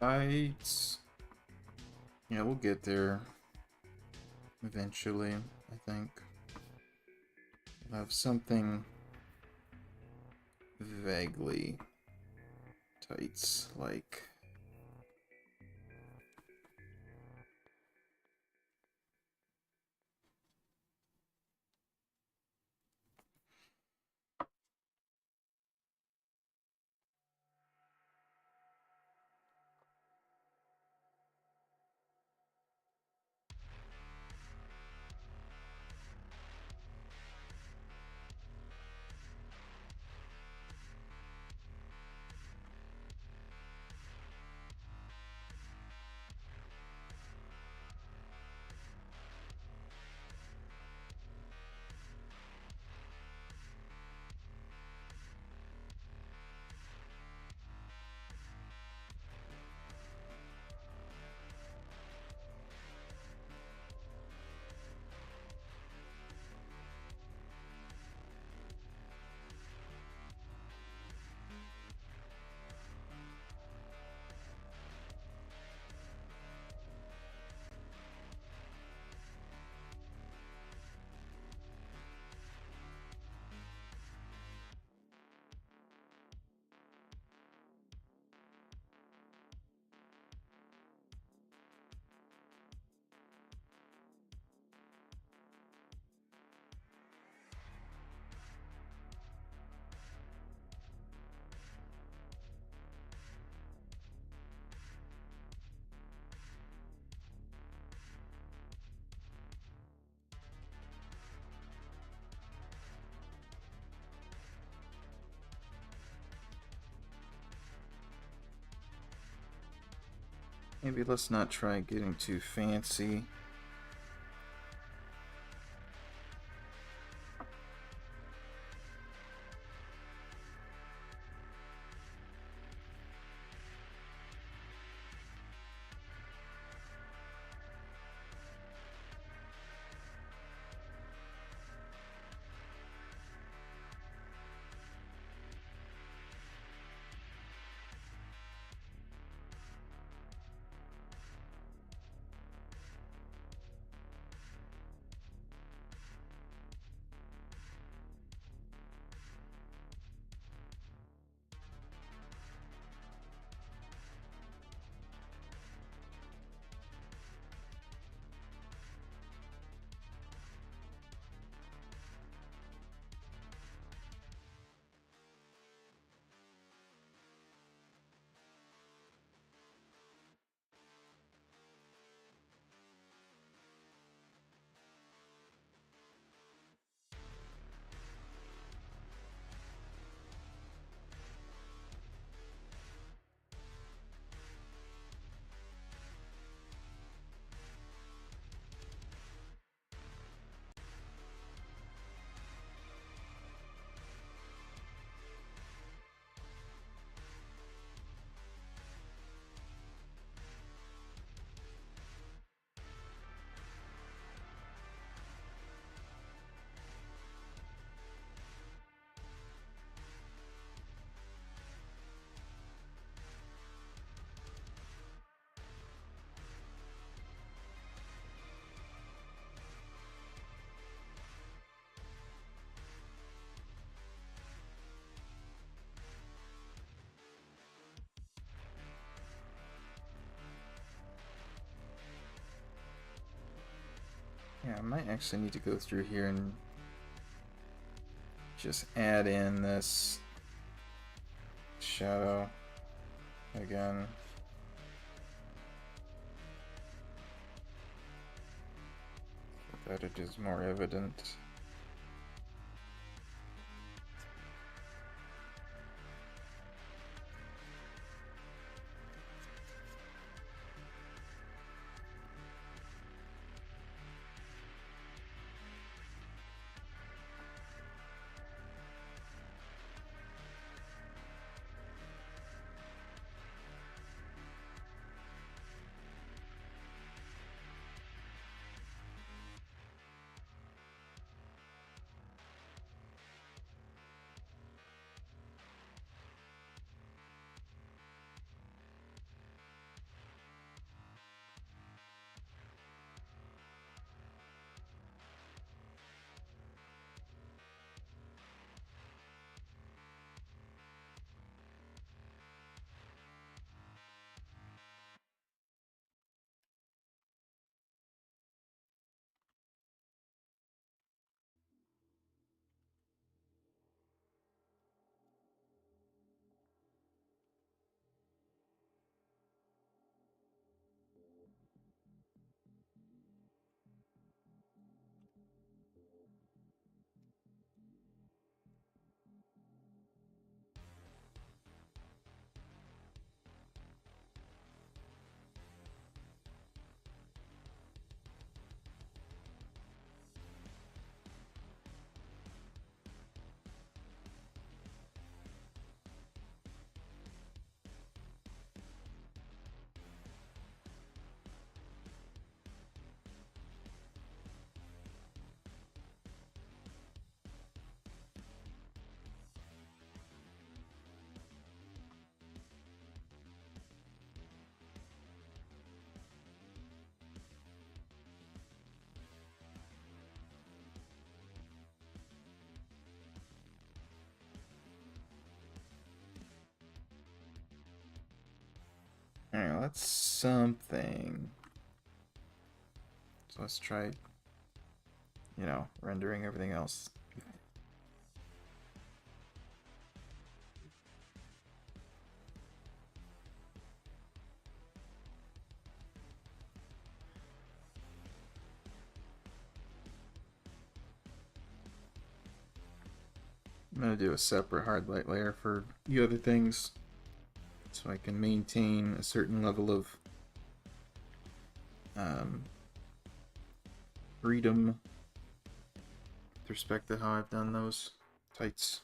Right. Yeah, we'll get there eventually, I think. We'll have something vaguely tights like. Maybe let's not try getting too fancy. Yeah, I might actually need to go through here and just add in this shadow again. So that it is more evident. Alright, that's something. So let's try, rendering everything else. I'm going to do a separate hard light layer for the other things so I can maintain a certain level of freedom with respect to how I've done those tights.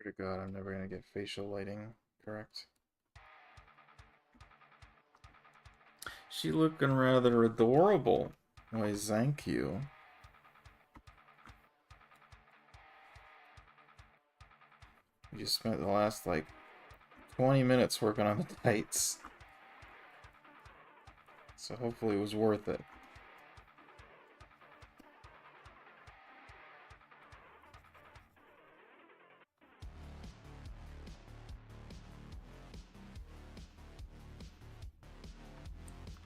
Swear to God, I'm never gonna get facial lighting correct. She looking rather adorable. Why, thank you. We just spent the last, like, 20 minutes working on the tights. So hopefully it was worth it.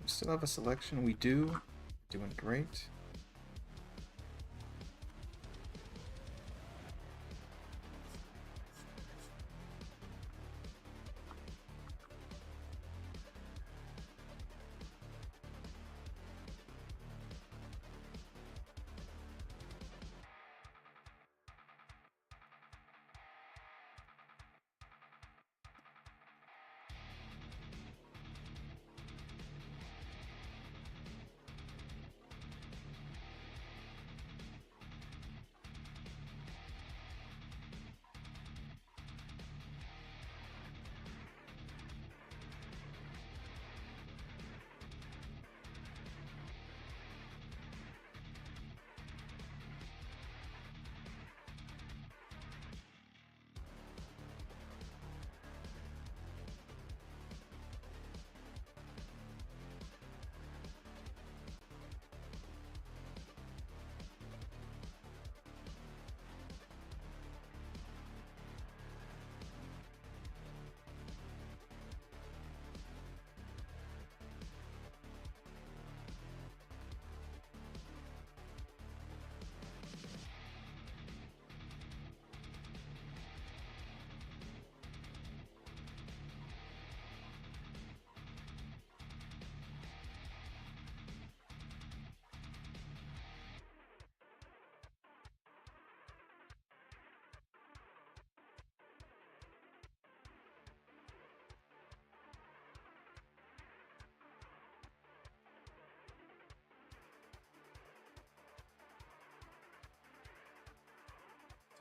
We still have a selection. We do. Doing great.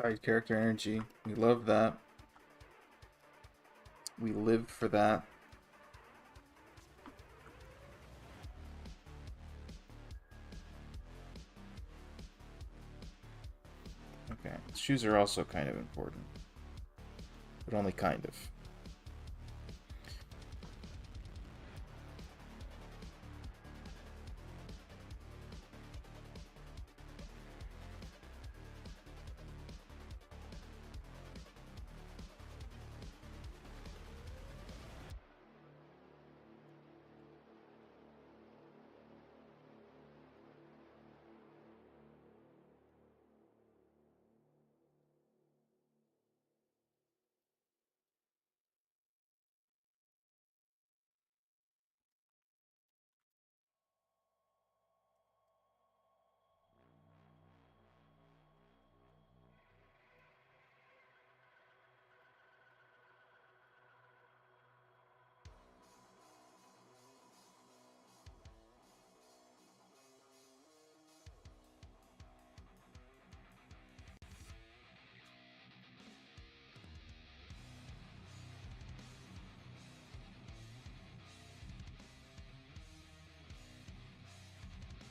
Side character energy. We love that. We live for that. Okay, shoes are also kind of important. But only kind of.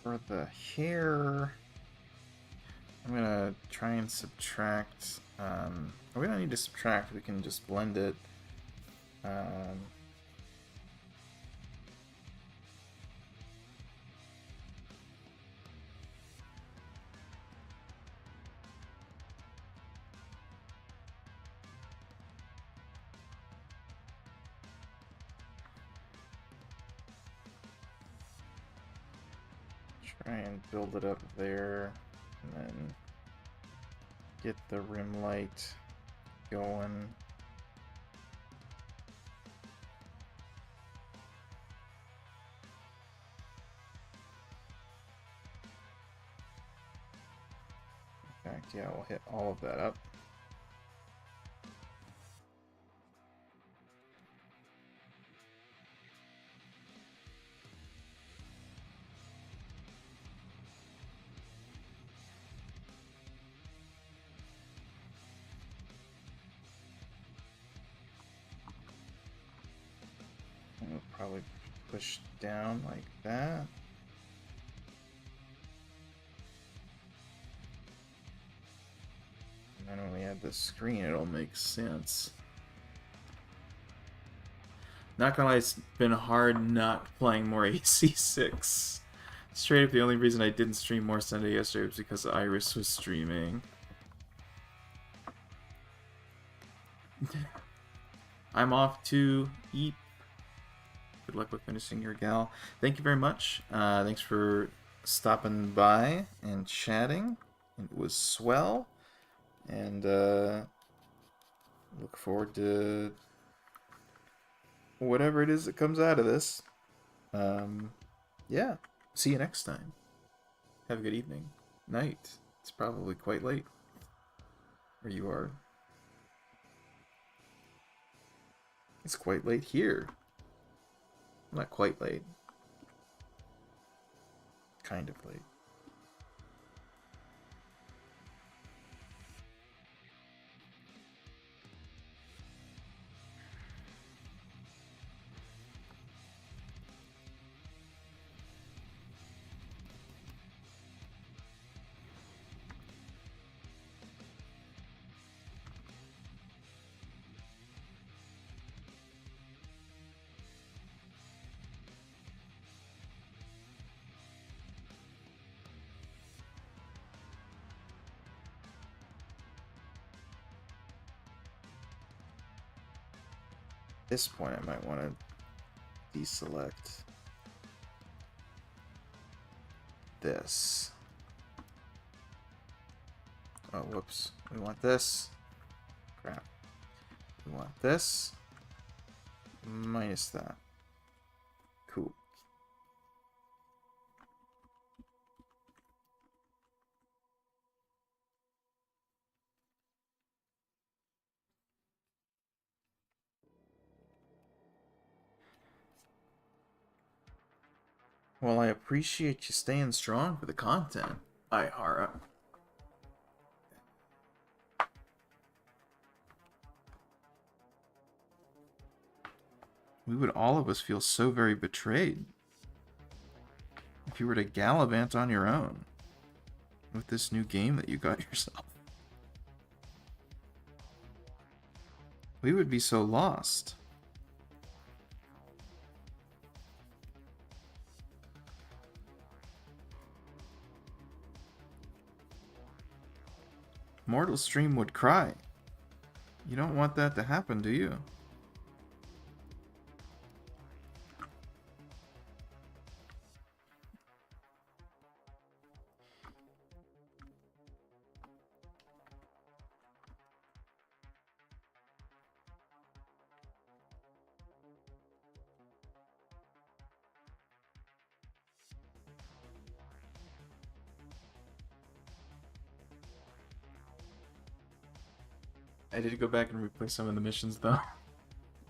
For the hair, I'm gonna try and subtract. We don't need to subtract. We can just blend it. Try and build it up there, and then get the rim light going. In fact, yeah, we'll hit all of that up. And we'll probably push down like that. And then when we add the screen, it'll make sense. Not gonna lie, it's been hard not playing more AC6. Straight up, the only reason I didn't stream more Sunday yesterday was because Iris was streaming. I'm off to eat. Good luck with finishing your gal. Thank you very much. Thanks for stopping by and chatting. It was swell. And look forward to whatever it is that comes out of this. Yeah. See you next time. Have a good evening. Night. It's probably quite late where you are. It's quite late here. Not quite late. Kind of late. At this point, I might want to deselect this. Oh, whoops. We want this. Crap. We want this. Minus that. Cool. Well, I appreciate you staying strong for the content, Ihara. We would all of us feel so very betrayed if you were to gallivant on your own with this new game that you got yourself. We would be so lost. Mortal Stream would cry. You don't want that to happen, do you? I did go back and replay some of the missions, though.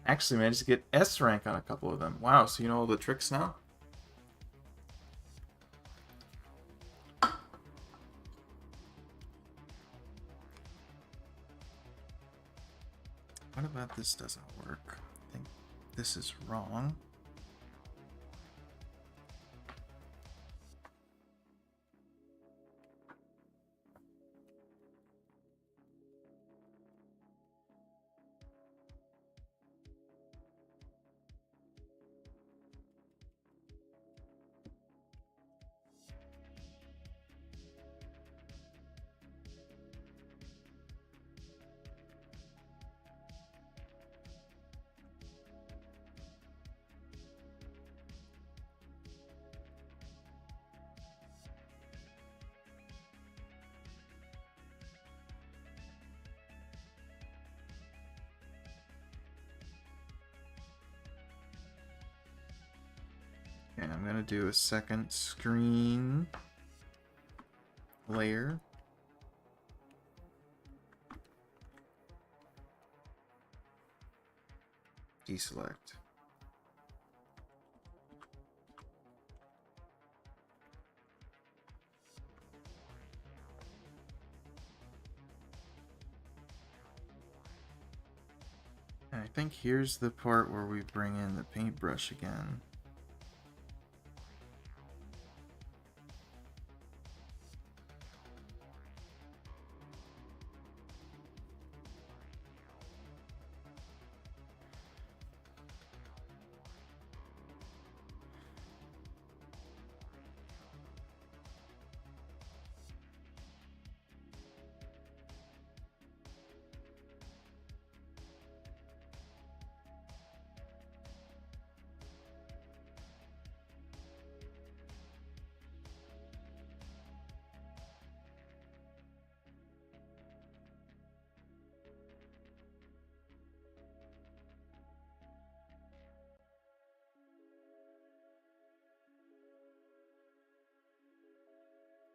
Actually managed to get S rank on a couple of them. Wow, so you know all the tricks now? What about this doesn't work? I think this is wrong. I'm going to do a second screen layer. Deselect. And I think here's the part where we bring in the paintbrush again.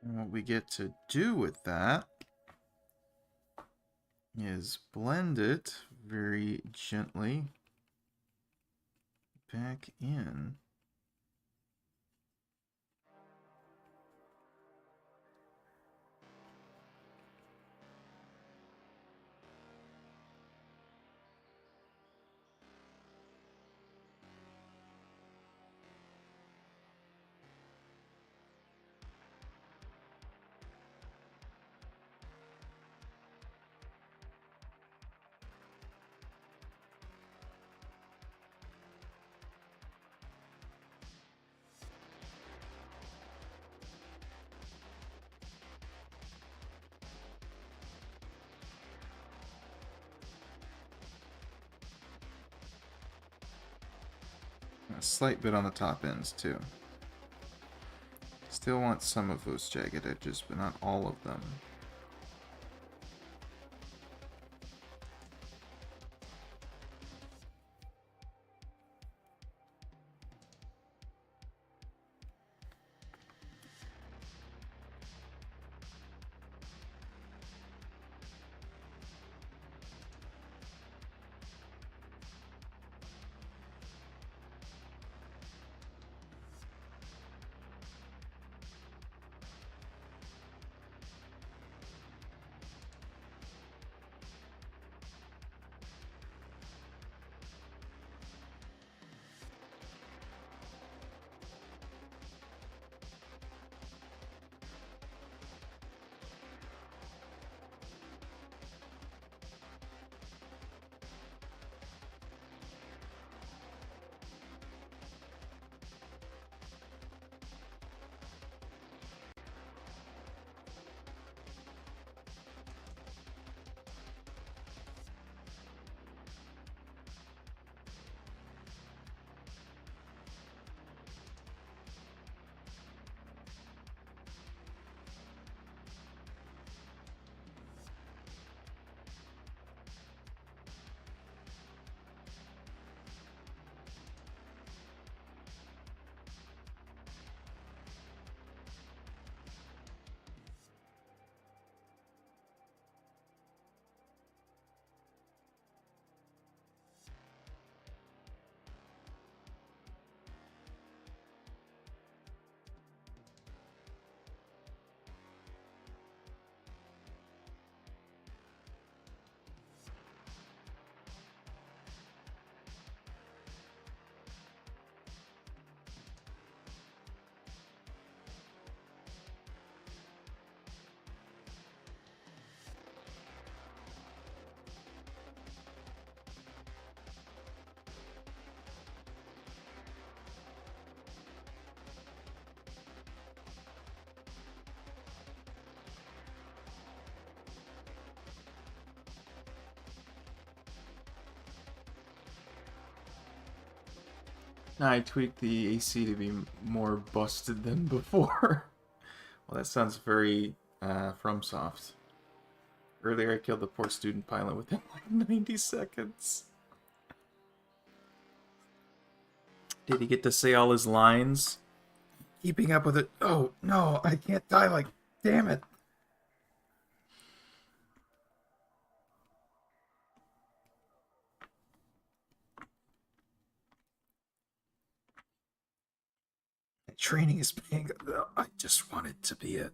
And what we get to do with that is blend it very gently back in. A slight bit on the top ends too. Still want some of those jagged edges, but not all of them. I tweaked the AC to be more busted than before. Well, that sounds very FromSoft. Earlier I killed the poor student pilot within like 90 seconds. Did he get to say all his lines? keeping up with it. Oh, no, I can't die like, damn it. Training is paying. I just want it to be it.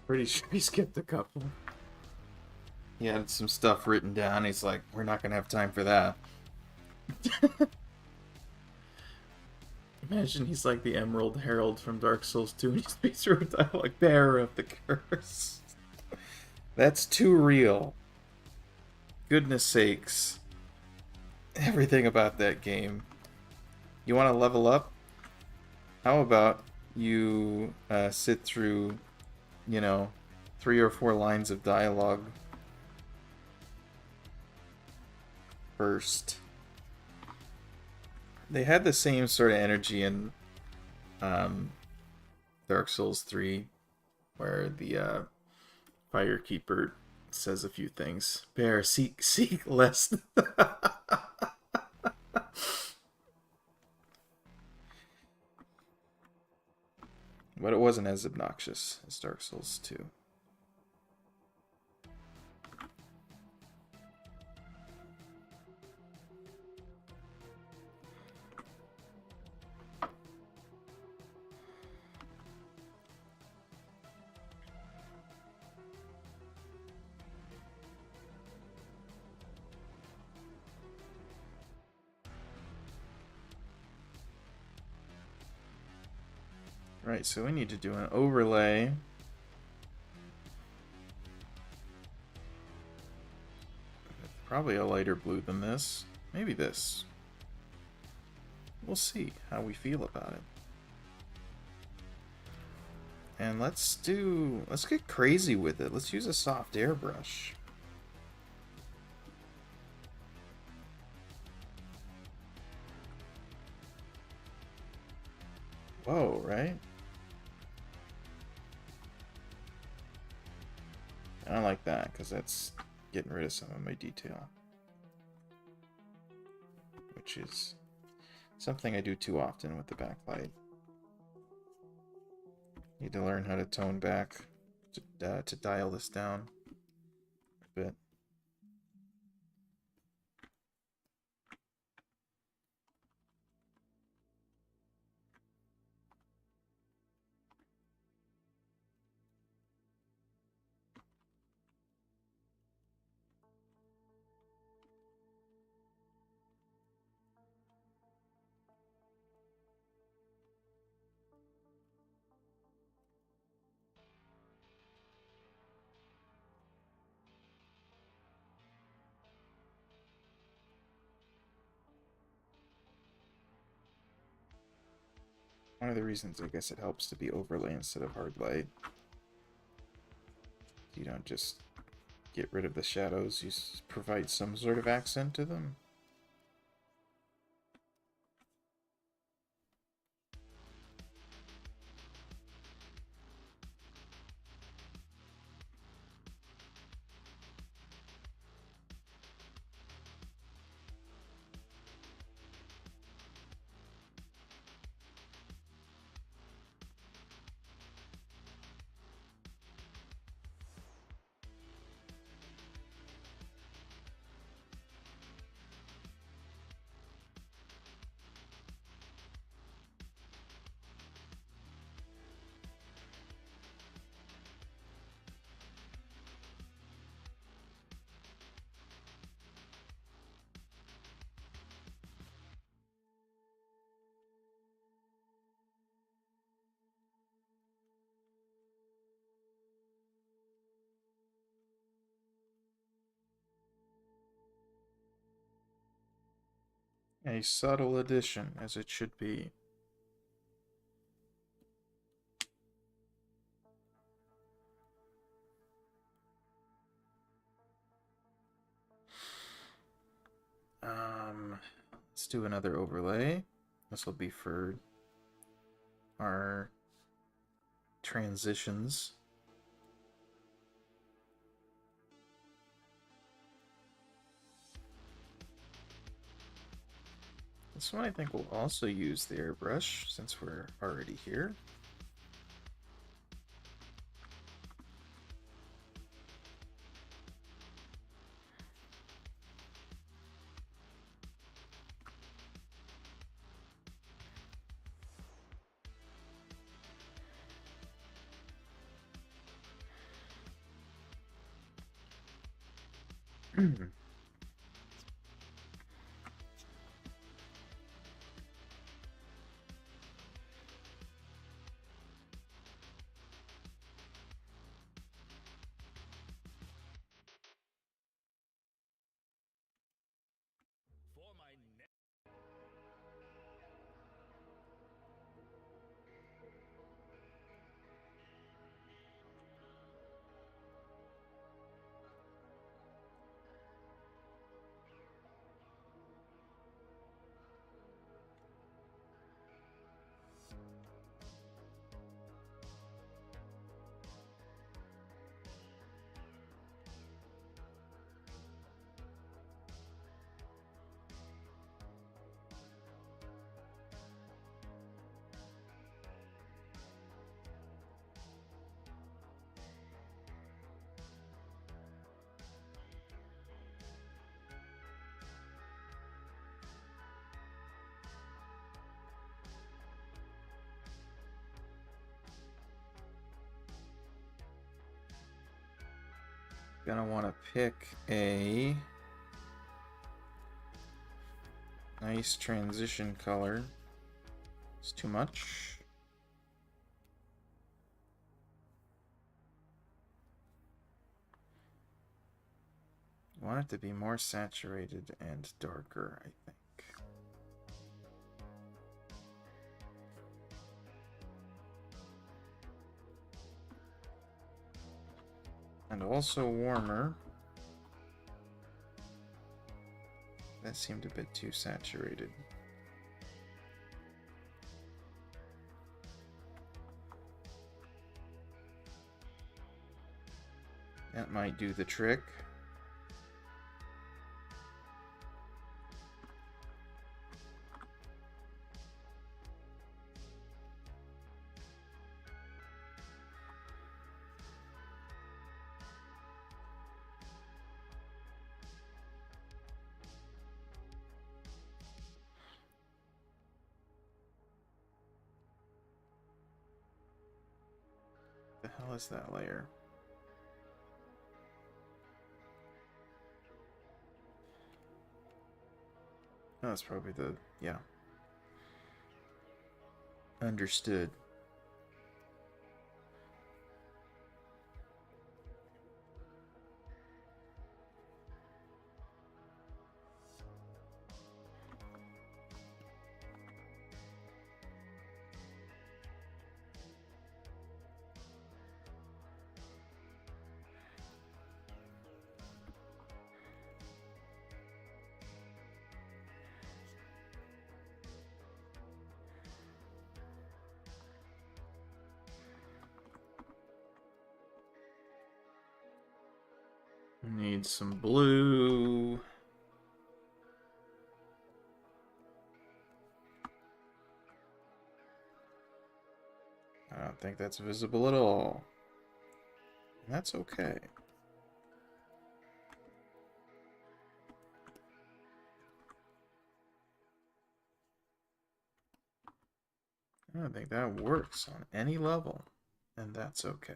Pretty sure he skipped a couple. He had some stuff written down. He's like, we're not going to have time for that. Imagine he's like the Emerald Herald from Dark Souls 2 and he speaks through a dialogue, bearer of the curse. That's too real. Goodness sakes. Everything about that game. You want to level up? How about you sit through, 3 or 4 lines of dialogue first. They had the same sort of energy in Dark Souls 3, where the Firekeeper says a few things. Bear, seek less. But it wasn't as obnoxious as Dark Souls 2. Right, so we need to do an overlay. Probably a lighter blue than this. Maybe this. We'll see how we feel about it. And let's get crazy with it. Let's use a soft airbrush. Whoa, right? I don't like that, because that's getting rid of some of my detail. Which is something I do too often with the backlight. Need to learn how to tone back to dial this down a bit. One of the reasons I guess it helps to be overlay instead of hard light. You don't just get rid of the shadows, you provide some sort of accent to them. A subtle addition, as it should be. Let's do another overlay. This will be for our transitions. This one I think we'll also use the airbrush since we're already here. Gonna want to pick a nice transition color. It's too much. I want it to be more saturated and darker, I think. And also warmer. That seemed a bit too saturated. That might do the trick. The hell is that layer? Oh, that's probably the, yeah. Understood. Need some blue. I don't think that's visible at all. That's okay. I don't think that works on any level, and that's okay.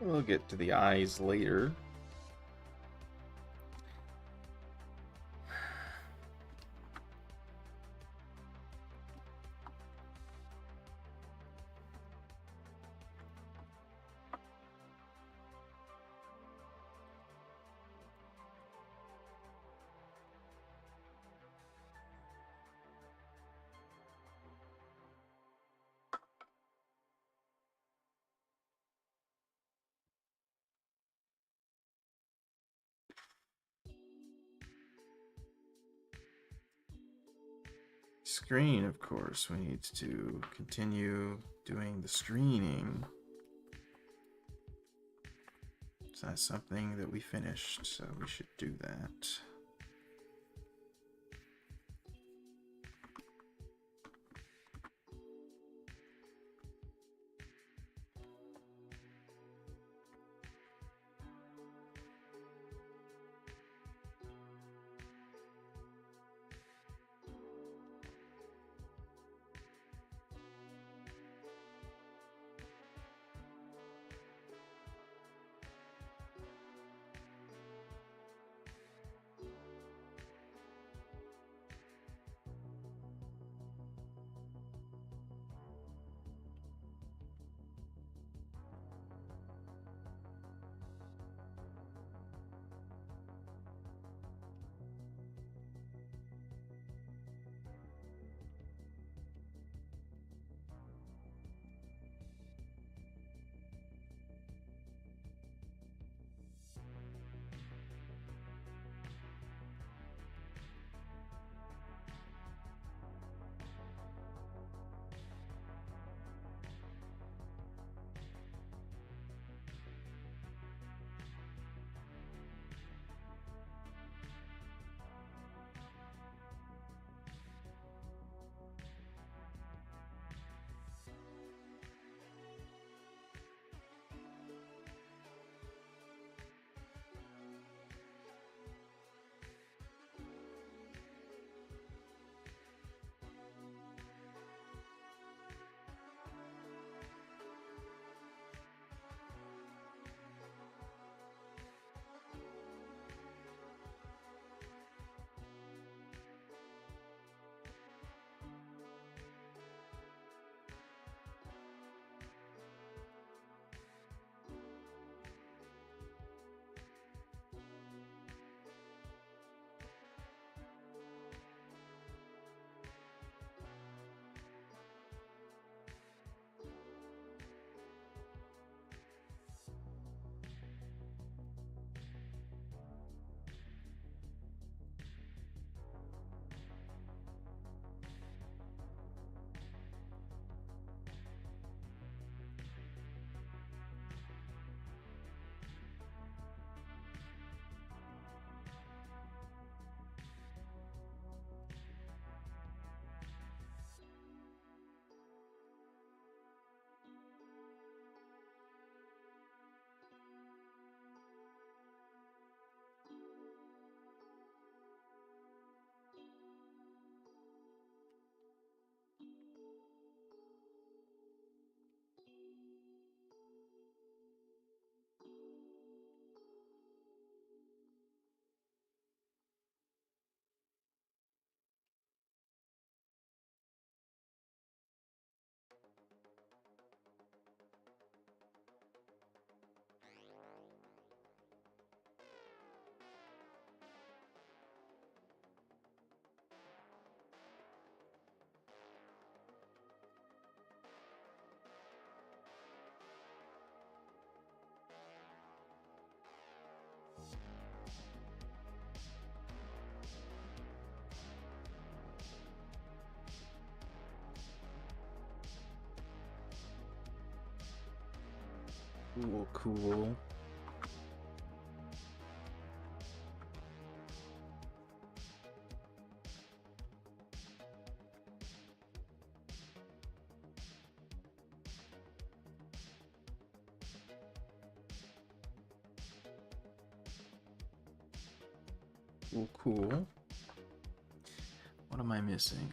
We'll get to the eyes later. Screen, of course. We need to continue doing the screening. So that's something that we finished, so we should do that. Cool, cool. Cool, cool. What am I missing?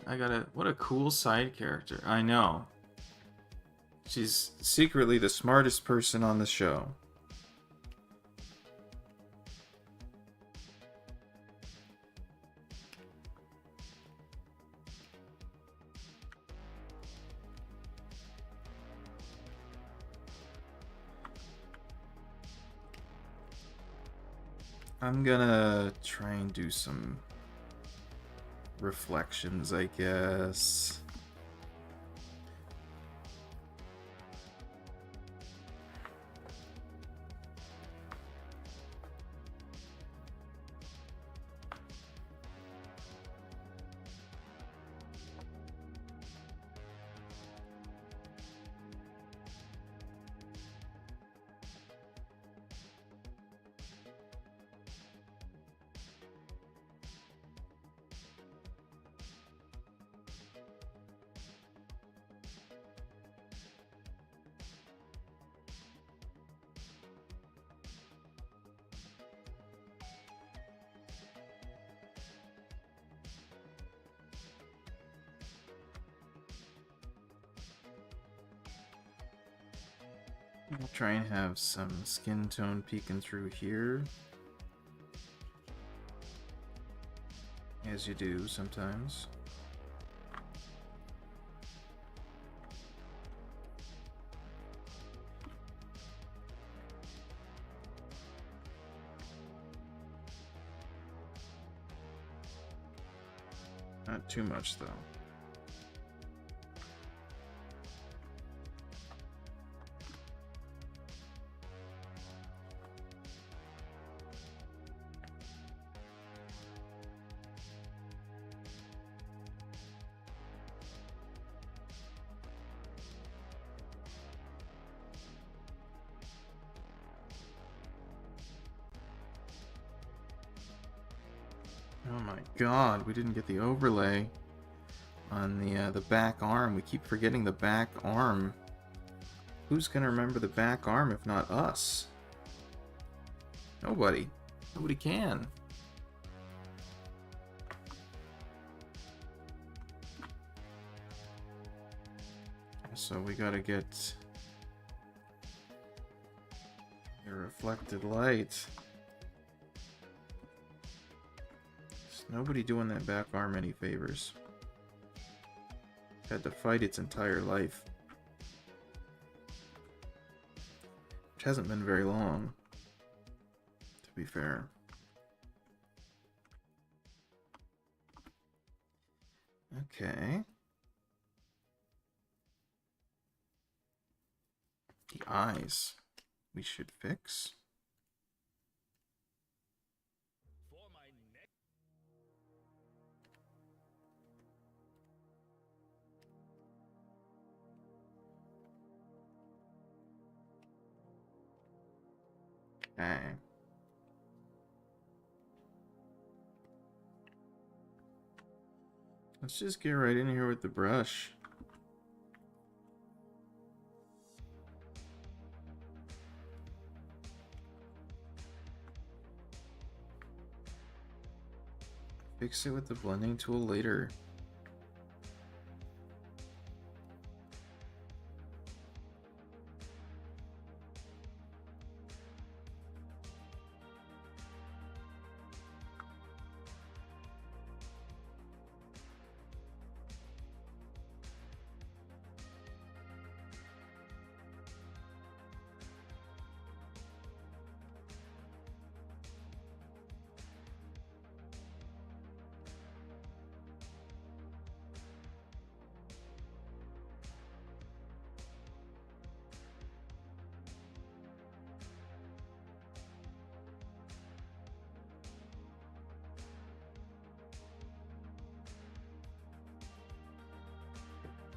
What a cool side character. I know. She's secretly the smartest person on the show. I'm gonna try and do some reflections, I guess. I'll try and have some skin tone peeking through here. As you do sometimes. Not too much, though. Oh my god, we didn't get the overlay on the back arm. We keep forgetting the back arm. Who's gonna remember the back arm if not us? Nobody. Nobody can. So we gotta get the reflected light. There's nobody doing that back arm any favors. Had to fight its entire life. Which hasn't been very long, to be fair. Okay. The eyes we should fix. Okay. Let's just get right in here with the brush. Fix it with the blending tool later.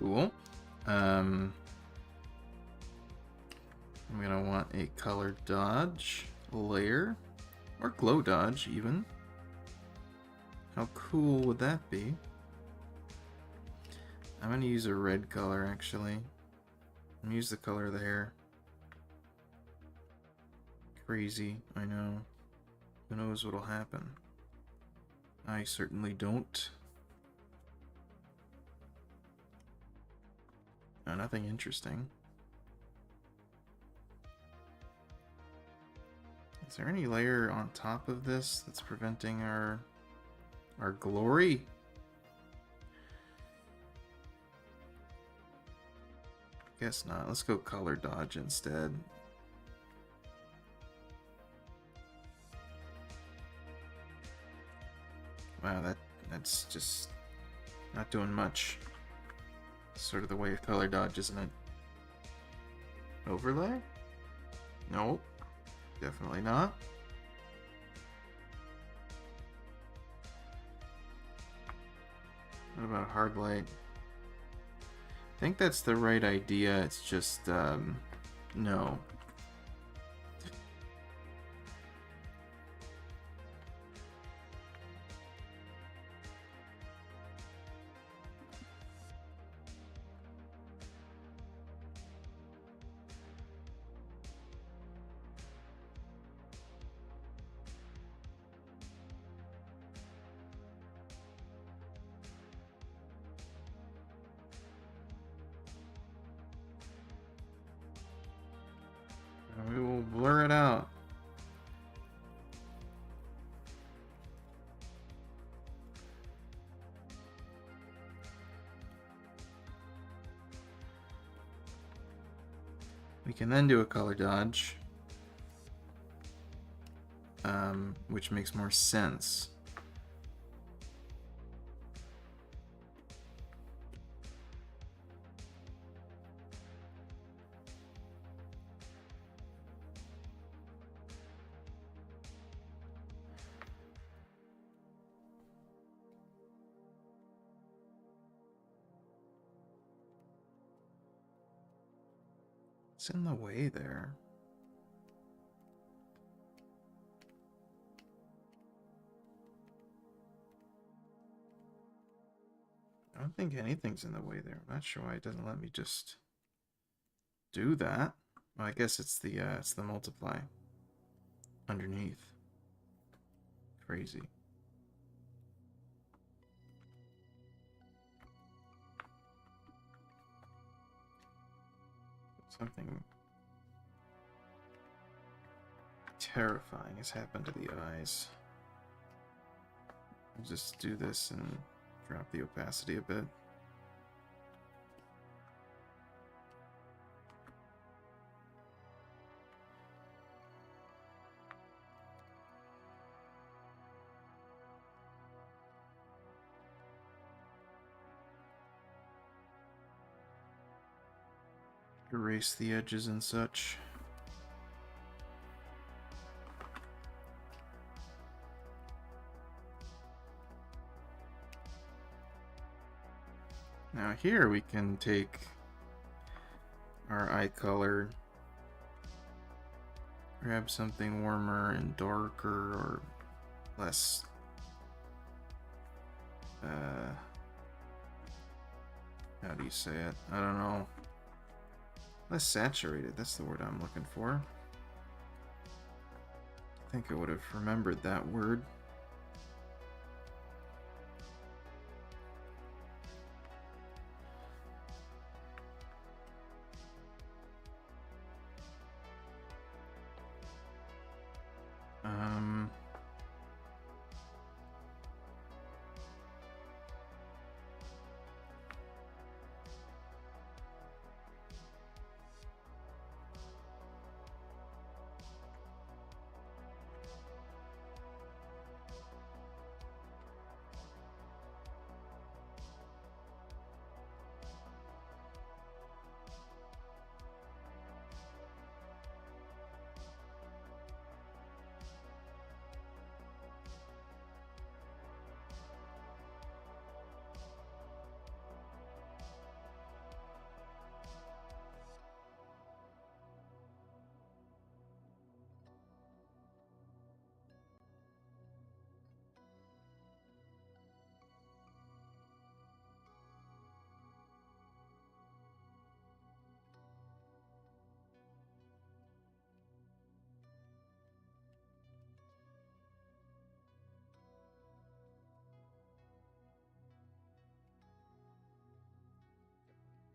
Cool. I'm gonna want a color dodge layer, or glow dodge even. How cool would that be? I'm gonna use a red color actually. I'm gonna use the color of the hair. Crazy, I know. Who knows what'll happen? I certainly don't. No, nothing interesting. Is there any layer on top of this that's preventing our glory? Guess not. Let's go color dodge instead. Wow, that's just not doing much. Sort of the way of color dodge, isn't it? Overlay? Nope. Definitely not. What about hard light? I think that's the right idea. It's just, no. We will blur it out. We can then do a color dodge, which makes more sense. It's in the way there. I don't think anything's in the way there. I'm not sure why it doesn't let me just do that. Well, I guess it's the multiply underneath. Crazy. Something terrifying has happened to the eyes. I'll just do this and drop the opacity a bit. Erase the edges and such. Now here we can take our eye color, grab something warmer and darker or less how do you say it? I don't know. Less saturated, that's the word I'm looking for. I think I would have remembered that word.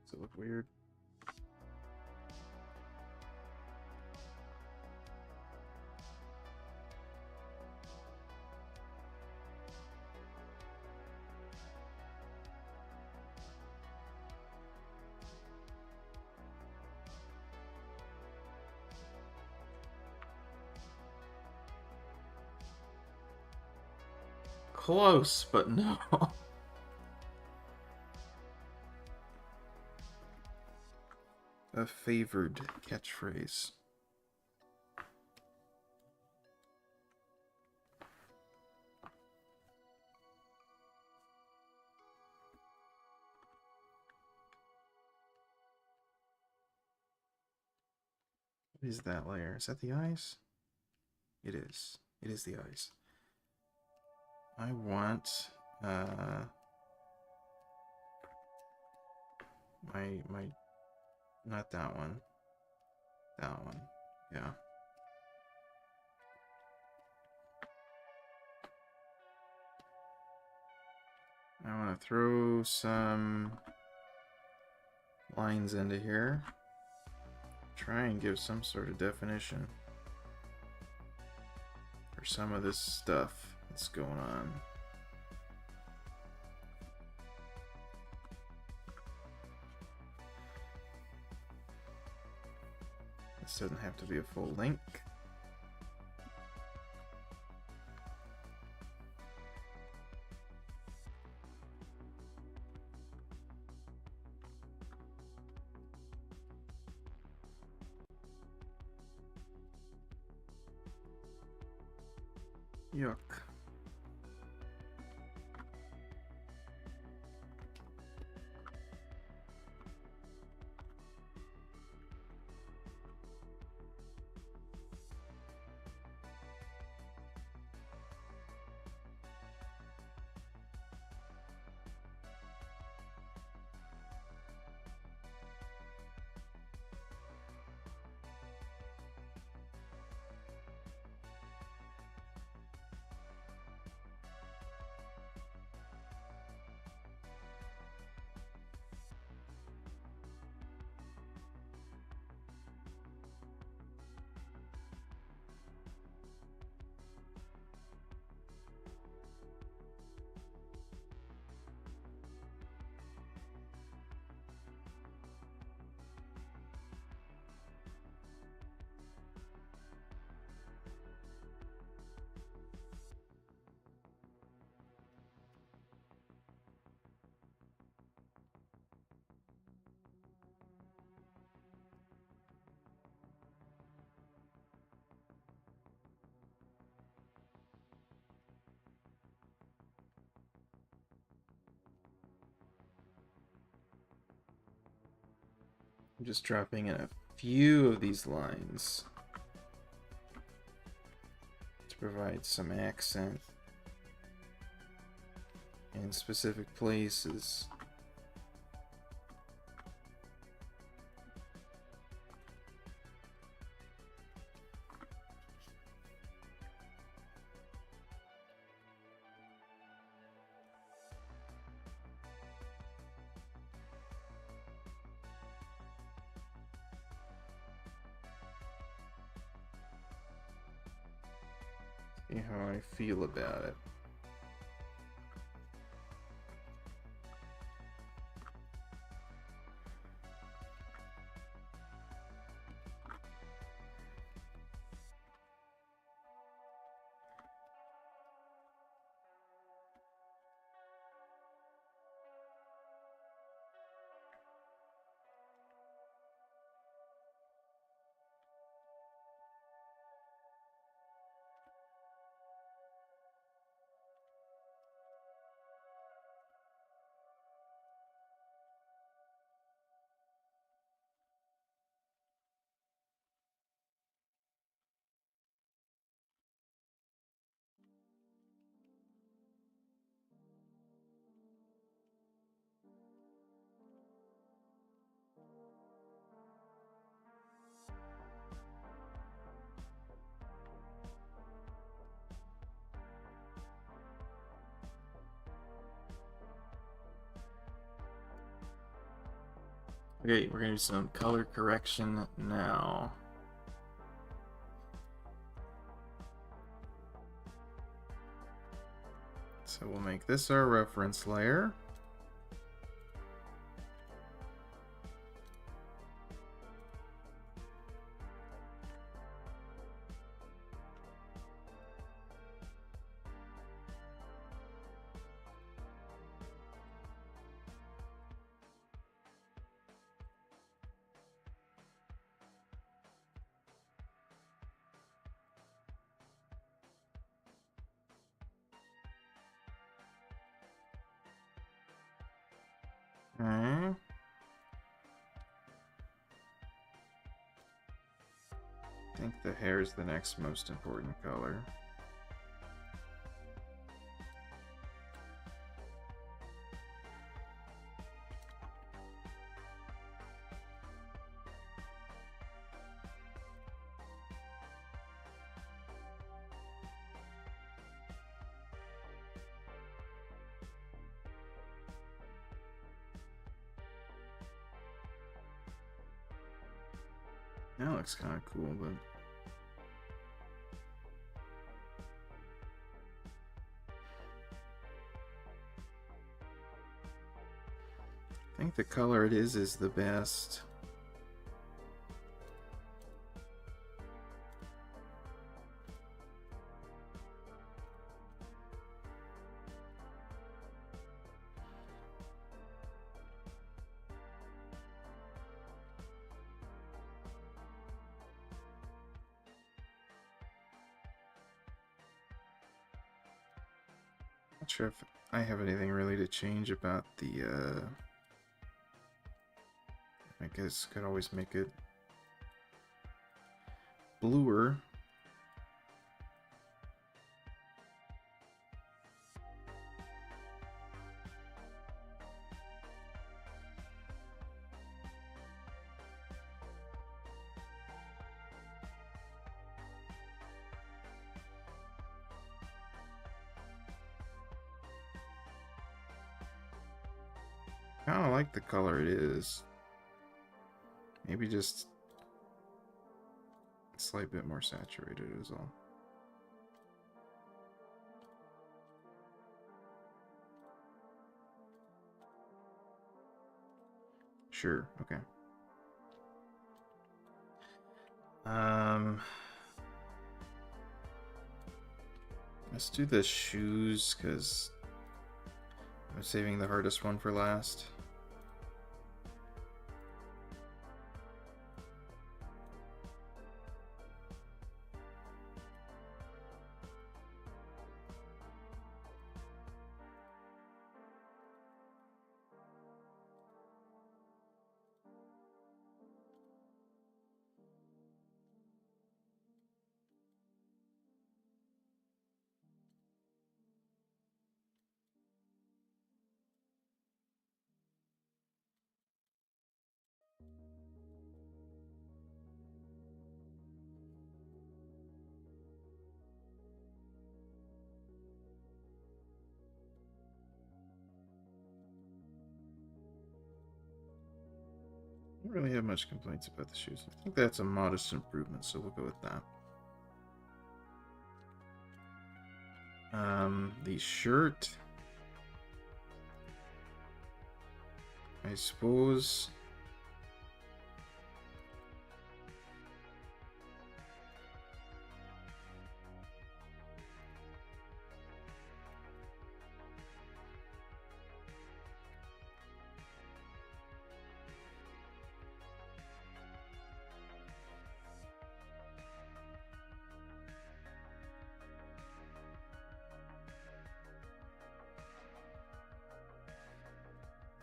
Does it look weird? close, but no. A favored catchphrase. What is that layer? Is that the eyes? It is. It is the eyes. I want my not that one. That one. Yeah. I want to throw some lines into here. Try and give some sort of definition for some of this stuff that's going on. This doesn't have to be a full link. Yuck. I'm just dropping in a few of these lines to provide some accent in specific places. See how I feel about it. Okay, we're gonna do some color correction now. So we'll make this our reference layer. Okay. I think the hair is the next most important color. That looks kind of cool, but I think the color it is the best. Not sure if I have anything really to change about the, I guess could always make it bluer. I kind of like the color it is. Maybe just a slight bit more saturated is all. Sure, okay. Let's do the shoes, because I'm saving the hardest one for last. I don't really have much complaints about the shoes. I think that's a modest improvement, so we'll go with that. The shirt, I suppose.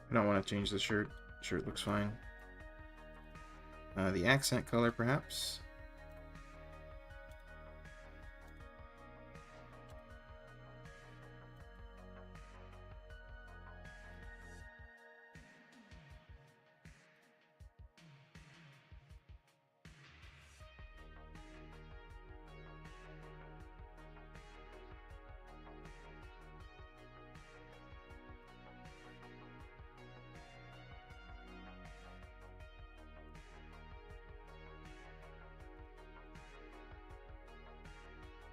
I don't want to change the shirt. Shirt looks fine. The accent color, perhaps.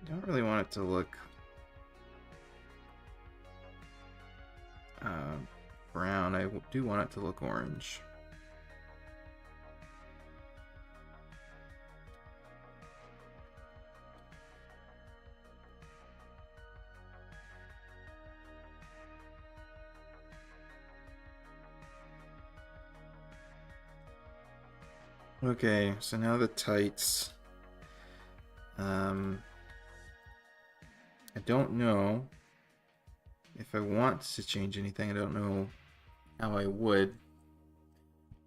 Don't really want it to look brown. I do want it to look orange. Okay, so now the tights. I don't know if I want to change anything. I don't know how I would.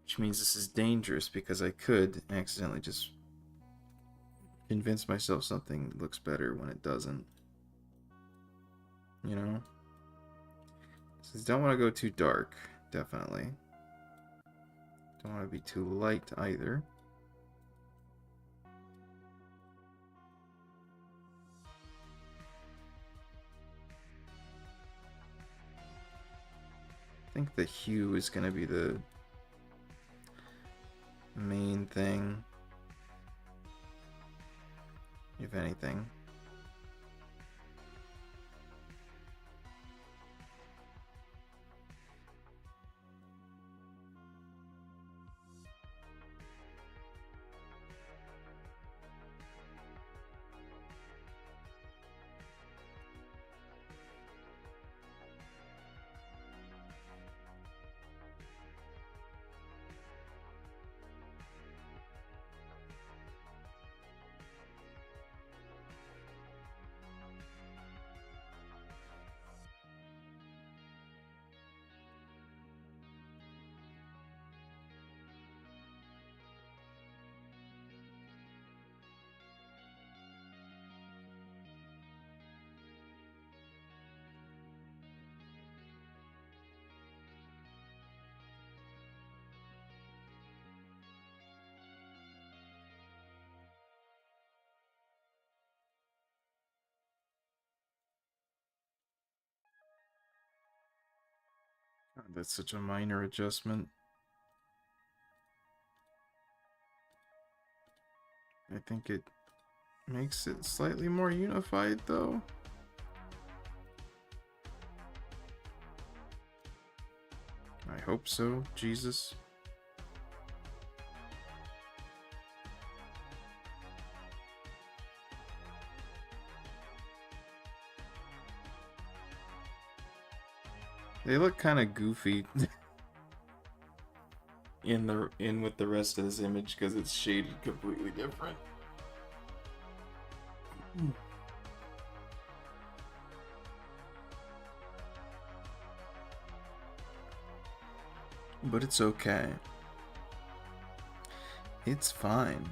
Which means this is dangerous because I could accidentally just convince myself something looks better when it doesn't. You know? So don't want to go too dark, definitely. Don't want to be too light either. I think the hue is going to be the main thing, if anything. God, that's such a minor adjustment. I think it makes it slightly more unified, though. I hope so, Jesus. They look kind of goofy in with the rest of this image because it's shaded completely different. But it's okay. It's fine.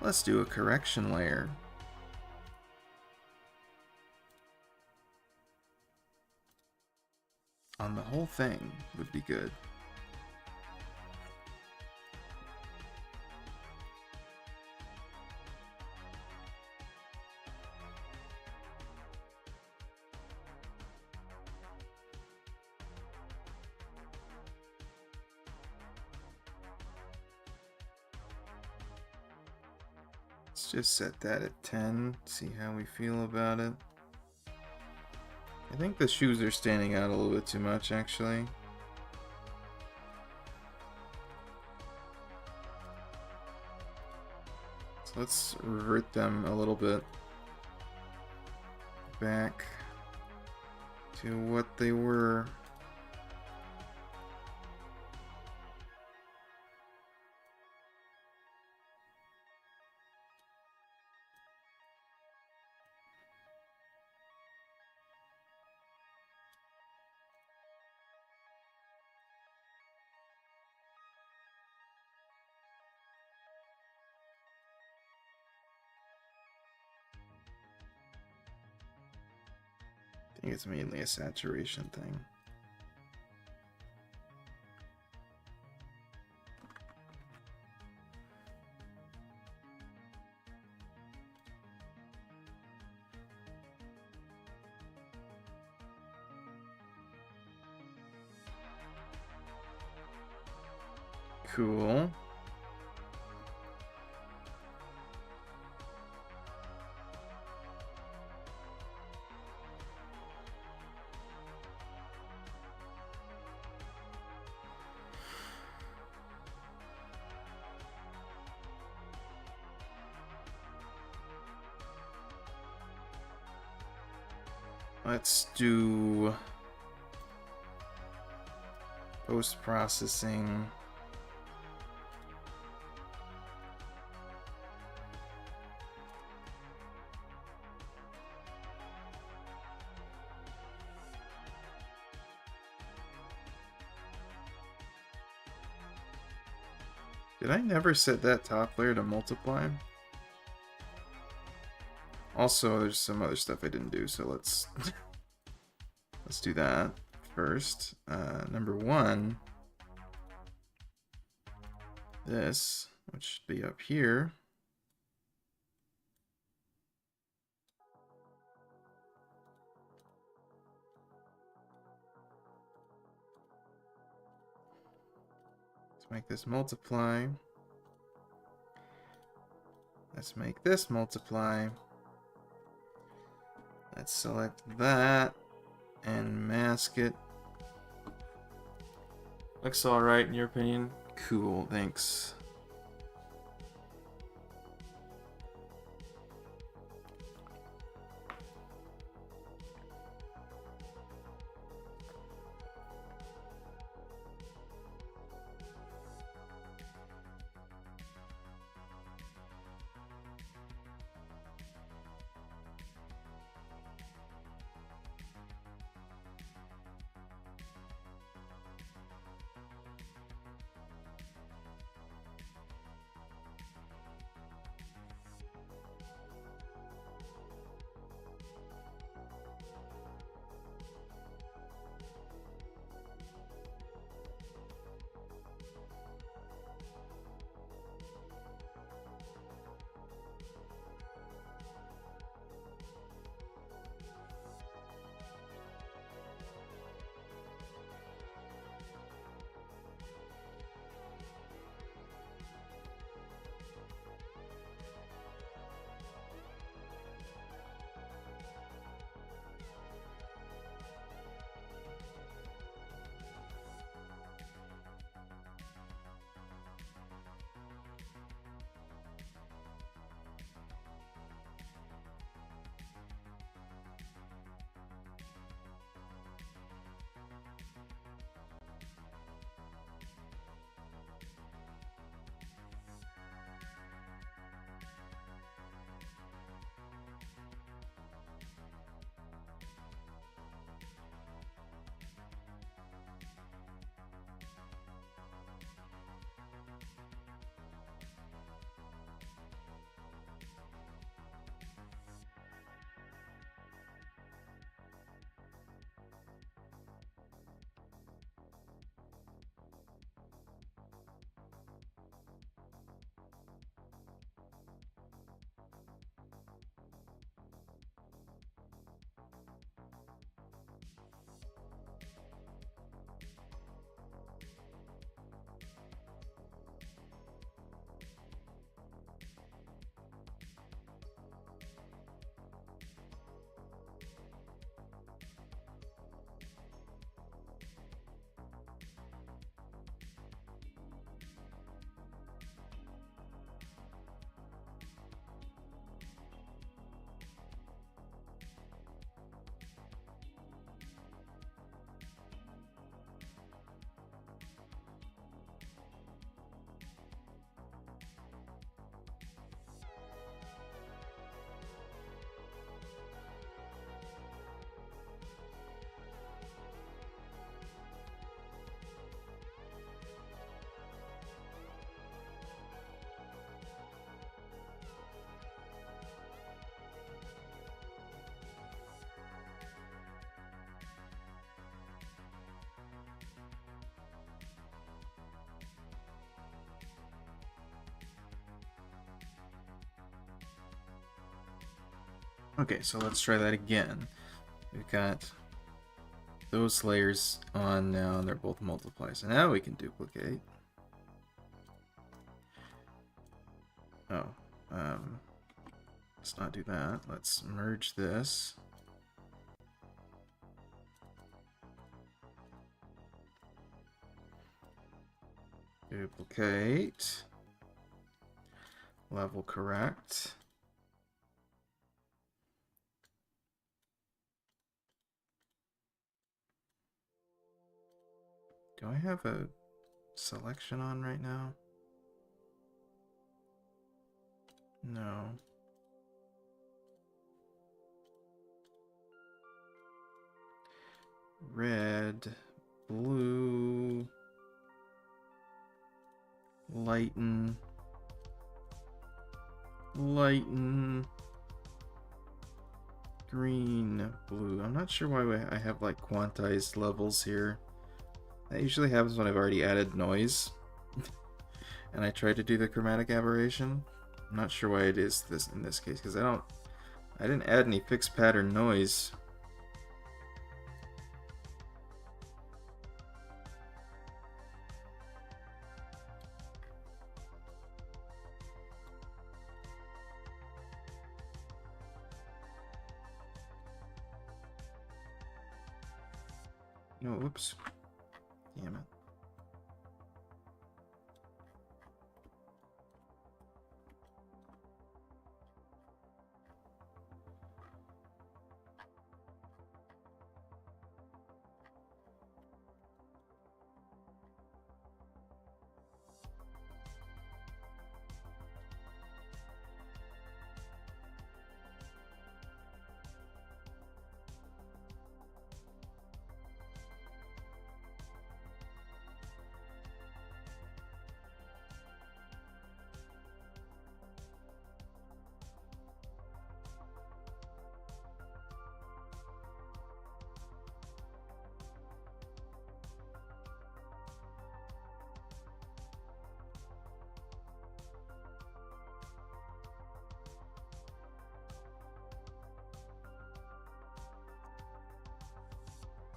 Let's do a correction layer. On the whole thing would be good. Let's just set that at 10, see how we feel about it. I think the shoes are standing out a little bit too much, actually. So let's revert them a little bit back to what they were. I think it's mainly a saturation thing. Cool. Let's do post-processing. Did I never set that top layer to multiply? Also, there's some other stuff I didn't do, so let's let's do that first. Number one, this, which should be up here. Let's make this multiply. Let's make this multiply. Let's select that and mask it. Looks alright in your opinion? Cool, thanks. Okay, so let's try that again. We've got those layers on now, and they're both multiply. So now we can duplicate. Oh, let's not do that. Let's merge this. Duplicate. Level correct. Do I have a selection on right now? No. Red, blue, Lighten. Lighten. Green, blue. I'm not sure why I have like quantized levels here. That usually happens when I've already added noise. And I try to do the chromatic aberration. I'm not sure why it is this in this case, because I didn't add any fixed pattern noise. No, whoops. Damn it.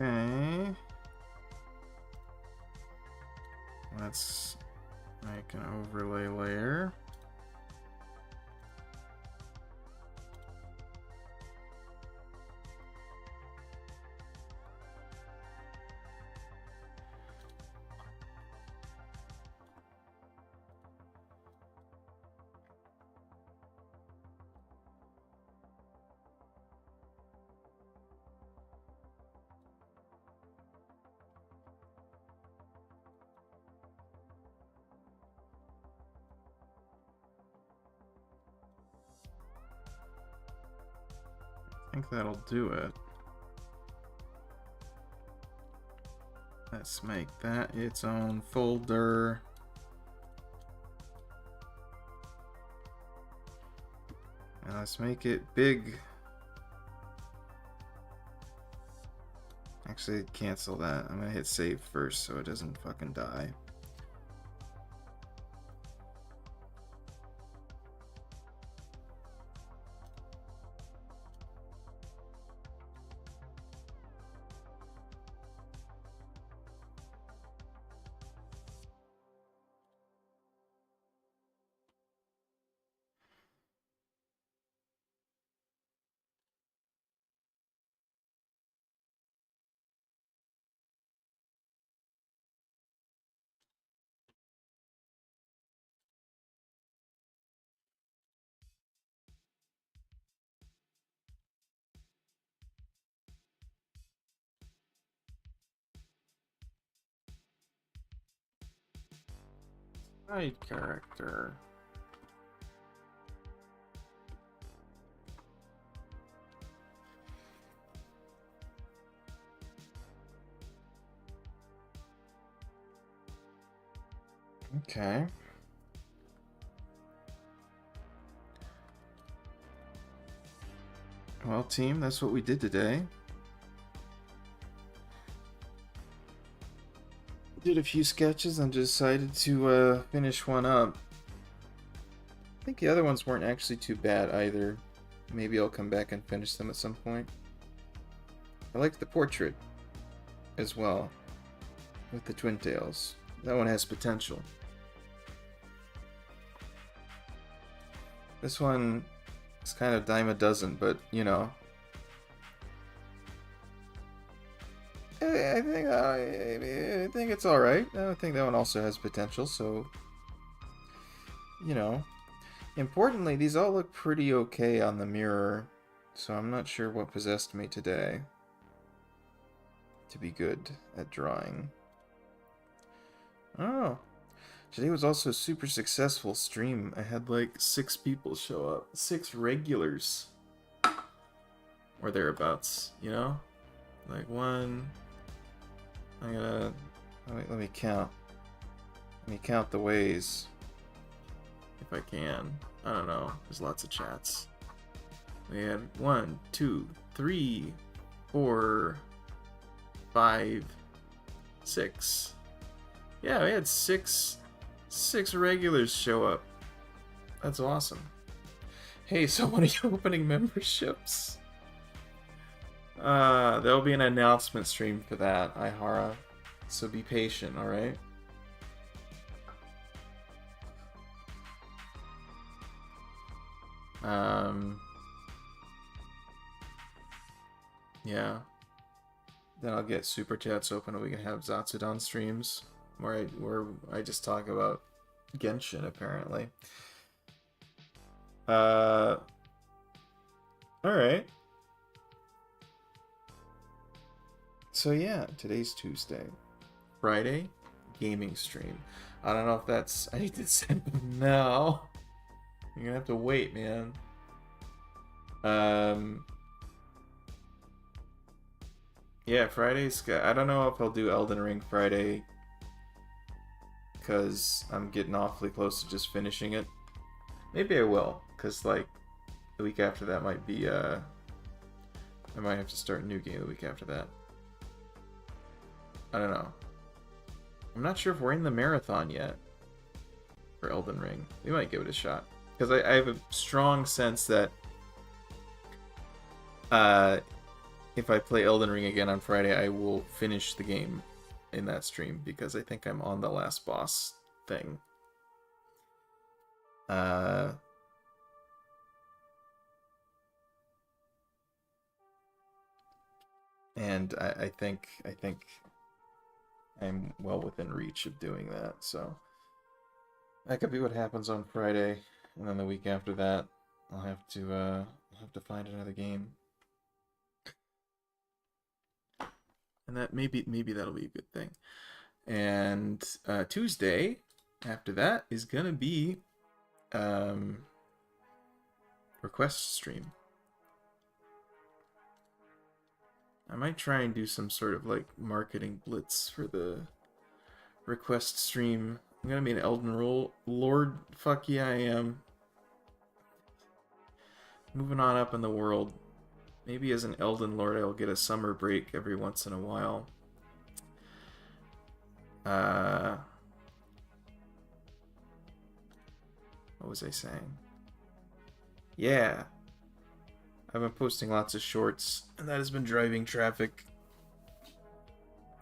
Okay. Let's make an overlay layer. I think that'll do it. Let's make that its own folder. And let's make it big. Actually, cancel that. I'm gonna hit save first so it doesn't fucking die. Side character. Okay. Well, team, that's what we did today. Did a few sketches and decided to finish one up. I think the other ones weren't actually too bad either. Maybe I'll come back and finish them at some point. I liked the portrait as well with the twin tails. That one has potential. This one is kind of dime a dozen, but you know. I think it's all right. I think that one also has potential. So, you know, importantly, these all look pretty okay on the mirror. So I'm not sure what possessed me today to be good at drawing. Oh, today was also a super successful stream. I had like 6 people show up, 6 regulars, or thereabouts. You know, like one. Let me count. Let me count the ways. If I can. I don't know. There's lots of chats. We had 1, 2, 3, 4, 5, 6. Yeah, we had six regulars show up. That's awesome. Hey, so when are you opening memberships? There'll be an announcement stream for that, Ihara. So be patient, alright? Yeah. Then I'll get super chats open and we can have Zatsudan streams where I just talk about Genshin apparently. Alright. So yeah, today's Tuesday. Friday, gaming stream. I don't know if that's... I need to send them now. You're gonna have to wait, man. Yeah, Friday's... I don't know if I'll do Elden Ring Friday. Because I'm getting awfully close to just finishing it. Maybe I will. Because, like, the week after that might be, I might have to start a new game the week after that. I don't know. I'm not sure if we're in the marathon yet for Elden Ring. We might give it a shot. Because I have a strong sense that if I play Elden Ring again on Friday, I will finish the game in that stream. Because I think I'm on the last boss thing. And I think I'm well within reach of doing that, so that could be what happens on Friday, and then the week after that, I'll have to find another game, and that maybe that'll be a good thing. And Tuesday after that is gonna be request stream. I might try and do some sort of like marketing blitz for the request stream. I'm gonna be an Elden Lord. Fuck yeah, I am. Moving on up in the world. Maybe as an Elden Lord, I'll get a summer break every once in a while. What was I saying? Yeah. I've been posting lots of shorts, and that has been driving traffic.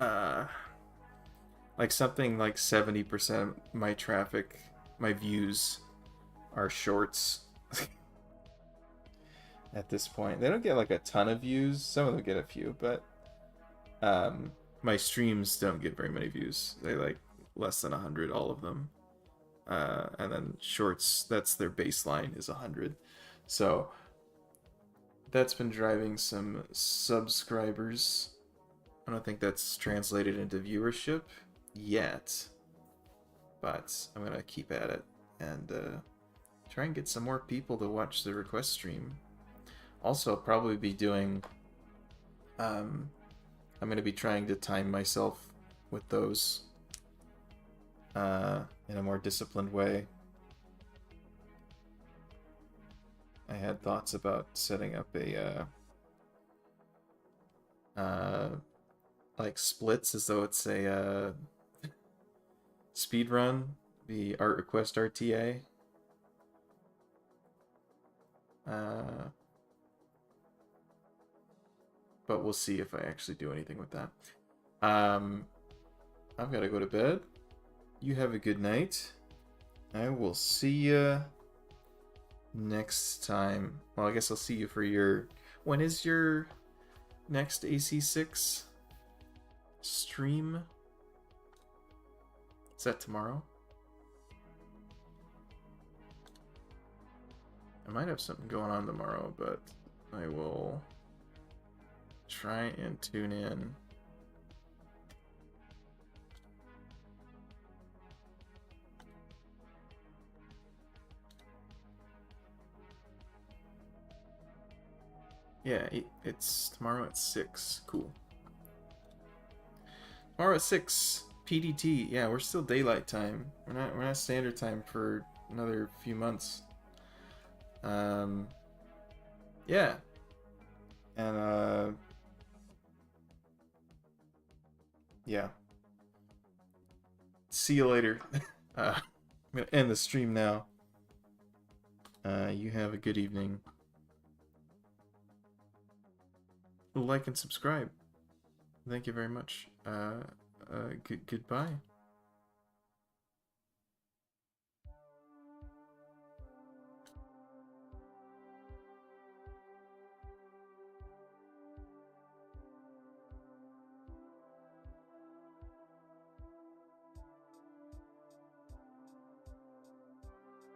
Like something like 70% of my traffic, my views, are shorts. At this point, they don't get like a ton of views. Some of them get a few, but my streams don't get very many views. They like less than 100, all of them. And then shorts, that's their baseline, is 100. So that's been driving some subscribers. I don't think that's translated into viewership yet, but I'm gonna keep at it and try and get some more people to watch the request stream. Also, I'll probably be doing I'm gonna be trying to time myself with those in a more disciplined way. I had thoughts about setting up a like splits as though it's a speed run, the art request RTA. But we'll see if I actually do anything with that. I've got to go to bed. You have a good night. I will see you next time. Well, I guess I'll see you for your... When is your next AC6 stream? Is that tomorrow? I might have something going on tomorrow, but I will try and tune in. Yeah, it's tomorrow at 6. Cool. Tomorrow at 6. PDT, yeah, we're still daylight time. We're not standard time for another few months. Yeah. And yeah. See you later. I'm gonna end the stream now. You have a good evening. Like and subscribe. Thank you very much. Goodbye.